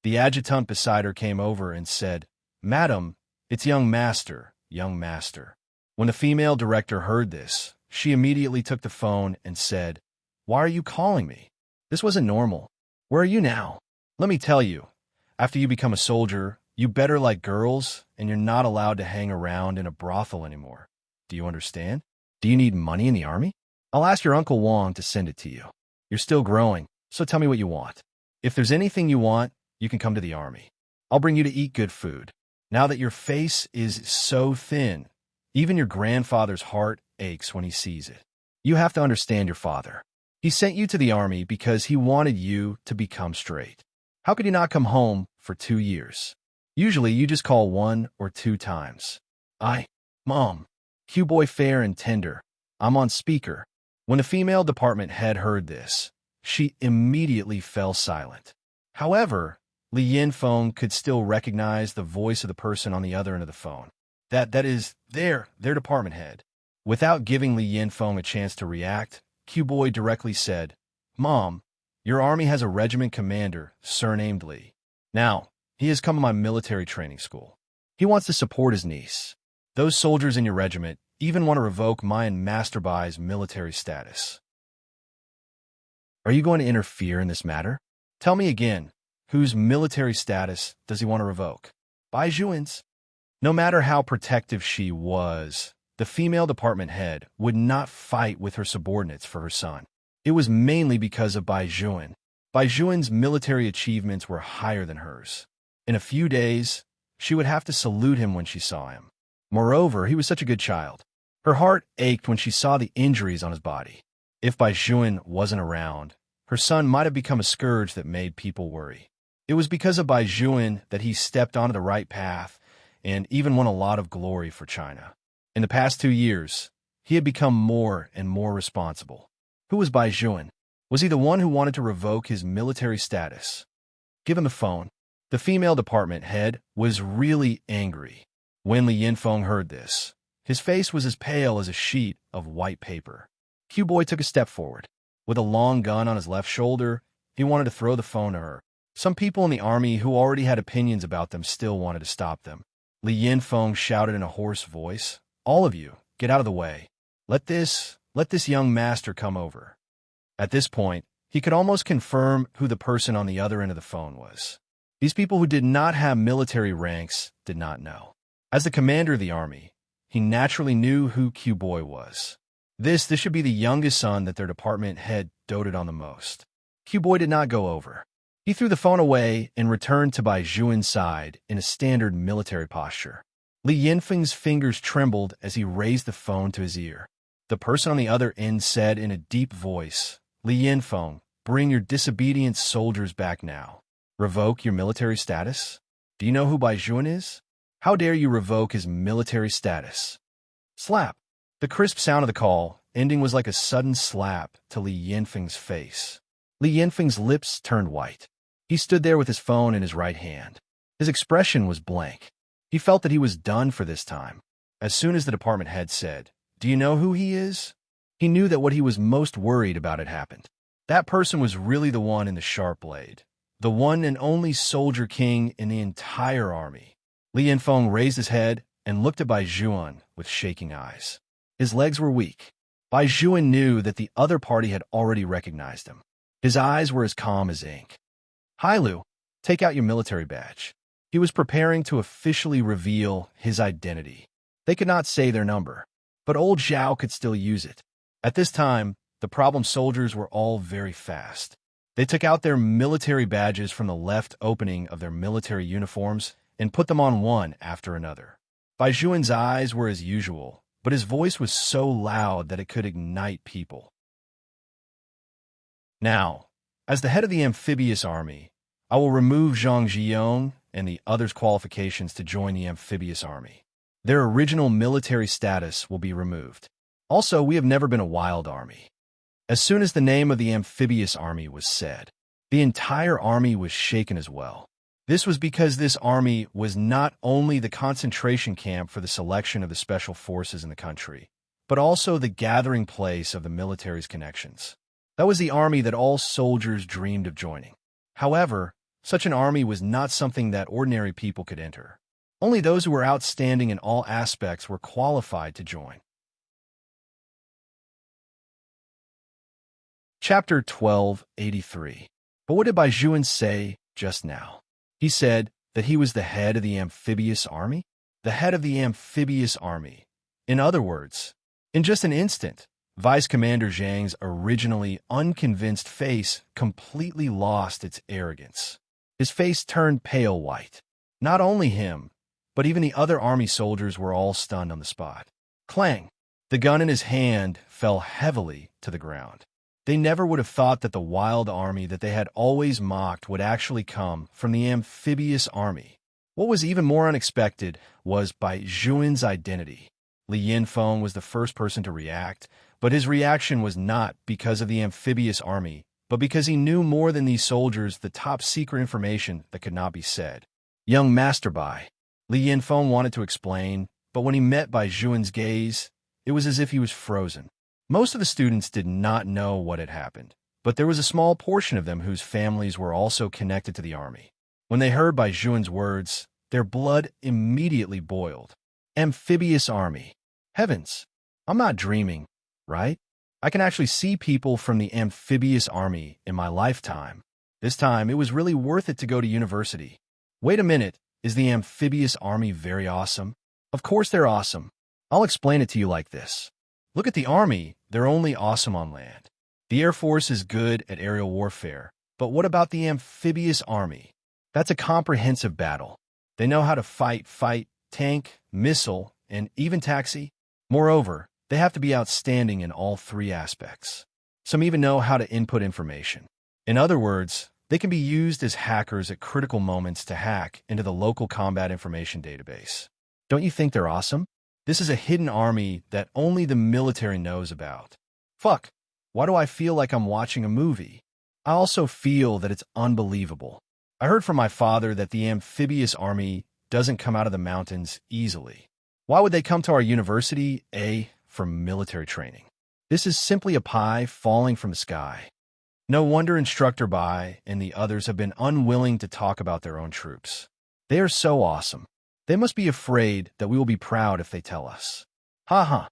The adjutant beside her came over and said, "Madam, it's young master, young master." When the female director heard this, she immediately took the phone and said, "Why are you calling me? This wasn't normal. Where are you now? Let me tell you, after you become a soldier, you better like girls, and you're not allowed to hang around in a brothel anymore. Do you understand? Do you need money in the army? I'll ask your Uncle Wong to send it to you. You're still growing, so tell me what you want. If there's anything you want, you can come to the army. I'll bring you to eat good food. Now that your face is so thin, even your grandfather's heart aches when he sees it. You have to understand your father. He sent you to the army because he wanted you to become straight. How could you not come home for 2 years? Usually, you just call 1 or 2 times. Mom, Q-boy fair and tender. I'm on speaker." When the female department head heard this, she immediately fell silent. However, Li Yinfeng could still recognize the voice of the person on the other end of the phone. That is their department head. Without giving Li Yinfeng a chance to react, Q-boy directly said, "Mom, your army has a regiment commander surnamed Li. Now, he has come to my military training school. He wants to support his niece. Those soldiers in your regiment even want to revoke my and Master Bai's military status. Are you going to interfere in this matter? Tell me again, whose military status does he want to revoke? Bai Zhuan's?" No matter how protective she was, the female department head would not fight with her subordinates for her son. It was mainly because of Bai Zhuan. Bai Zhuan's military achievements were higher than hers. In a few days, she would have to salute him when she saw him. Moreover, he was such a good child. Her heart ached when she saw the injuries on his body. If Bai Zhuan wasn't around, her son might have become a scourge that made people worry. It was because of Bai Zhuan that he stepped onto the right path and even won a lot of glory for China. In the past 2 years, he had become more and more responsible. Who was Bai Zhuan? Was he the one who wanted to revoke his military status? Give him the phone. The female department head was really angry. When Li Yinfeng heard this, his face was as pale as a sheet of white paper. Q-boy took a step forward. With a long gun on his left shoulder, he wanted to throw the phone to her. Some people in the army who already had opinions about them still wanted to stop them. Li Yinfeng shouted in a hoarse voice, "All of you, get out of the way. Let this young master come over." At this point, he could almost confirm who the person on the other end of the phone was. These people who did not have military ranks did not know. As the commander of the army, he naturally knew who Q-boy was. This should be the youngest son that their department head doted on the most. Q-boy did not go over. He threw the phone away and returned to Bai Zhuan's side in a standard military posture. Li Yinfeng's fingers trembled as he raised the phone to his ear. The person on the other end said in a deep voice, "Li Yinfeng, bring your disobedient soldiers back now. Revoke your military status? Do you know who Bai Zhuan is? How dare you revoke his military status?" Slap. The crisp sound of the call ending was like a sudden slap to Li Yinfeng's face. Li Yinfeng's lips turned white. He stood there with his phone in his right hand. His expression was blank. He felt that he was done for this time. As soon as the department head said, "Do you know who he is?" he knew that what he was most worried about had happened. That person was really the one in the sharp blade, the one and only soldier king in the entire army. Li Yinfeng raised his head and looked at Bai Zhuan with shaking eyes. His legs were weak. Bai Zhuan knew that the other party had already recognized him. His eyes were as calm as ink. "Hailu, take out your military badge." He was preparing to officially reveal his identity. They could not say their number, but old Zhao could still use it. At this time, the problem soldiers were all very fast. They took out their military badges from the left opening of their military uniforms and put them on one after another. Bai Zhuan's eyes were as usual, but his voice was so loud that it could ignite people. Now, as the head of the amphibious army, I will remove Zhang Zhiyong and the others' qualifications to join the amphibious army. Their original military status will be removed. Also, we have never been a wild army. As soon as the name of the amphibious army was said, the entire army was shaken as well. This was because this army was not only the concentration camp for the selection of the special forces in the country, but also the gathering place of the military's connections. That was the army that all soldiers dreamed of joining. However, such an army was not something that ordinary people could enter. Only those who were outstanding in all aspects were qualified to join. Chapter 1283. But what did Bai Zhuan say just now? He said that he was the head of the amphibious army? The head of the amphibious army. In other words, in just an instant, Vice Commander Zhang's originally unconvinced face completely lost its arrogance. His face turned pale white. Not only him, but even the other army soldiers were all stunned on the spot. Clang! The gun in his hand fell heavily to the ground. They never would have thought that the wild army that they had always mocked would actually come from the amphibious army. What was even more unexpected was Bai Zhuan's identity. Li Yinfeng was the first person to react, but his reaction was not because of the amphibious army, but because he knew more than these soldiers the top-secret information that could not be said. Young Master Bai. Li Yinfeng wanted to explain, but when he met Bai Zhuan's gaze, it was as if he was frozen. Most of the students did not know what had happened, but there was a small portion of them whose families were also connected to the army. When they heard Bai Zhuan's words, their blood immediately boiled. Amphibious army. Heavens, I'm not dreaming, right? I can actually see people from the amphibious army in my lifetime. This time, it was really worth it to go to university. Wait a minute, is the amphibious army very awesome? Of course they're awesome. I'll explain it to you like this. Look at the army, they're only awesome on land. The Air Force is good at aerial warfare, but what about the amphibious army? That's a comprehensive battle. They know how to fight, tank, missile, and even taxi. Moreover, they have to be outstanding in all three aspects. Some even know how to input information. In other words, they can be used as hackers at critical moments to hack into the local combat information database. Don't you think they're awesome? This is a hidden army that only the military knows about. Fuck, why do I feel like I'm watching a movie? I also feel that it's unbelievable. I heard from my father that the amphibious army doesn't come out of the mountains easily. Why would they come to our university? For military training. This is simply a pie falling from the sky. No wonder Instructor Bai and the others have been unwilling to talk about their own troops. They are so awesome. They must be afraid that we will be proud if they tell us. Ha.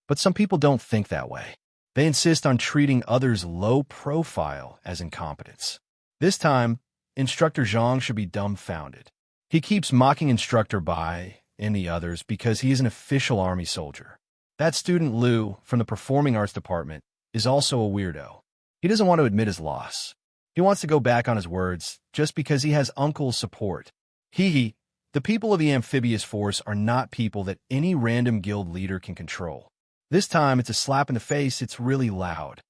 But some people don't think that way. They insist on treating others low profile as incompetence. This time, Instructor Zhang should be dumbfounded. He keeps mocking Instructor Bai and the others because he is an official army soldier. That student Liu from the Performing Arts Department is also a weirdo. He doesn't want to admit his loss. He wants to go back on his words just because he has Uncle's support. The people of the amphibious force are not people that any random guild leader can control. This time, it's a slap in the face. It's really loud.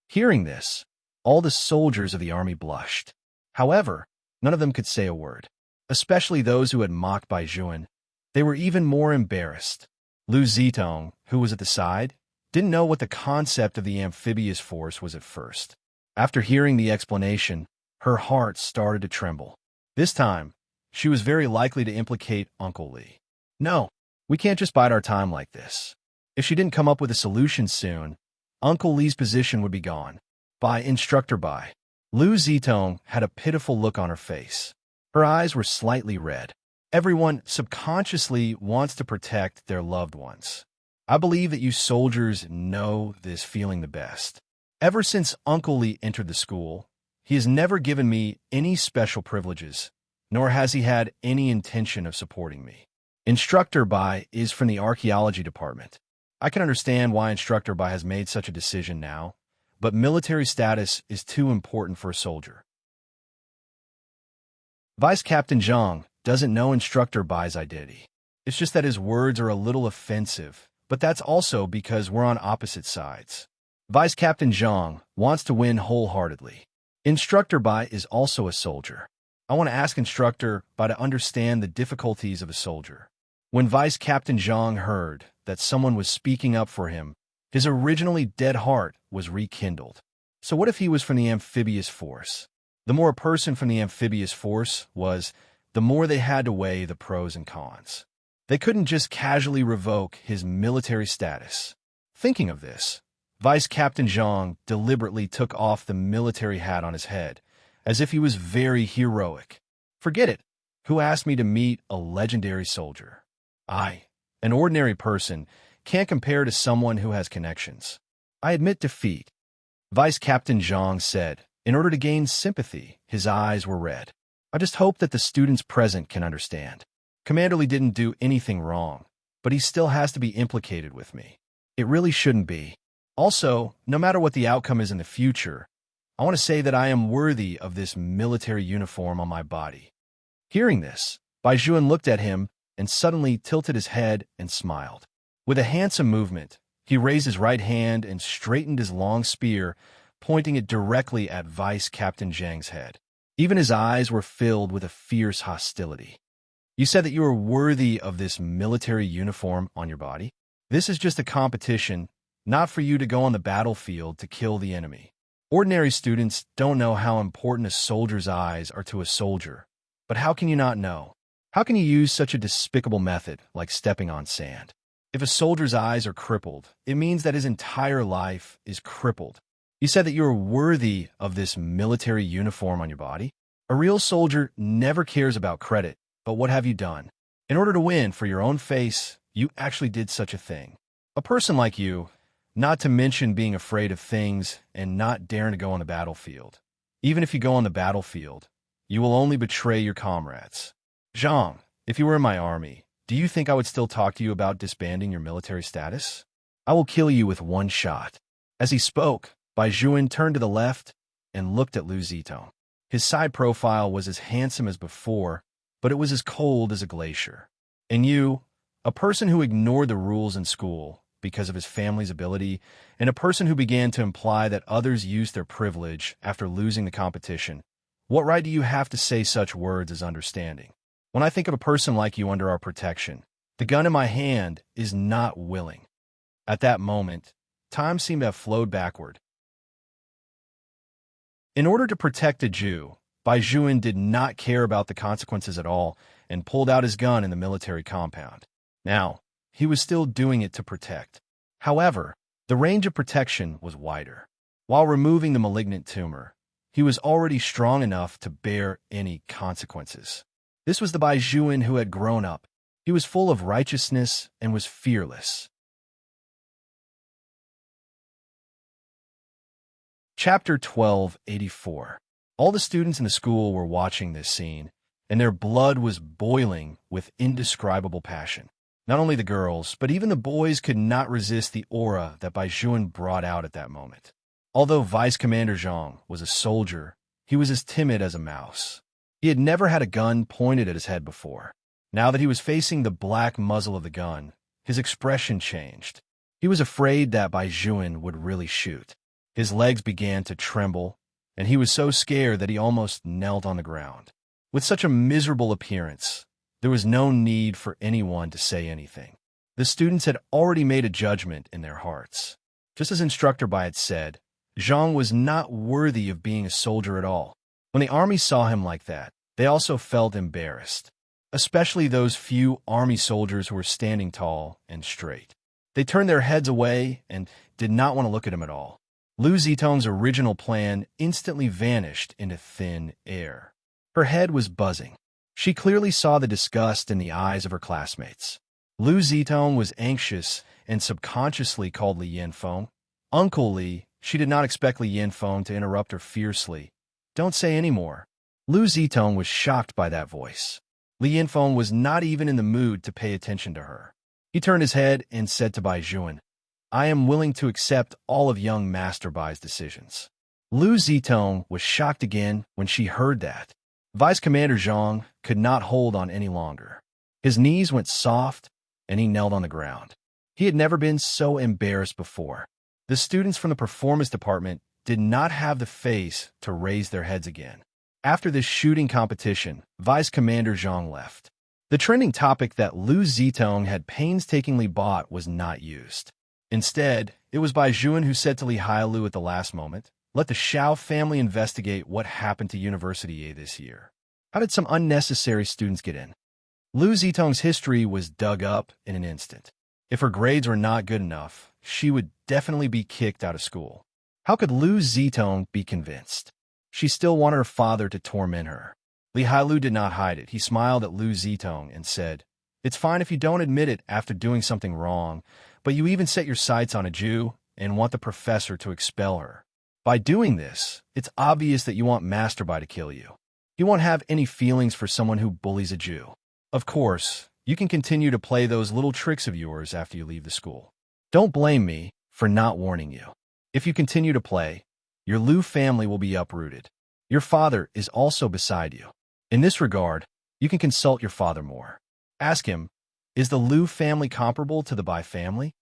Hearing this, all the soldiers of the army blushed. However, none of them could say a word, especially those who had mocked Bai Zhuan. They were even more embarrassed. Lu Zitong, who was at the side, didn't know what the concept of the amphibious force was at first. After hearing the explanation, her heart started to tremble. This time, she was very likely to implicate Uncle Li. No, we can't just bide our time like this. If she didn't come up with a solution soon, Uncle Li's position would be gone. By Instructor Bai. Lu Zitong had a pitiful look on her face. Her eyes were slightly red. Everyone subconsciously wants to protect their loved ones. I believe that you soldiers know this feeling the best. Ever since Uncle Li entered the school, he has never given me any special privileges, nor has he had any intention of supporting me. Instructor Bai is from the archaeology department. I can understand why Instructor Bai has made such a decision now, but military status is too important for a soldier. Vice Captain Zhang, doesn't know Instructor Bai's identity. It's just that his words are a little offensive, but that's also because we're on opposite sides. Vice Captain Zhang wants to win wholeheartedly. Instructor Bai is also a soldier. I want to ask Instructor Bai to understand the difficulties of a soldier. When Vice Captain Zhang heard that someone was speaking up for him, his originally dead heart was rekindled. So what if he was from the amphibious force? The more a person from the amphibious force was, the more they had to weigh the pros and cons. They couldn't just casually revoke his military status. Thinking of this, Vice Captain Zhang deliberately took off the military hat on his head, as if he was very heroic. Forget it. Who asked me to meet a legendary soldier? I, an ordinary person, can't compare to someone who has connections. I admit defeat. Vice Captain Zhang said. In order to gain sympathy, his eyes were red. I just hope that the students present can understand. Commander Lee didn't do anything wrong, but he still has to be implicated with me. It really shouldn't be. Also, no matter what the outcome is in the future, I want to say that I am worthy of this military uniform on my body. Hearing this, Bai Zhuan looked at him and suddenly tilted his head and smiled. With a handsome movement, he raised his right hand and straightened his long spear, pointing it directly at Vice Captain Zhang's head. Even his eyes were filled with a fierce hostility. You said that you were worthy of this military uniform on your body? This is just a competition, not for you to go on the battlefield to kill the enemy. Ordinary students don't know how important a soldier's eyes are to a soldier. But how can you not know? How can you use such a despicable method like stepping on sand? If a soldier's eyes are crippled, it means that his entire life is crippled. You said that you were worthy of this military uniform on your body? A real soldier never cares about credit, but what have you done? In order to win for your own face, you actually did such a thing. A person like you, not to mention being afraid of things and not daring to go on the battlefield. Even if you go on the battlefield, you will only betray your comrades. Zhang, if you were in my army, do you think I would still talk to you about disbanding your military status? I will kill you with one shot. As he spoke, Bai Zhuan turned to the left and looked at Lu Zitong. His side profile was as handsome as before, but it was as cold as a glacier. And you, a person who ignored the rules in school because of his family's ability, and a person who began to imply that others used their privilege after losing the competition, what right do you have to say such words as understanding? When I think of a person like you under our protection, the gun in my hand is not willing. At that moment, time seemed to have flowed backward. In order to protect a Jew, Bai Zhuan did not care about the consequences at all and pulled out his gun in the military compound. Now, he was still doing it to protect. However, the range of protection was wider. While removing the malignant tumor, he was already strong enough to bear any consequences. This was the Bai Zhuan who had grown up. He was full of righteousness and was fearless. Chapter 1284. All the students in the school were watching this scene, and their blood was boiling with indescribable passion. Not only the girls, but even the boys could not resist the aura that Bai Zhuan brought out at that moment. Although Vice Commander Zhang was a soldier, he was as timid as a mouse. He had never had a gun pointed at his head before. Now that he was facing the black muzzle of the gun, his expression changed. He was afraid that Bai Zhuan would really shoot. His legs began to tremble, and he was so scared that he almost knelt on the ground. With such a miserable appearance, there was no need for anyone to say anything. The students had already made a judgment in their hearts. Just as Instructor Bai had said, Zhang was not worthy of being a soldier at all. When the army saw him like that, they also felt embarrassed, especially those few army soldiers who were standing tall and straight. They turned their heads away and did not want to look at him at all. Lu Zitong's original plan instantly vanished into thin air. Her head was buzzing. She clearly saw the disgust in the eyes of her classmates. Lu Zitong was anxious and subconsciously called Li Yanfeng Uncle Li. She did not expect Li Yanfeng to interrupt her fiercely. Don't say any more. Lu Zitong was shocked by that voice. Li Yanfeng was not even in the mood to pay attention to her. He turned his head and said to Bai Zhuan, I am willing to accept all of young Master Bai's decisions. Lu Zitong was shocked again when she heard that. Vice Commander Zhang could not hold on any longer. His knees went soft, and he knelt on the ground. He had never been so embarrassed before. The students from the performance department did not have the face to raise their heads again. After this shooting competition, Vice Commander Zhang left. The trending topic that Lu Zitong had painstakingly bought was not used. Instead, it was Bai Juan who said to Li Hailu at the last moment, "Let the Xiao family investigate what happened to University A this year. How did some unnecessary students get in?" Lu Zitong's history was dug up in an instant. If her grades were not good enough, she would definitely be kicked out of school. How could Lu Zitong be convinced? She still wanted her father to torment her. Li Hailu did not hide it. He smiled at Lu Zitong and said, "It's fine if you don't admit it after doing something wrong, but you even set your sights on a Jew and want the professor to expel her. By doing this, it's obvious that you want Master Bai to kill you. You won't have any feelings for someone who bullies a Jew. Of course, you can continue to play those little tricks of yours after you leave the school. Don't blame me for not warning you. If you continue to play, your Lu family will be uprooted. Your father is also beside you. In this regard, you can consult your father more. Ask him, is the Lu family comparable to the Bai family?"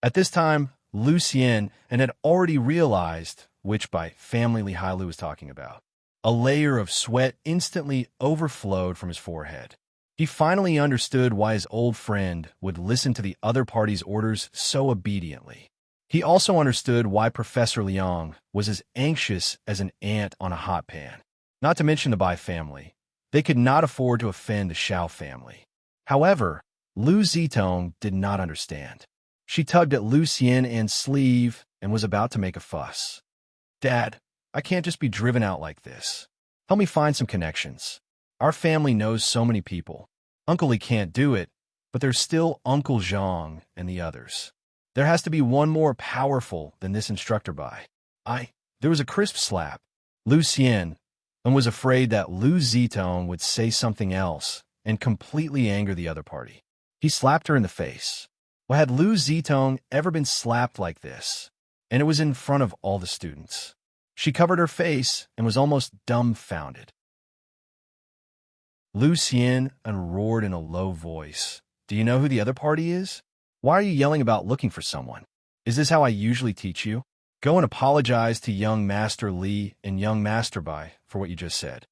At this time, Lu Xian had already realized which Bai family Li Hailu was talking about. A layer of sweat instantly overflowed from his forehead. He finally understood why his old friend would listen to the other party's orders so obediently. He also understood why Professor Liang was as anxious as an ant on a hot pan. Not to mention the Bai family. They could not afford to offend the Xiao family. However, Lu Zitong did not understand. She tugged at Lu Xian's sleeve and was about to make a fuss. "Dad, I can't just be driven out like this. Help me find some connections. Our family knows so many people. Uncle Li can't do it, but there's still Uncle Zhang and the others. There has to be one more powerful than this instructor Bai." There was a crisp slap. Lu Xian was afraid that Lu Zitong would say something else and completely anger the other party. He slapped her in the face. Well, had Lu Zitong ever been slapped like this? And it was in front of all the students. She covered her face and was almost dumbfounded. Lu Xian roared in a low voice, "Do you know who the other party is? Why are you yelling about looking for someone? Is this how I usually teach you? Go and apologize to young Master Li and young Master Bai for what you just said."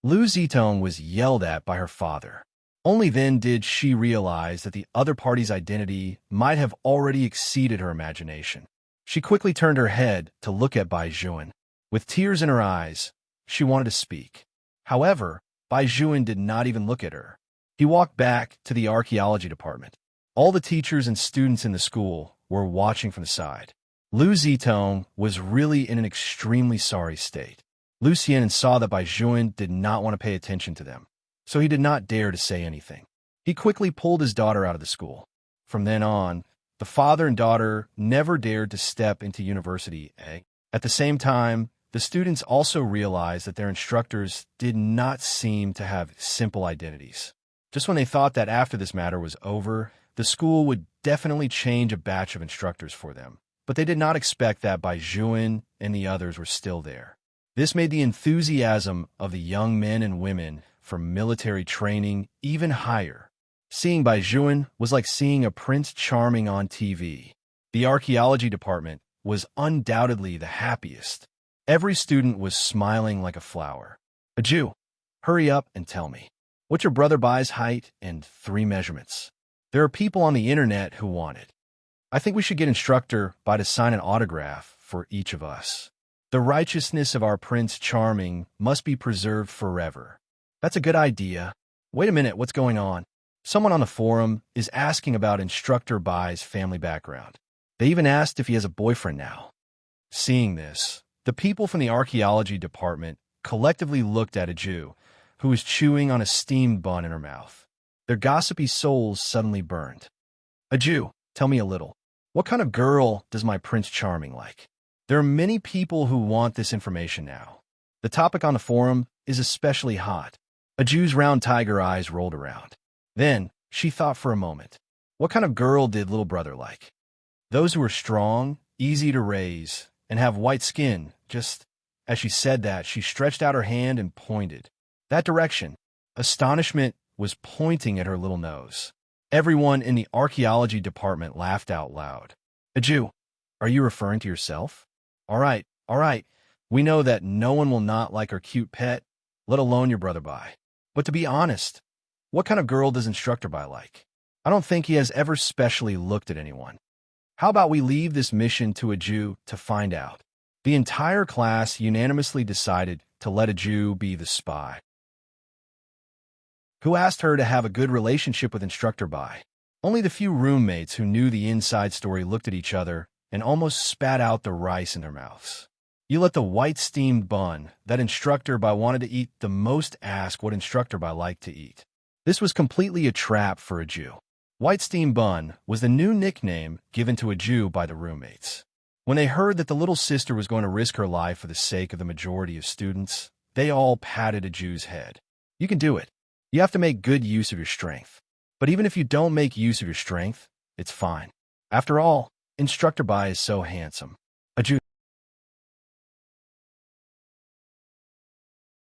Lu Zitong was yelled at by her father. Only then did she realize that the other party's identity might have already exceeded her imagination. She quickly turned her head to look at Bai Juan. With tears in her eyes, she wanted to speak. However, Bai Juan did not even look at her. He walked back to the archaeology department. All the teachers and students in the school were watching from the side. Lu Zitong was really in an extremely sorry state. Lu Xian saw that Bai Juan did not want to pay attention to them, so he did not dare to say anything. He quickly pulled his daughter out of the school. From then on, the father and daughter never dared to step into University A. At the same time, the students also realized that their instructors did not seem to have simple identities. Just when they thought that after this matter was over, the school would definitely change a batch of instructors for them. But they did not expect that Bai Juan and the others were still there. This made the enthusiasm of the young men and women for military training even higher. Seeing Bai Juan was like seeing a Prince Charming on TV. The archaeology department was undoubtedly the happiest. Every student was smiling like a flower. "A Jew, hurry up and tell me. What's your brother Bai's height and 3 measurements? There are people on the internet who want it. I think we should get instructor Bai to sign an autograph for each of us. The righteousness of our Prince Charming must be preserved forever." "That's a good idea. Wait a minute, what's going on?" Someone on the forum is asking about instructor Bai's family background. They even asked if he has a boyfriend now. Seeing this, the people from the archaeology department collectively looked at a Jew who was chewing on a steamed bun in her mouth. Their gossipy souls suddenly burned. "A Jew, tell me a little. What kind of girl does my Prince Charming like?" There are many people who want this information now. The topic on the forum is especially hot. A Jew's round tiger eyes rolled around. Then, she thought for a moment. What kind of girl did little brother like? Those who are strong, easy to raise, and have white skin. Just as she said that, she stretched out her hand and pointed. That direction. Astonishment was pointing at her little nose. Everyone in the archaeology department laughed out loud. Aju, are you referring to yourself? All right. We know that no one will not like our cute pet, let alone your brother Bai. But to be honest, what kind of girl does Instructor Bai like? I don't think he has ever specially looked at anyone. How about we leave this mission to Aju to find out? The entire class unanimously decided to let Aju be the spy, who asked her to have a good relationship with Instructor Bai. Only the few roommates who knew the inside story looked at each other and almost spat out the rice in their mouths. You let the white steamed bun that Instructor Bai wanted to eat the most ask what Instructor Bai liked to eat. This was completely a trap for Aju. White steamed bun was the new nickname given to Aju by the roommates. When they heard that the little sister was going to risk her life for the sake of the majority of students, they all patted Aju's head. You can do it. You have to make good use of your strength. But even if you don't make use of your strength, it's fine. After all, Instructor Bai is so handsome. Aju.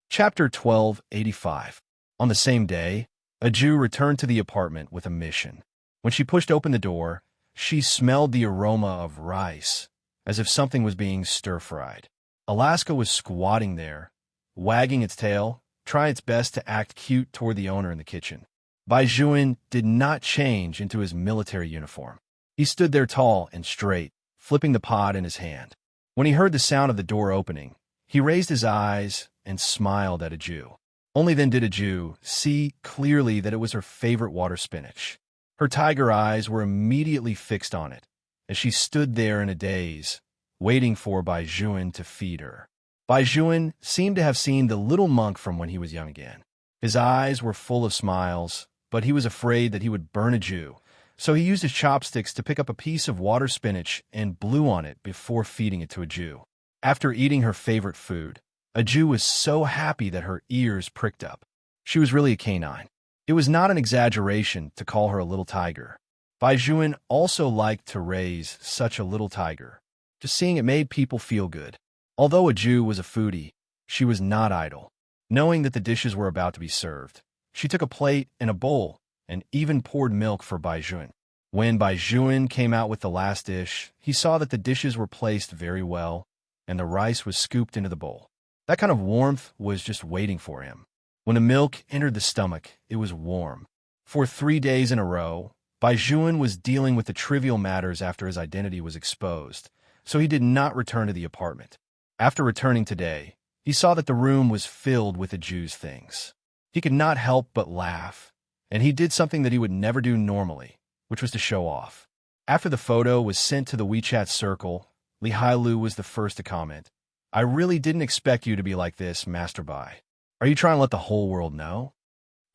Chapter 1285. On the same day, Aju returned to the apartment with a mission. When she pushed open the door, she smelled the aroma of rice, as if something was being stir-fried. Alaska was squatting there, wagging its tail, trying its best to act cute toward the owner in the kitchen. Bai Juan did not change into his military uniform. He stood there tall and straight, flipping the pot in his hand. When he heard the sound of the door opening, he raised his eyes and smiled at Aju. Only then did Aju see clearly that it was her favorite water spinach. Her tiger eyes were immediately fixed on it, as she stood there in a daze, waiting for Bai Juan to feed her. Bai Juan seemed to have seen the little monk from when he was young again. His eyes were full of smiles, but he was afraid that he would burn Aju, so he used his chopsticks to pick up a piece of water spinach and blew on it before feeding it to Aju. After eating her favorite food, Aju was so happy that her ears pricked up. She was really a canine. It was not an exaggeration to call her a little tiger. Bai Juan also liked to raise such a little tiger. Just seeing it made people feel good. Although Aju was a foodie, she was not idle. Knowing that the dishes were about to be served, she took a plate and a bowl and even poured milk for Bai Juan. When Bai Juan came out with the last dish, he saw that the dishes were placed very well and the rice was scooped into the bowl. That kind of warmth was just waiting for him. When the milk entered the stomach, it was warm. For 3 days in a row, Bai Juan was dealing with the trivial matters after his identity was exposed, so he did not return to the apartment. After returning today, he saw that the room was filled with Aju's things. He could not help but laugh, and he did something that he would never do normally, which was to show off. After the photo was sent to the WeChat circle, Li Hailu was the first to comment. I really didn't expect you to be like this, Master Bai. Are you trying to let the whole world know?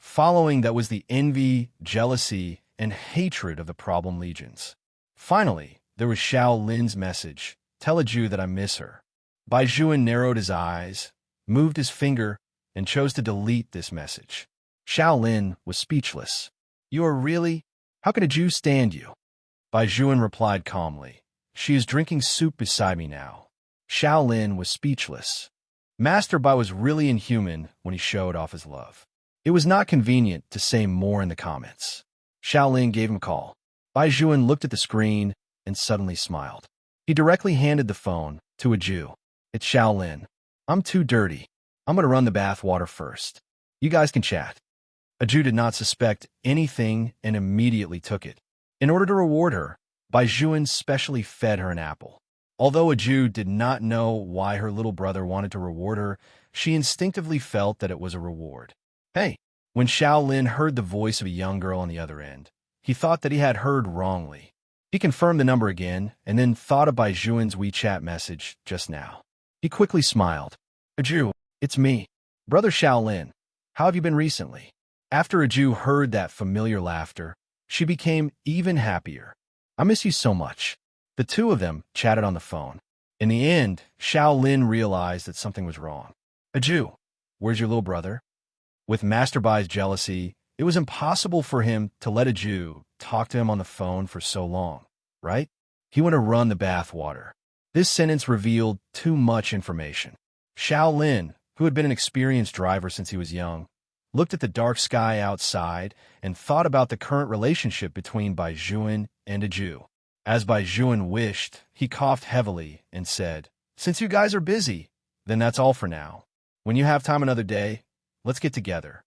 Following that was the envy, jealousy, and hatred of the problem legions. Finally, there was Xiao Lin's message. Tell Aju that I miss her. Bai Juan narrowed his eyes, moved his finger, and chose to delete this message. Xiao Lin was speechless. You are really? How can Aju stand you? Bai Juan replied calmly. She is drinking soup beside me now. Xiao Lin was speechless. Master Bai was really inhuman when he showed off his love. It was not convenient to say more in the comments. Xiao Lin gave him a call. Bai Juan looked at the screen and suddenly smiled. He directly handed the phone to Aju. It's Xiao Lin. I'm too dirty. I'm going to run the bath water first. You guys can chat. Aju did not suspect anything and immediately took it. In order to reward her, Bai Juan specially fed her an apple. Although Aju did not know why her little brother wanted to reward her, she instinctively felt that it was a reward. Hey, when Xiao Lin heard the voice of a young girl on the other end, he thought that he had heard wrongly. He confirmed the number again and then thought of Bai Juan's WeChat message just now. He quickly smiled. Aju, it's me, Brother Xiao Lin. How have you been recently? After Aju heard that familiar laughter, she became even happier. I miss you so much. The two of them chatted on the phone. In the end, Xiao Lin realized that something was wrong. Aju, where's your little brother? With Master Bai's jealousy, it was impossible for him to let Aju talk to him on the phone for so long, right? He went to run the bath water. This sentence revealed too much information. Xiao Lin who had been an experienced driver since he was young, looked at the dark sky outside and thought about the current relationship between Baizhuan and Aju. As Baizhuan wished, he coughed heavily and said, "Since you guys are busy, then that's all for now. When you have time another day, let's get together.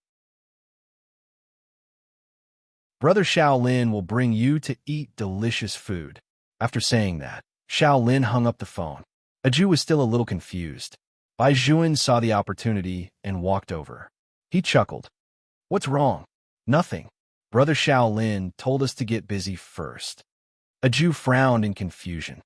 Brother Shaolin will bring you to eat delicious food." After saying that, Shaolin hung up the phone. Aju was still a little confused. Baizhuan saw the opportunity and walked over. He chuckled. "What's wrong?" "Nothing. Brother Shaolin told us to get busy first." Aju frowned in confusion.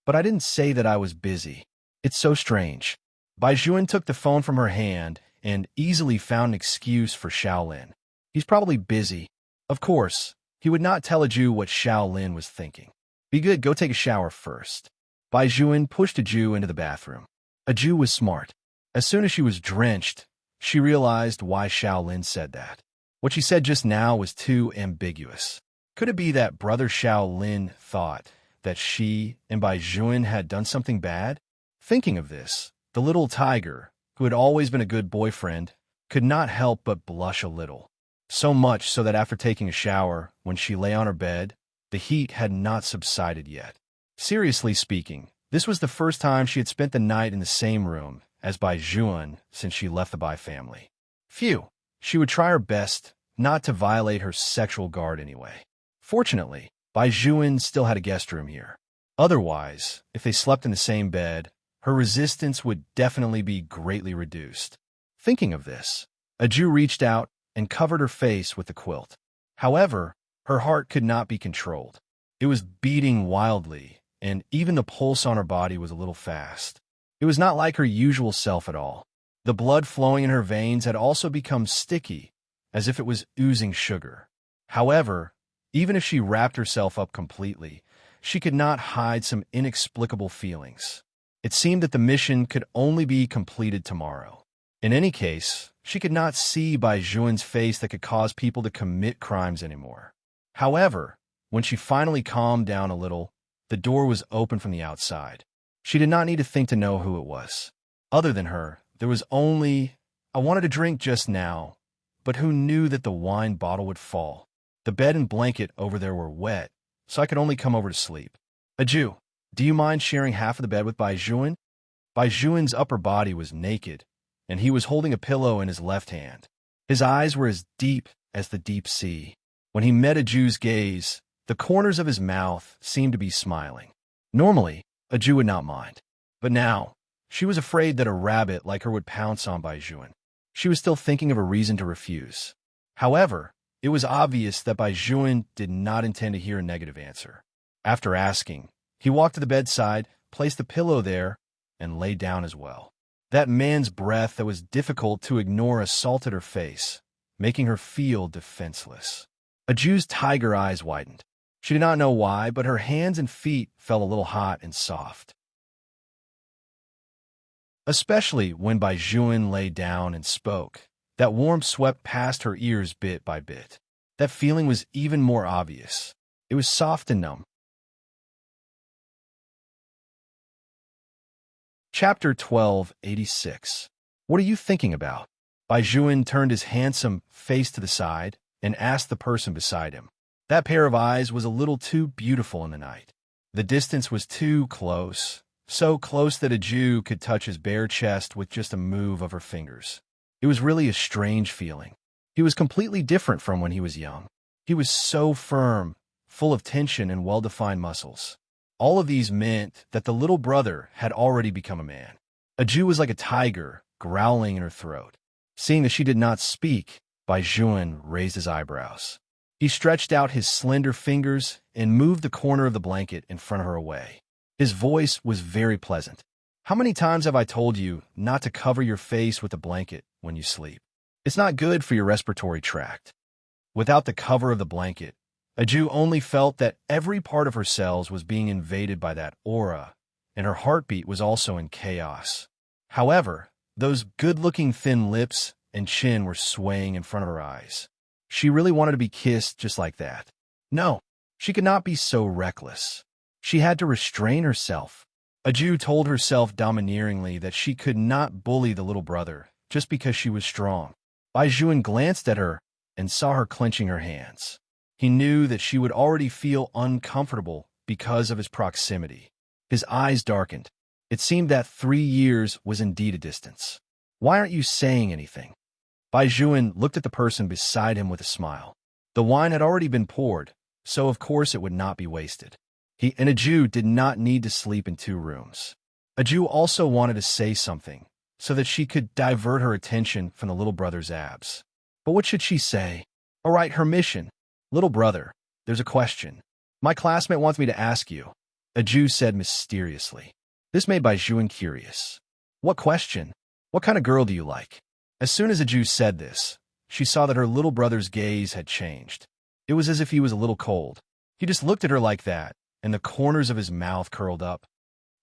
"But I didn't say that I was busy. It's so strange." Baizhuan took the phone from her hand and easily found an excuse for Shaolin. "He's probably busy." Of course, he would not tell Aju what Shaolin was thinking. "Be good, go take a shower first." Baizhuan pushed Aju into the bathroom. Aju was smart. As soon as she was drenched, she realized why Shaolin said that. What she said just now was too ambiguous. Could it be that Brother Shaolin thought that she and Baizhuan had done something bad? Thinking of this, the little tiger, who had always been a good boyfriend, could not help but blush a little. So much so that after taking a shower, when she lay on her bed, the heat had not subsided yet. Seriously speaking, this was the first time she had spent the night in the same room as Baizhuan since she left the Bai family. Phew, she would try her best not to violate her sexual guard anyway. Fortunately, Baizhuan still had a guest room here. Otherwise, if they slept in the same bed, her resistance would definitely be greatly reduced. Thinking of this, Aju reached out and covered her face with the quilt. However, her heart could not be controlled. It was beating wildly, and even the pulse on her body was a little fast. It was not like her usual self at all. The blood flowing in her veins had also become sticky, as if it was oozing sugar. However, even if she wrapped herself up completely, she could not hide some inexplicable feelings. It seemed that the mission could only be completed tomorrow. In any case, she could not see Baizhuan's face that could cause people to commit crimes anymore. However, when she finally calmed down a little, the door was open from the outside. She did not need to think to know who it was. Other than her, there was only, "I wanted a drink just now," but who knew that the wine bottle would fall? The bed and blanket over there were wet, so I could only come over to sleep. "Aju, do you mind sharing half of the bed with Baizhuan?" Baizhuan's upper body was naked, and he was holding a pillow in his left hand. His eyes were as deep as the deep sea. When he met Aju's gaze, the corners of his mouth seemed to be smiling. Normally, Aju would not mind. But now, she was afraid that a rabbit like her would pounce on Baizhuan. She was still thinking of a reason to refuse. However, it was obvious that Baizhuan did not intend to hear a negative answer. After asking, he walked to the bedside, placed the pillow there, and lay down as well. That man's breath that was difficult to ignore assaulted her face, making her feel defenseless. Aju's tiger eyes widened. She did not know why, but her hands and feet felt a little hot and soft. Especially when Baizhuan lay down and spoke. That warmth swept past her ears bit by bit. That feeling was even more obvious. It was soft and numb. Chapter 1286. What are you thinking about? Baizhuan turned his handsome face to the side and asked the person beside him. That pair of eyes was a little too beautiful in the night. The distance was too close, so close that Aju could touch his bare chest with just a move of her fingers. It was really a strange feeling. He was completely different from when he was young. He was so firm, full of tension and well-defined muscles. All of these meant that the little brother had already become a man. Aju was like a tiger, growling in her throat. Seeing that she did not speak, Baizhuan raised his eyebrows. He stretched out his slender fingers and moved the corner of the blanket in front of her away. His voice was very pleasant. "How many times have I told you not to cover your face with a blanket when you sleep? It's not good for your respiratory tract." Without the cover of the blanket, Aju only felt that every part of her cells was being invaded by that aura, and her heartbeat was also in chaos. However, those good-looking thin lips and chin were swaying in front of her eyes. She really wanted to be kissed just like that. No, she could not be so reckless. She had to restrain herself. Aju told herself domineeringly that she could not bully the little brother just because she was strong. Bai Juan glanced at her and saw her clenching her hands. He knew that she would already feel uncomfortable because of his proximity. His eyes darkened. It seemed that 3 years was indeed a distance. Why aren't you saying anything? Bai Juan looked at the person beside him with a smile. The wine had already been poured, so of course it would not be wasted. He and Aju did not need to sleep in 2 rooms. Aju also wanted to say something, so that she could divert her attention from the little brother's abs. But what should she say? All right, her mission. Little brother, there's a question. My classmate wants me to ask you, Aju said mysteriously. This made Bai Juan curious. What question? What kind of girl do you like? As soon as Aju said this, she saw that her little brother's gaze had changed. It was as if he was a little cold. He just looked at her like that, and the corners of his mouth curled up.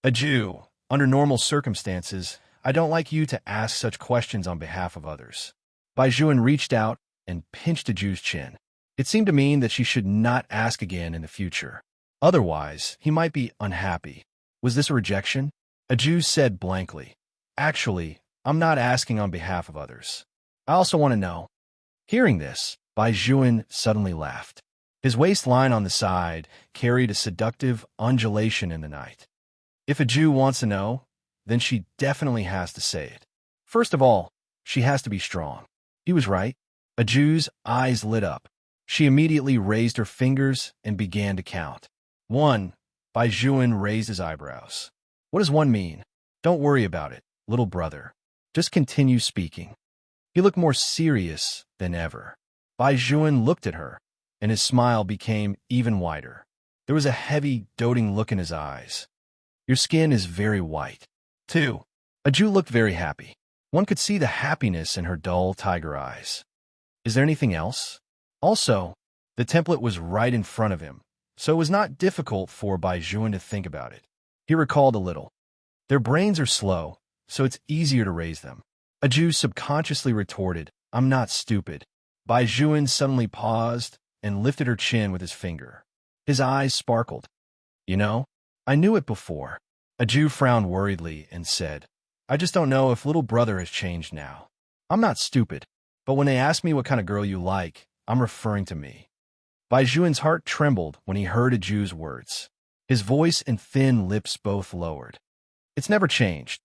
Aju, under normal circumstances, I don't like you to ask such questions on behalf of others. Bai Juan reached out and pinched Aju's chin. It seemed to mean that she should not ask again in the future. Otherwise, he might be unhappy. Was this a rejection? Aju said blankly. Actually, I'm not asking on behalf of others. I also want to know. Hearing this, Bai Juan suddenly laughed. His waistline on the side carried a seductive undulation in the night. If Aju wants to know, then she definitely has to say it. First of all, she has to be strong. He was right. Aju's eyes lit up. She immediately raised her fingers and began to count. 1. Bai Juan raised his eyebrows. What does 1 mean? Don't worry about it, little brother. Just continue speaking. He looked more serious than ever. Bai Juan looked at her, and his smile became even wider. There was a heavy, doting look in his eyes. Your skin is very white. 2. Aju looked very happy. One could see the happiness in her dull tiger eyes. Is there anything else? Also, the template was right in front of him, so it was not difficult for Bai Juan to think about it. He recalled a little. Their brains are slow, so it's easier to raise them. Aju subconsciously retorted, I'm not stupid. Bai Juan suddenly paused and lifted her chin with his finger. His eyes sparkled. You know, I knew it before. Aju frowned worriedly and said, I just don't know if little brother has changed now. I'm not stupid, but when they ask me what kind of girl you like, I'm referring to me. Bai Juan's heart trembled when he heard Aju's words. His voice and thin lips both lowered. It's never changed.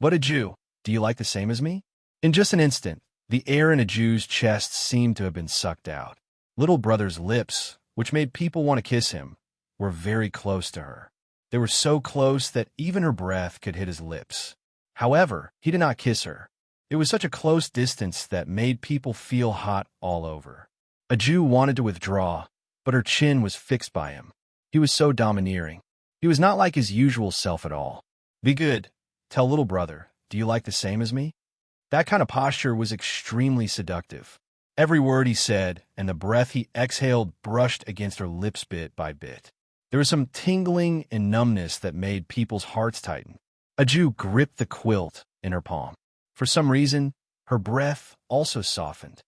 But Aju, do you like the same as me? In just an instant, the air in Aju's chest seemed to have been sucked out. Little brother's lips, which made people want to kiss him, were very close to her. They were so close that even her breath could hit his lips. However, he did not kiss her. It was such a close distance that made people feel hot all over. Aju wanted to withdraw, but her chin was fixed by him. He was so domineering. He was not like his usual self at all. Be good. Tell little brother, do you like the same as me? That kind of posture was extremely seductive. Every word he said and the breath he exhaled brushed against her lips bit by bit. There was some tingling and numbness that made people's hearts tighten. Aju gripped the quilt in her palm. For some reason, her breath also softened.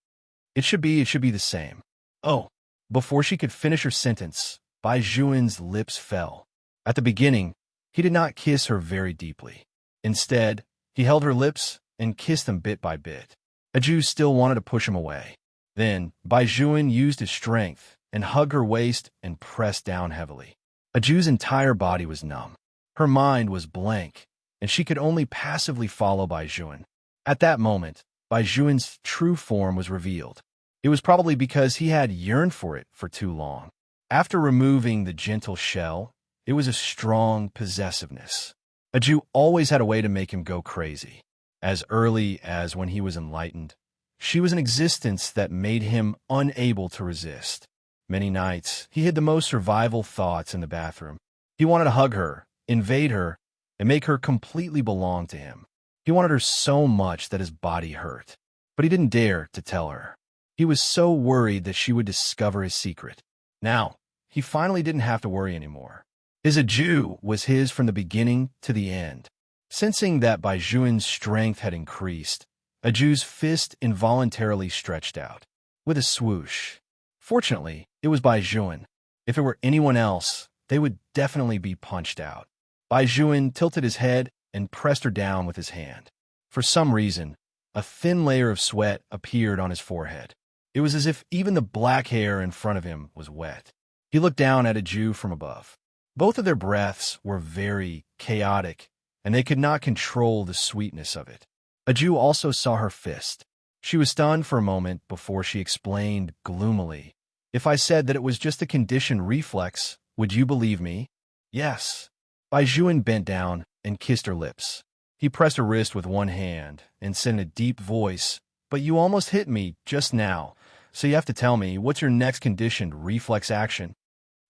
It should be the same. Oh, before she could finish her sentence, Bai Juan's lips fell. At the beginning, he did not kiss her very deeply. Instead, he held her lips and kissed them bit by bit. Aju still wanted to push him away. Then, Bai Juan used his strength and hugged her waist and pressed down heavily. Aju's entire body was numb. Her mind was blank, and she could only passively follow Bai Juan. At that moment, Bai Juan's true form was revealed. It was probably because he had yearned for it for too long. After removing the gentle shell, it was a strong possessiveness. Aju always had a way to make him go crazy. As early as when he was enlightened, she was an existence that made him unable to resist. Many nights, he hid the most survival thoughts in the bathroom. He wanted to hug her, invade her, and make her completely belong to him. He wanted her so much that his body hurt, but he didn't dare to tell her. He was so worried that she would discover his secret. Now, he finally didn't have to worry anymore. His Aju was his from the beginning to the end. Sensing that Bai Juan's strength had increased, Aju's fist involuntarily stretched out. With a swoosh. Fortunately, it was Bai Juan. If it were anyone else, they would definitely be punched out. Bai Juan tilted his head and pressed her down with his hand. For some reason, a thin layer of sweat appeared on his forehead. It was as if even the black hair in front of him was wet. He looked down at a Jew from above. Both of their breaths were very chaotic, and they could not control the sweetness of it. A Jew also saw her fist. She was stunned for a moment before she explained gloomily, "If I said that it was just a conditioned reflex, would you believe me?" "Yes." Bai Juan bent down and kissed her lips. He pressed her wrist with one hand and said in a deep voice, "But you almost hit me just now, so you have to tell me, what's your next conditioned reflex action?"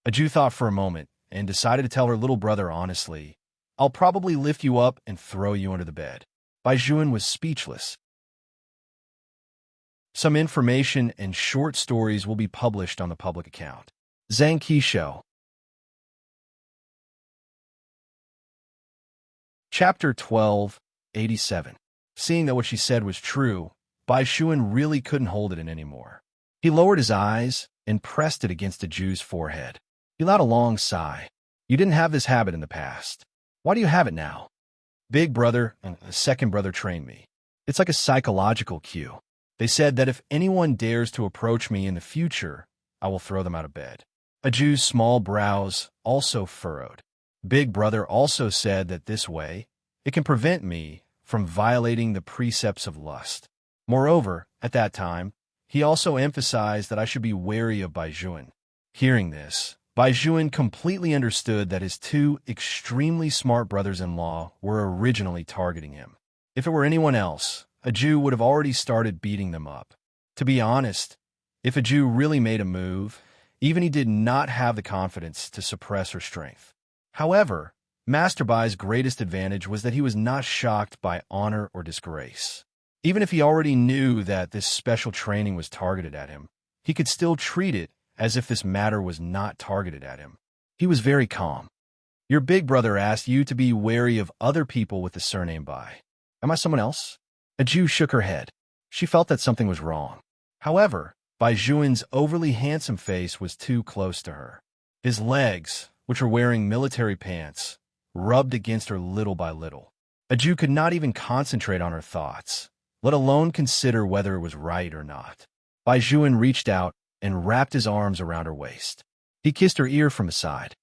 A Jew thought for a moment and decided to tell her little brother honestly, "I'll probably lift you up and throw you under the bed." Bai Juan was speechless. Some information and short stories will be published on the public account. Zhang Qisho. Chapter 1287. Seeing that what she said was true, Bai Juan really couldn't hold it in anymore. He lowered his eyes and pressed it against the Jew's forehead. He let out a long sigh. "You didn't have this habit in the past. Why do you have it now?" "Big brother and a second brother trained me. It's like a psychological cue. They said that if anyone dares to approach me in the future, I will throw them out of bed." A Jew's small brows also furrowed. "Big brother also said that this way, it can prevent me from violating the precepts of lust. Moreover, at that time, he also emphasized that I should be wary of Bai Juan." Hearing this, Bai Juan completely understood that his two extremely smart brothers-in-law were originally targeting him. If it were anyone else, a Jew would have already started beating them up. To be honest, if a Jew really made a move, even he did not have the confidence to suppress her strength. However, Master Bai's greatest advantage was that he was not shocked by honor or disgrace. Even if he already knew that this special training was targeted at him, he could still treat it as if this matter was not targeted at him. He was very calm. "Your big brother asked you to be wary of other people with the surname Bai. Am I someone else?" A Jew shook her head. She felt that something was wrong. However, Bai Juan's overly handsome face was too close to her. His legs, which were wearing military pants, rubbed against her little by little. A Jew could not even concentrate on her thoughts, let alone consider whether it was right or not. Bai Juan reached out and wrapped his arms around her waist. He kissed her ear from aside.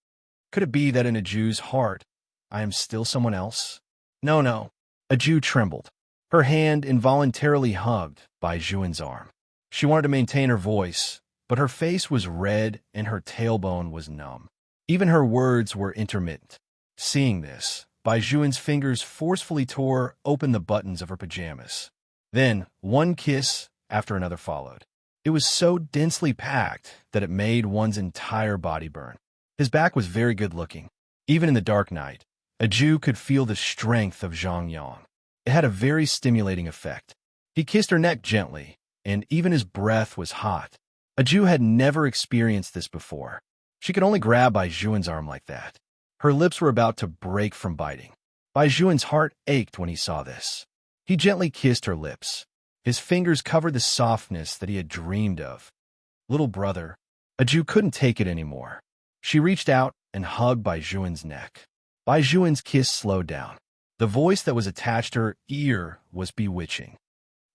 Could it be that in a Jew's heart, I am still someone else? No. A Jew trembled. Her hand involuntarily hugged Bai Juan's arm. She wanted to maintain her voice, but her face was red and her tailbone was numb. Even her words were intermittent. Seeing this, Bai Juan's fingers forcefully tore open the buttons of her pajamas. Then, one kiss after another followed. It was so densely packed that it made one's entire body burn. His back was very good looking. Even in the dark night, a Jew could feel the strength of Zhang Yang. It had a very stimulating effect. He kissed her neck gently, and even his breath was hot. A Jew had never experienced this before. She could only grab Bai Juan's arm like that. Her lips were about to break from biting. Bai Juan's heart ached when he saw this. He gently kissed her lips. His fingers covered the softness that he had dreamed of. "Little brother." A Jew couldn't take it anymore. She reached out and hugged Bai Juan's neck. Bai Juan's kiss slowed down. The voice that was attached to her ear was bewitching.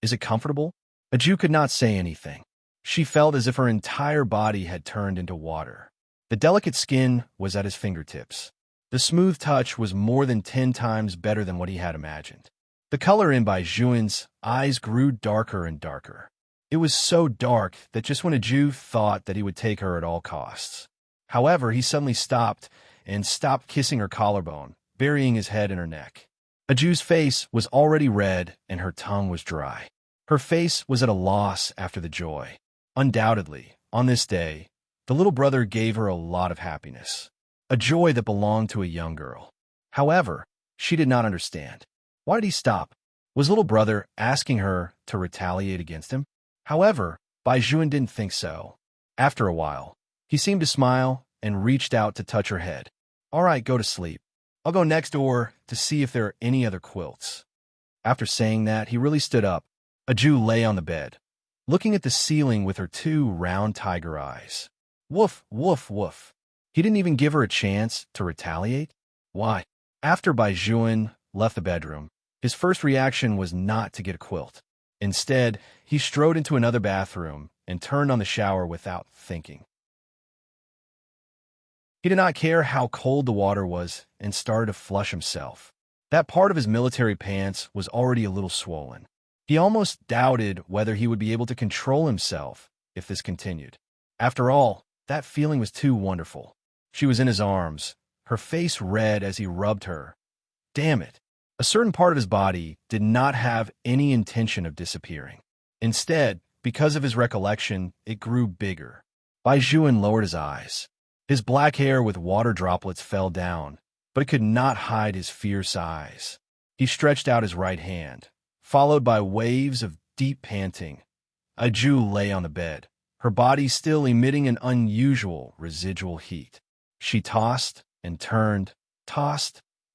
"Is it comfortable?" A Jew could not say anything. She felt as if her entire body had turned into water. The delicate skin was at his fingertips. The smooth touch was more than 10 times better than what he had imagined. The color in Bai Juan's eyes grew darker and darker. It was so dark that just when a Jew thought that he would take her at all costs. However, he suddenly stopped kissing her collarbone, burying his head in her neck. A Jew's face was already red and her tongue was dry. Her face was at a loss after the joy. Undoubtedly, on this day, the little brother gave her a lot of happiness, a joy that belonged to a young girl. However, she did not understand. Why did he stop? Was little brother asking her to retaliate against him? However, Bai Juan didn't think so. After a while, he seemed to smile and reached out to touch her head. "All right, go to sleep. I'll go next door to see if there are any other quilts." After saying that, he really stood up. A Jew lay on the bed, looking at the ceiling with her two round tiger eyes. "Woof, woof, woof." He didn't even give her a chance to retaliate. Why? After Bai Juan left the bedroom, his first reaction was not to get a quilt. Instead, he strode into another bathroom and turned on the shower without thinking. He did not care how cold the water was and started to flush himself. That part of his military pants was already a little swollen. He almost doubted whether he would be able to control himself if this continued. After all, that feeling was too wonderful. She was in his arms, her face red as he rubbed her. Damn it! A certain part of his body did not have any intention of disappearing. Instead, because of his recollection, it grew bigger. Bai Juan lowered his eyes. His black hair with water droplets fell down, but it could not hide his fierce eyes. He stretched out his right hand, followed by waves of deep panting. Aju lay on the bed, her body still emitting an unusual residual heat. She tossed and turned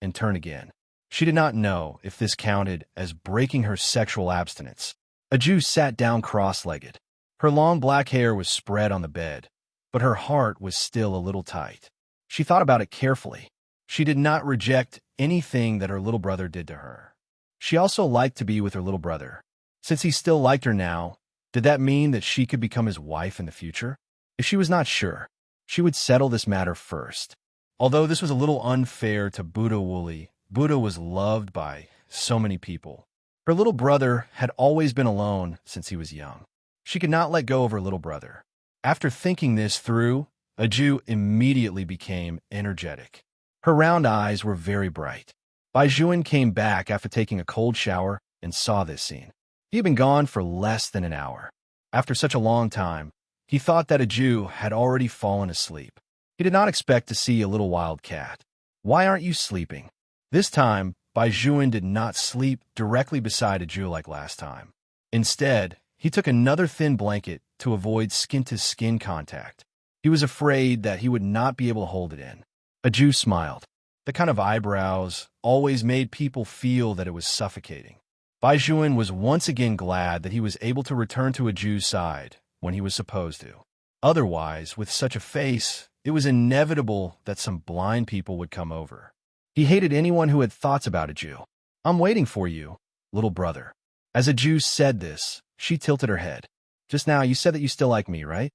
again. She did not know if this counted as breaking her sexual abstinence. Aju sat down cross-legged. Her long black hair was spread on the bed, but her heart was still a little tight. She thought about it carefully. She did not reject anything that her little brother did to her. She also liked to be with her little brother. Since he still liked her now, did that mean that she could become his wife in the future? If she was not sure, she would settle this matter first. Although this was a little unfair to Buddha Wooly, Buddha was loved by so many people. Her little brother had always been alone since he was young. She could not let go of her little brother. After thinking this through, Aju immediately became energetic. Her round eyes were very bright. Bai Juan came back after taking a cold shower and saw this scene. He had been gone for less than an hour. After such a long time, he thought that Aju had already fallen asleep. He did not expect to see a little wild cat. Why aren't you sleeping? This time, Bai Juan did not sleep directly beside Aju like last time. Instead, he took another thin blanket to avoid skin-to-skin contact. He was afraid that he would not be able to hold it in. Aju smiled. The kind of eyebrows always made people feel that it was suffocating. Bai Juan was once again glad that he was able to return to Aju's side when he was supposed to. Otherwise, with such a face, it was inevitable that some blind people would come over. He hated anyone who had thoughts about Aju. "I'm waiting for you, little brother." As Aju said this, she tilted her head. "Just now, you said that you still like me, right?"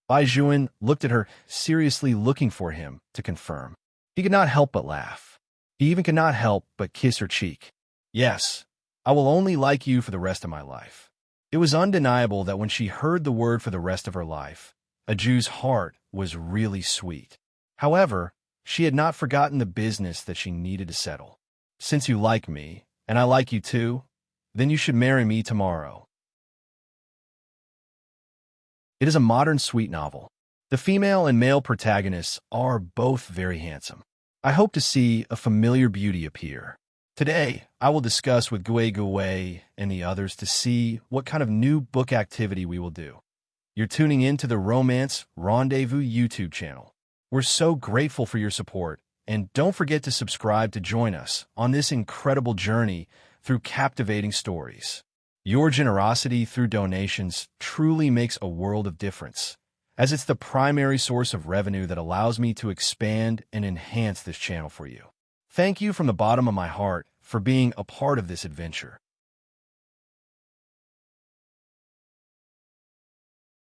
Bai Juan looked at her, seriously looking for him to confirm. He could not help but laugh. He even could not help but kiss her cheek. "Yes, I will only like you for the rest of my life." It was undeniable that when she heard the word for the rest of her life, Aju's heart was really sweet. However, she had not forgotten the business that she needed to settle. "Since you like me, and I like you too, then you should marry me tomorrow." It is a modern sweet novel. The female and male protagonists are both very handsome. I hope to see a familiar beauty appear. Today, I will discuss with Gui Gui and the others to see what kind of new book activity we will do. You're tuning in to the Romance Rendezvous YouTube channel. We're so grateful for your support, and don't forget to subscribe to join us on this incredible journey through captivating stories. Your generosity through donations truly makes a world of difference, as it's the primary source of revenue that allows me to expand and enhance this channel for you. Thank you from the bottom of my heart for being a part of this adventure.